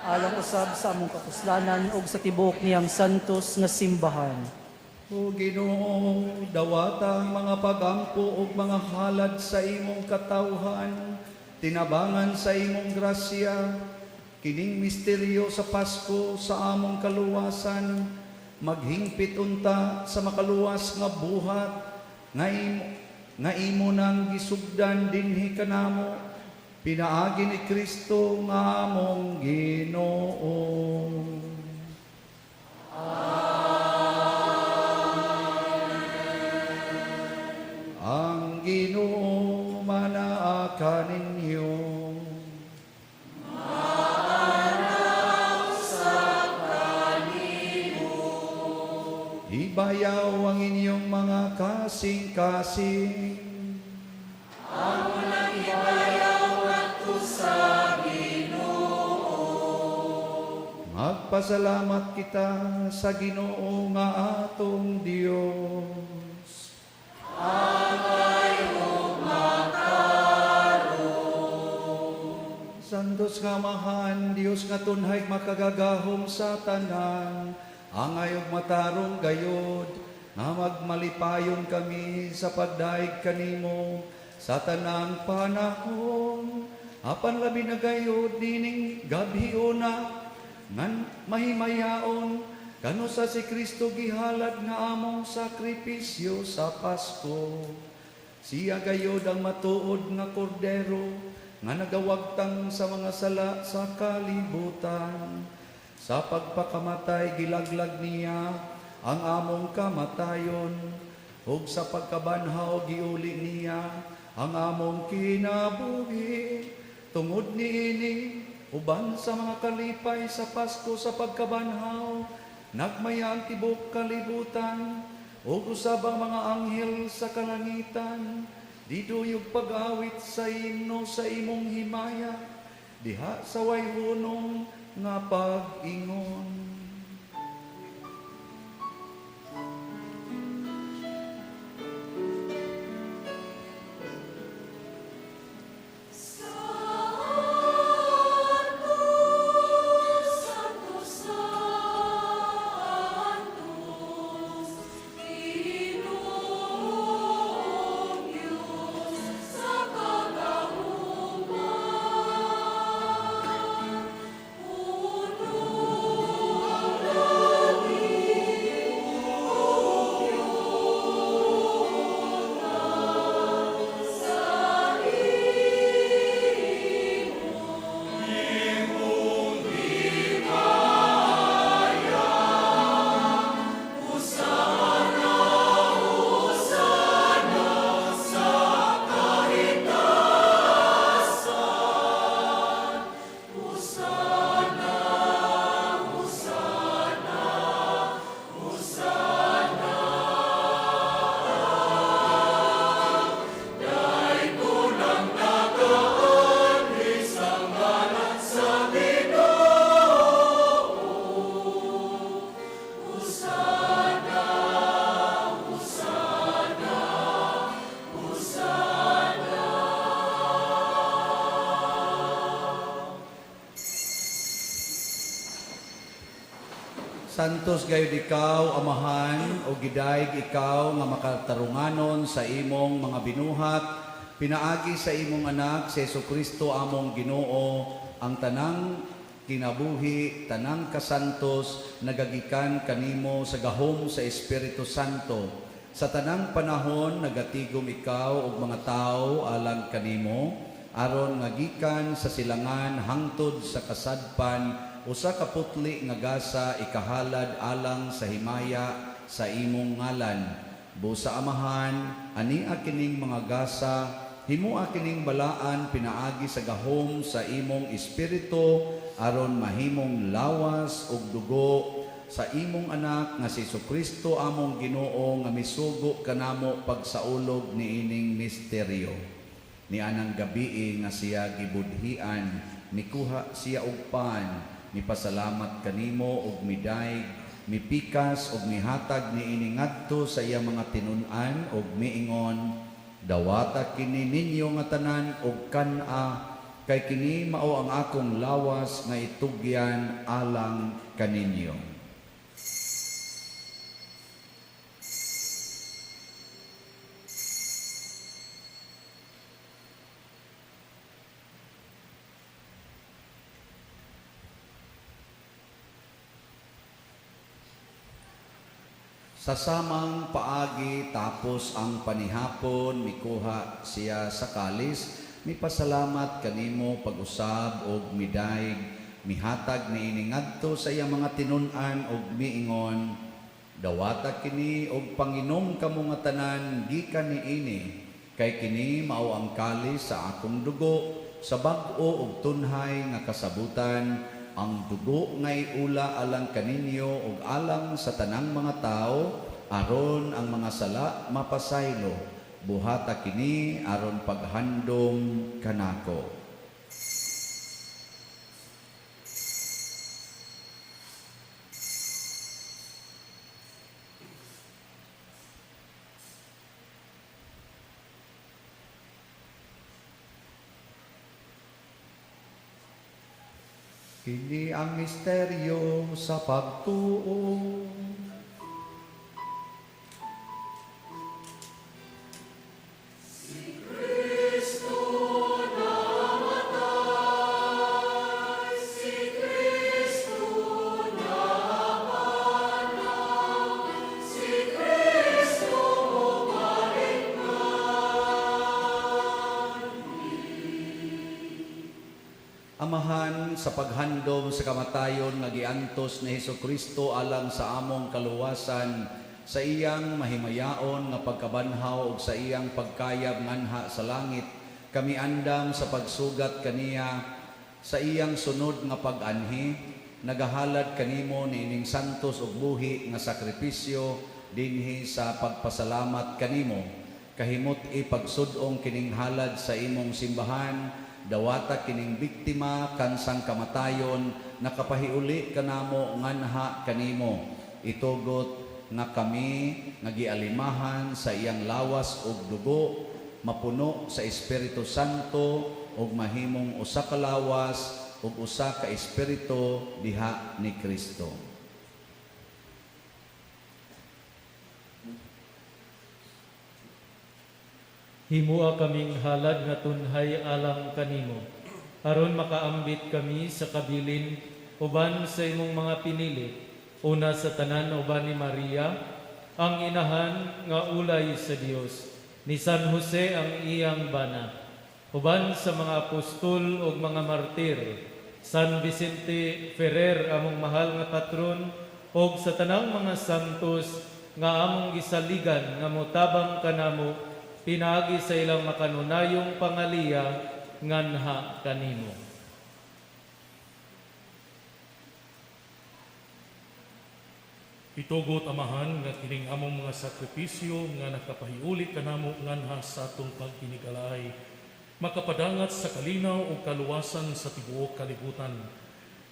alang usab sa among kapuslanan ug sa tibuok niyang santos nga simbahan. O Ginoo, dawatang mga pagampo ug mga halad sa imong katawhan, tinabangan sa imong grasya, kining misteryo sa Pasko sa among kaluwasan, maghingpit unta sa makaluwas nga buhat, nga imo nang gisugdan dinhi kanamo, Pinaagi ni Kristo nga among Ginoo. Ang Ginoo manaa ninyo. Ibayaw ang inyong mga kasing-kasing. Magpasalamat kita sa Ginoo nga atong Dios. Santos nga mahan, Dios nga tunhay makagagahom sa tanan, angay ug matarong gayod, nga magmalipayon kami sa pagdaig kanimo sa tanang panahon. Apan labi na gayod dining gabhiuna, ngan mahimayaon, kano sa si Kristo gihalad nga among sakripisyo sa Pasko. Siya gayod ang matuod nga kordero, nga nagawagtang sa mga sala sa kalibutan. Sa pagpakamatay gilaglag niya ang among kamatayon, ug sa pagkabanhaw giuli niya ang among kinabuhi. Tungod niini, uban sa mga kalipay sa Pasko sa pagkabanhaw, nagmaya ang tibok kalibutan, ug usab ang mga anghel sa kalangitan, diduyog pag-awit sa himno sa imong himaya, diha sa wayhunong nga pag-ingon. Santos gayud ikaw, Amahan, o gidayeg ikaw nga makatarunganon sa imong mga binuhat, pinaagi sa imong anak si Jesucristo among Ginoo, ang tanang kinabuhi, tanang kasantos, nagagikan kanimo sa gahom sa Espiritu Santo. Sa tanang panahon, nagatigom ikaw og mga tao alang kanimo, aron nga gikan sa silangan hangtod sa kasadpan, usa ka putli nga gasa ikahalad alang sa himaya sa imong ngalan. Busa Amahan, ania kining mga gasa, himua kining balaan pinaagi sa gahom sa imong espiritu aron mahimong lawas ug dugo sa imong anak nga si Jesucristo among Ginoo nga misugo kanamo pagsaulog niining misteryo. Ni anang gabi nga siya gibudhian, mikuha siya og pan, mipasalamat kanimo og midayeg, mipikas og mihatag niini ngadto sa iya mga tinun-an og miingon, dawata kini ninyo nga tanan og kan-a, kay kini mao ang akong lawas nga itugyan alang kaninyo. Sa samang paagi tapos ang panihapon, mikuha siya sa kalis, mipasalamat kanimo pag-usab og midayeg mihatag niini ngadto sa iyang mga tinun-an og miingon, dawata kini og panginom kamo nga tanan gikan niini, kay kini mao ang kalis sa akong dugo sa bag-o ug tunhay nga kasabutan, ang dugo nga iula alang kaninyo ug alang sa tanang mga tao aron ang mga sala mapasaylo. Buhata kini aron paghandom kanako. Kini ang misteryo sa pagtuo. Amahan, sa paghandom sa kamatayon nga giantos ni Hesukristo alang sa among kaluwasan, sa iyang mahimayaon nga pagkabanhaw ug sa iyang pagkayab nganha sa langit, kami andam sa pagsugat kaniya sa iyang sunod nga pag-anhi, nagahalad kanimo niining santos ug buhi nga sakripisyo dinhi sa pagpasalamat kanimo. Kahimot ipagsud-ong kining halad sa imong simbahan, dawata kining biktima kansang kamatayon, nakapahiuli kanamo nganha kanimo. Itugot nga kami nagialimahan sa iyang lawas ug dugo, mapuno sa Espiritu Santo ug mahimong usa ka lawas ug usa ka espiritu diha ni Kristo. Himua kaming halad nga tunhay alang kanimo, aron makaambit kami sa kabilin uban sa imong mga pinili, una sa tanan uban ni Maria, ang inahan nga ulay sa Dios, ni San Jose ang iyang bana, uban sa mga apostol ug mga martir, San Vicente Ferrer among mahal nga patron, ug sa tanang mga santos nga among gisaligan nga motabang kanamo, pinagi sa ilang makanunayong pangaliya nganha kanimo. Itugot amahan nga kining among mga sakripisyo nga nakapahiuli kanamo nganha sa atong pagkinigalay, makapadangat sa kalinaw o kaluwasan sa tibuok kalibutan.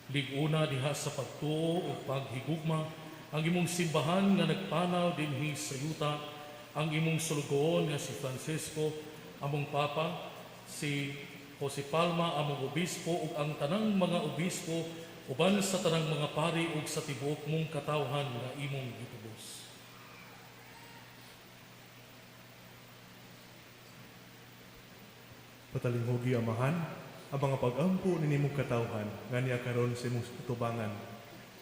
Liguna diha sa pagtuo o paghigugma ang imong simbahan nga nagpanaw dinhi sa yuta, ang imong sulugoon nga si Francisco, among Papa, si Jose Palma, among obispo, ug ang tanang mga obispo, uban sa tanang mga pari ug sa tibuok mong katawhan nga imong gitubos. Patalingogi amahan, ang mga pag-ampo ni nimong katawhan nga niya karon sa imong tubangan.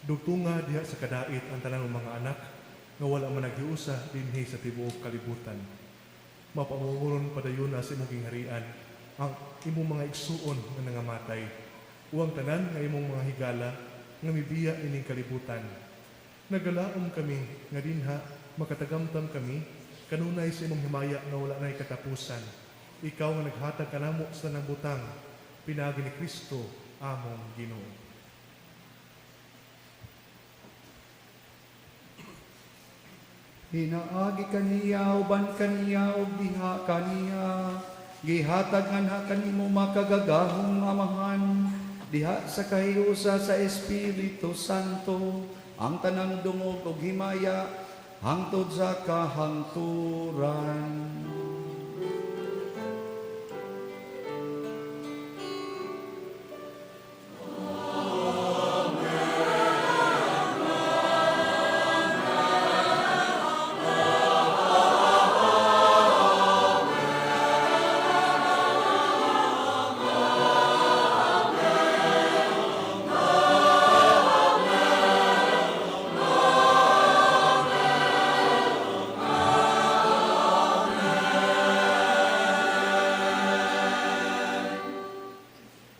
Dugtunga diha sa kadait ang tanang mga anak nga wala man naghiusa dinhi sa tibuok kalibutan. Mapamuron padayon na sa imong gingharian ang imong mga igsuon nga nangamatay, uwang tanan nga imong mga higala nga mibiya ining kalibutan. Nagalaom kami nga dinha makatagamtam kami kanunay sa imong himaya nga wala nay katapusan. Ikaw nga naghatag kanamo sa tanang butang, pinagi ni Kristo among Ginoo. Hinaagi kaniya, uban kaniya, ug diha kaniya. Gihatag nganha kanimo makagagahong amahan, diha sa kahiusa sa Espiritu Santo, ang tanang dungog ug himaya, hangtod sa kahangturan.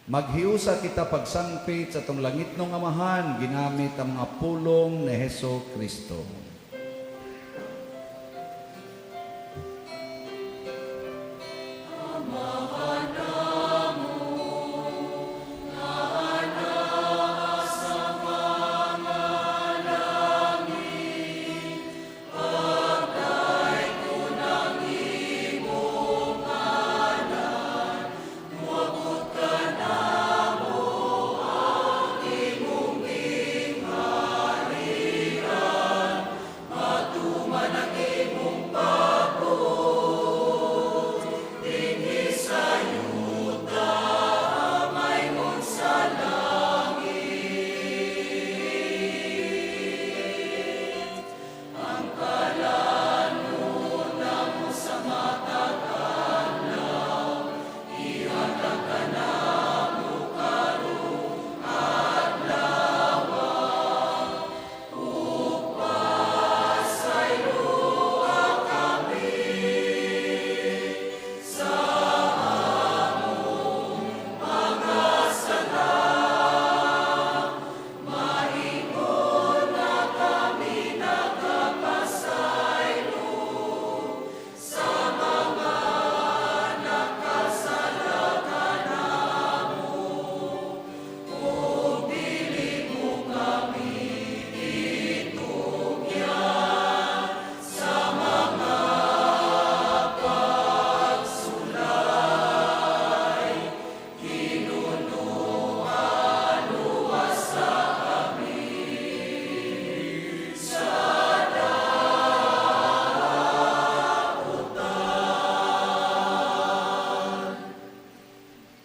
Maghiusa kita pagsangpit sa tong langit ng amahan, ginamit ang mga pulong ni Heso Kristo.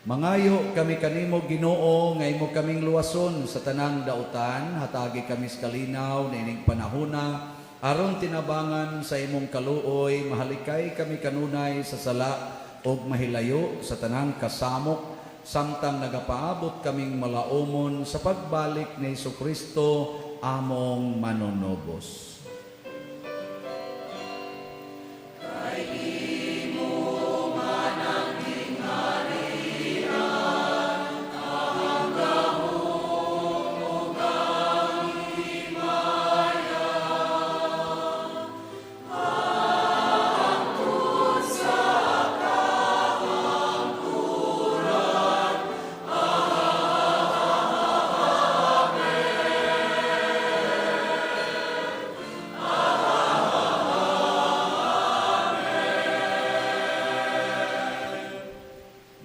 Mangayo kami kanimo Ginoo nga imo kaming luwason sa tanang dautan, hatagi kami sa kalinaw na ining panahona aron tinabangan sa imong kaluoy, mahalikay kami kanunay sa sala og mahilayo sa tanang kasamok samtang nagapaabot kaming malaumon sa pagbalik ni Jesucristo among manunobos.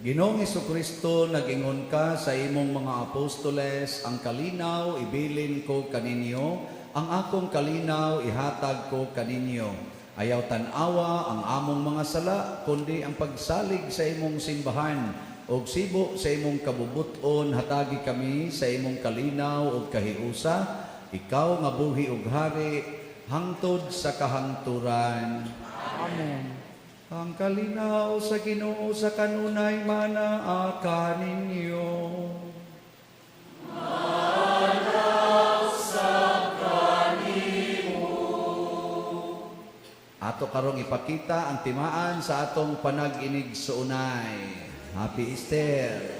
Ginoong Jesucristo, nag-ingon ka sa imong mga apostoles, ang kalinaw ibilin ko kaninyo, ang akong kalinaw ihatag ko kaninyo. Ayaw tanawa ang among mga sala, kundi ang pagsalig sa imong simbahan, og sibo sa imong kabubuton, hatagi kami sa imong kalinaw og kahiusa, ikaw nga buhi ug hari, hangtod sa kahangturan. Amen. Ang kalinaw sa Ginoo sa kanunay manaa ninyo. Manaw sa kanimo. Ato karong ipakita ang timaan sa atong panag-inig sa unay. Happy Easter!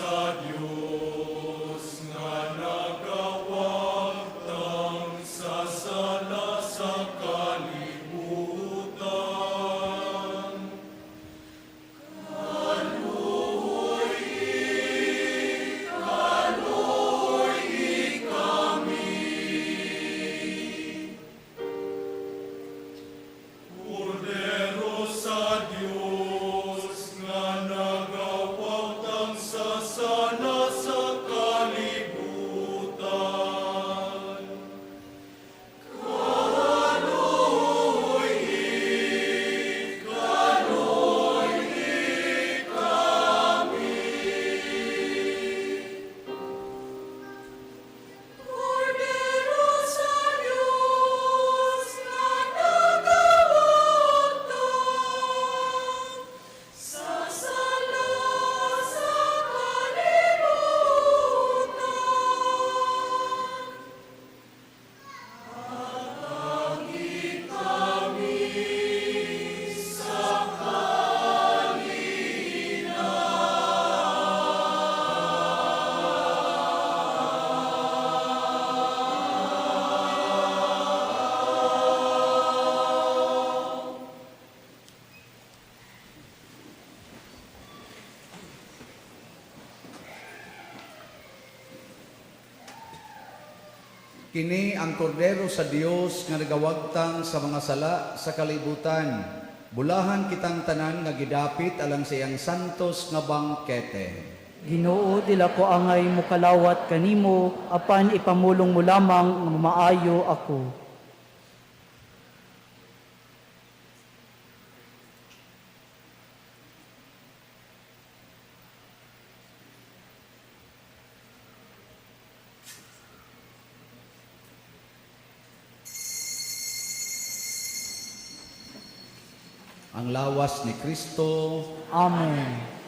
Hallelujah. Kini ang kordero sa Dios nga nagawagtang sa mga sala sa kalibutan. Bulahan kitang tanan nga gidapit alang sa iyang santos nga bangkete. Ginoo, dila ko angay mo kalawat kanimo, apan ipamulong mo lamang nga maayo ako. Ang lawas ni Kristo. Amen.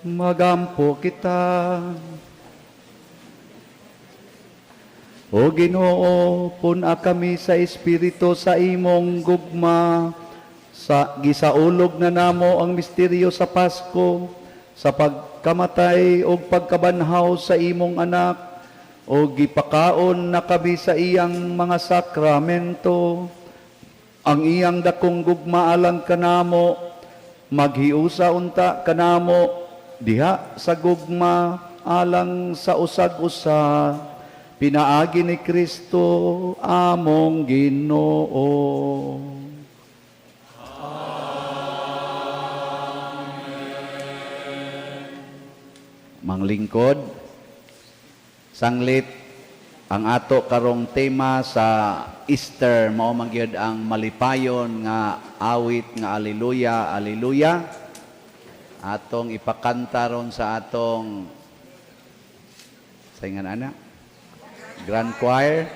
magampo kita. O Ginoo, puna kami sa Espiritu sa imong gugma, sa gisaulog na namo ang misteryo sa Pasko, sa pagkamatay o pagkabanhaw sa imong anak, o gipakaon na kami sa iyang mga sakramento, ang iyang dakong gugma alang kanamo, maghiusa unta kanamo, diha sa gugma alang sa usag-usa, pinaagi ni Kristo among Ginoo. Manglingkod, sanglit ang ato karong tema sa Easter, mao man gyud ang malipayon nga awit nga Alleluia, Alleluia. Atong ipakanta ron sa atong saingan ana Grand Choir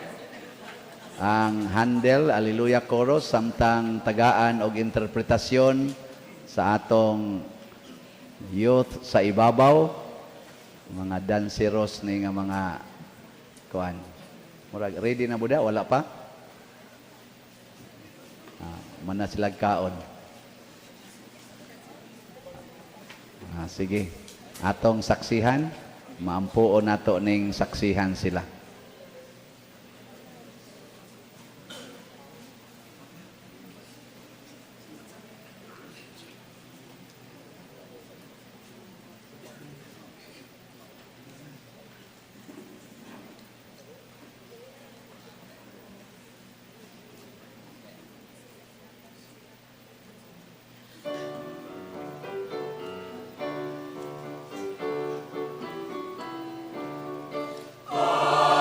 ang Handel Alleluia Chorus, samtang tagaan og interpretasyon sa atong youth sa ibabaw, mga danseros ni nga mga kuan. Murag ready na buda, wala pa? Mana sila kaon. Sige, atong saksihan, maampuon nato ning saksihan sila. Amen.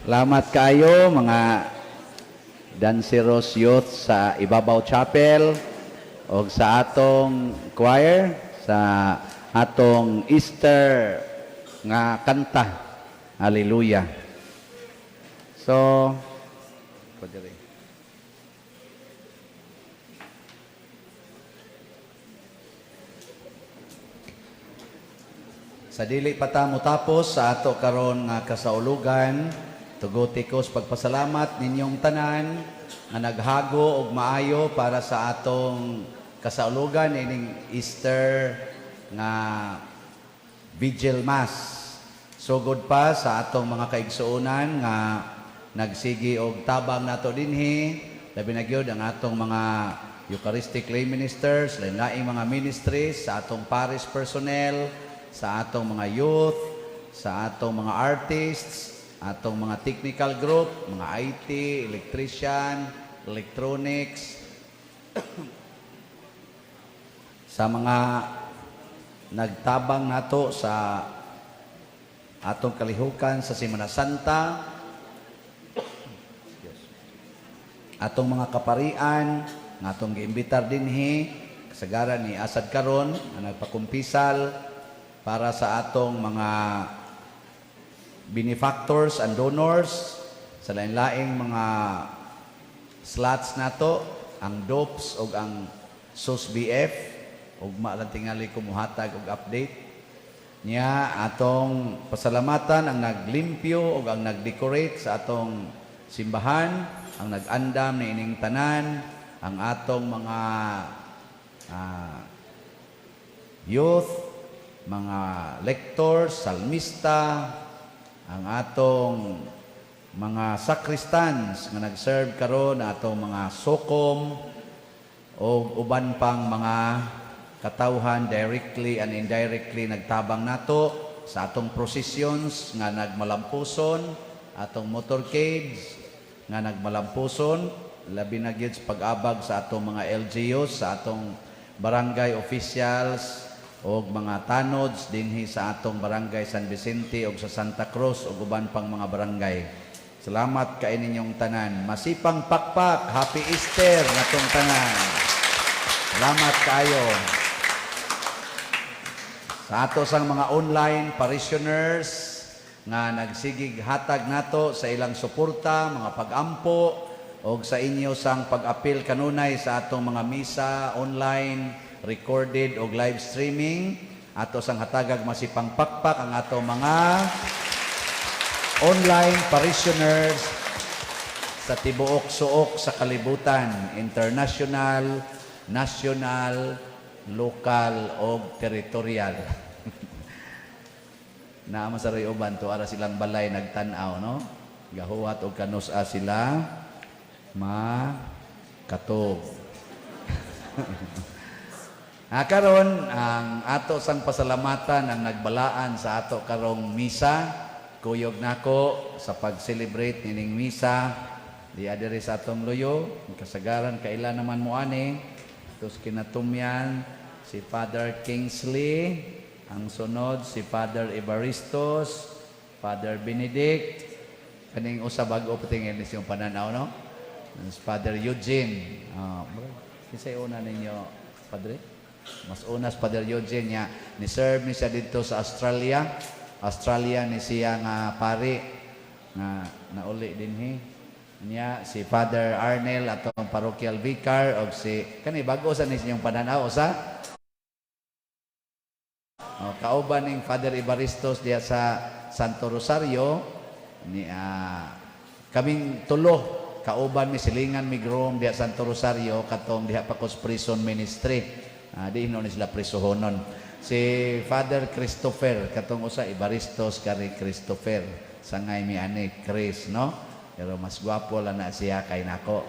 Salamat kayo mga Danceros Youth sa Ibabaw Chapel o sa atong choir sa atong Easter nga kanta. Hallelujah. So, sa dili pa ta motapos sa ato karon nga kasaulugan, tuguti ko sa pagpasalamat ninyong tanan nga naghago og maayo para sa atong kasaulugan ining Easter nga Vigil Mass. Sugod pa sa atong mga kaigsuonan nga nagsigi og tabang nato dinhi, labi na gyud ang atong mga Eucharistic lay ministers, lain-laing mga ministries, sa atong parish personnel, sa atong mga youth, sa atong mga artists, atong mga technical group, mga IT, electrician, electronics, sa mga nagtabang nato sa atong kalihukan sa Semana Santa, atong mga kaparian, nga atong giimbitar dinhi, kasagaran ni Asad karon nga nagpakumpisal para sa atong mga benefactors and donors, sa lain-laing mga slots nato, ang DOPS o ang SOS-BF, ugma lang tingali kumuhatag og update niya. Atong pasalamatan ang naglimpyo o ang nagdecorate sa atong simbahan, ang nag-andam ni ining tanan, ang atong mga youth, mga lectors, salmista, ang atong mga sacristans nga nag-serve karon, atong mga sokom o uban pang mga katawhan directly and indirectly nagtabang nato sa atong processions nga nagmalampuson, atong motorcades nga nagmalampuson, labi na gyud sa pag-abag sa atong mga LGUs, sa atong barangay officials o mga tanods dinhi sa atong barangay San Vicente o sa Santa Cruz o uban pang mga barangay. Salamat kay ninyong tanan. Masipang pakpak, Happy Easter natong tanan. Salamat kayo. Sa ato sang mga online parishioners nga nagsigig hatag nato sa ilang suporta, mga pag-ampo o sa inyo sang pag-apil kanunay sa atong mga misa online, recorded o live streaming. Ato sang hatagag masipang pakpak ang atong mga online parishioners sa tibuok suok sa kalibutan, international, national, lokal o territorial. Naama sa uban to ara silang balay nagtan-aw, no? Gahuwat og kanusa sila makatog. Karon ang ato sang pasalamatan ang nagbalaan sa ato karong misa. Kuyog nako sa pag-celebrate nining misa di adiri sa atong loyo. Kasagaran kaila naman mo ani. Tos kinatumyan si Father Kingsley, ang sunod si Father Evaristos, Father Benedict, kaning usa bag-o patingin ni siyang pananaw, no? Father Eugene. Kisay una ninyo, Padre? Mas unas Father Eugene niya, ni-serve ni siya dito sa Australia. Australia ni siya nga pari nga nauli dinhi. Niya si Father Arnel atong parochial vicar og si kani bag-o sa ni siyang pananaw usa. Kauban ning Father Evaristos diya sa Santo Rosario ni kaming tulo kauban mi silingan mi grom diya Santo Rosario katong diha pa kos prison ministry. Di ino ni sila prisohonon. Si Father Christopher katong usa Evaristos kari Christopher sangay mi ani Chris, no? Pero mas gwapo lang na siya kay nako.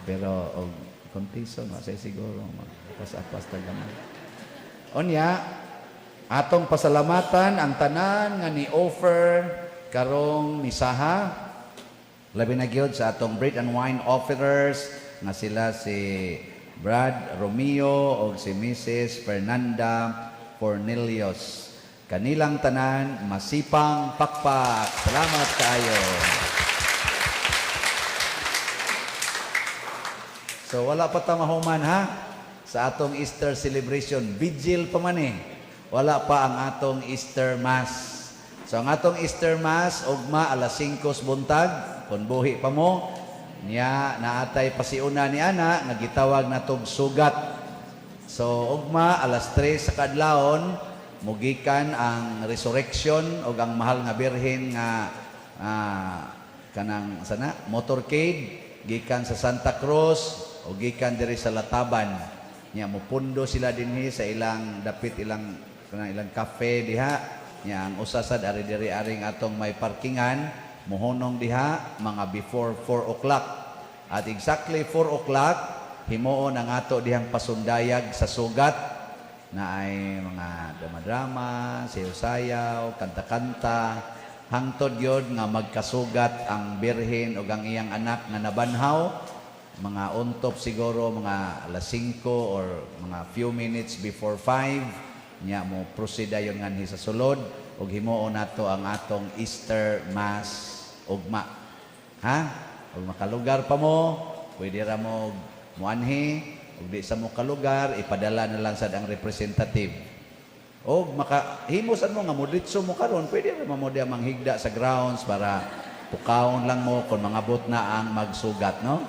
Pero og kontiso no say siguro pas-apas ta gamay. Onya atong pasalamatan ang tanan nga ni offer karong misaha. Labi na gyud sa atong bread and wine offerers nga sila si Brad Romeo o si Mrs. Fernanda Cornelius. Kanilang tanan, masipang pakpak. Salamat kayo. So wala pa ta mahuman ha sa atong Easter celebration. Vigil pa man eh. Wala pa ang atong Easter Mass. So ang atong Easter Mass, ugma alas 5 buntag, kung buhi pa mo, niya naatay pasiuna ni ana, nagitawag na tog sugat. So ugma alas 3 sa kadlawon, mugikan ang resurrection o ang mahal nga birhen nga kanang sana motorcade gikan sa Santa Cruz o gikan diri sa Lataban. Nya mupundo sila dinhi sa ilang dapit ilang cafe diha. Nya ang usasad ari diri aring atong may parkingan muhunong diha mga before 4 o'clock. At exactly 4 o'clock himuon ang ato dihang pasundayag sa sugat na ay mga drama-drama, sayaw-sayaw, kanta-kanta, hangtod yun nga magkasugat ang birhen o ang iyang anak nga nabanhaw, mga untop siguro, mga alas 5 or mga few minutes before 5, nya mo prosida yun nga sa sulod, o himuon nato ang atong Easter Mass ugma. Ha? O makalugar pa mo, pwede ra mo muanhi, ug di sa mo kalugar, ipadala na lang sad ang representative. O makahimosan mo nga moditso mo karon, pwede ra mo dia manghigda sa grounds para pukawon lang mo kung mangabot na ang magsugat, no?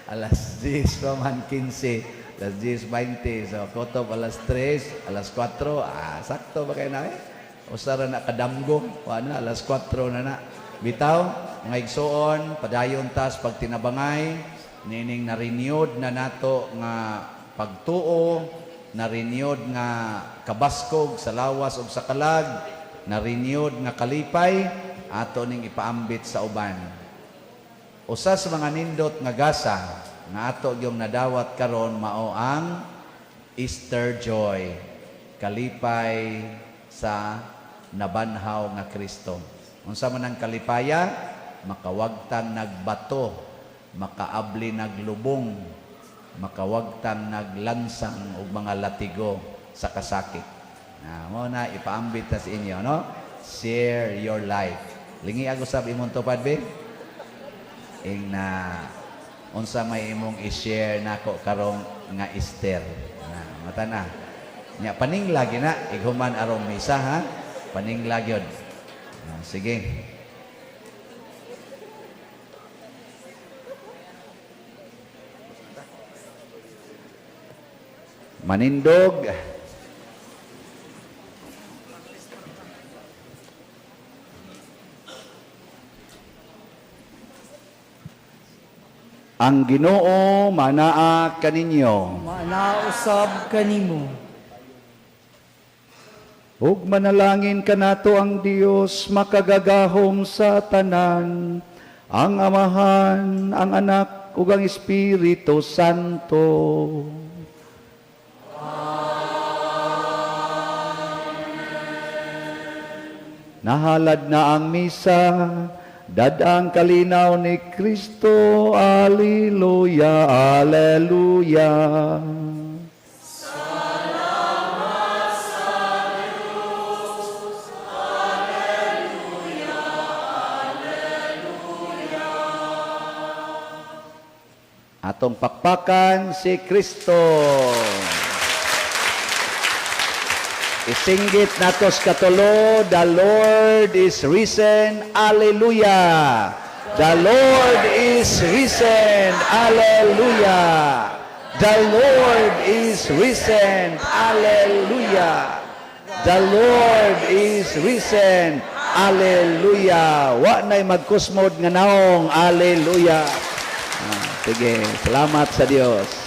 Alas 10 pa man 15. Alas 10:20. So, kotob alas 3, alas 4. Sakto ba kayo na eh? Usara na kadamgo. Wala, alas 4 na. Bitaw, mga igsoon, padayon tas pag tinabangay, nining na-renewed na nato nga pagtuo, na-renewed nga kabaskog sa lawas ug sa kalag, na-renewed nga kalipay, ato ning ipaambit sa uban. Usa sa mga nindot nga gasa, nga ato yung nadawat karon mao ang Easter joy, kalipay sa nabanhaw nga Kristo. Unsa man ang kalipaya, makawagtang nagbato, makaabli naglubong, makawagtang naglansang og mga latigo sa kasakit. Mo na ipaambit ta sa inyo, no? Share your life. Lingi ako sab imong tupad be. Ing na unsa may imong i-share nako karong nga Easter. Mata na. Nya paningla gina ighuman arong misa ha. Paningla gyud. Sige. Manindog. Ang Ginoo manaa kaninyo. Manausab kanimo. Ug manalangin kanato ang Dios makagagahom sa tanan, ang Amahan, ang Anak ug ang Espiritu Santo. Nahalad na ang misa, dadang kalinaw ni Kristo. Alleluia, alleluia. Salamat sa Diyos. Alleluia, alleluia. Atong pakpakan si Kristo. Isinggit natos katulo, the Lord is risen, Alleluia. The Lord is risen, Alleluia. The Lord is risen, Alleluia. The Lord is risen, Alleluia. Wa na'y magkusmod nga naong, Alleluia. Sige, salamat sa Dios.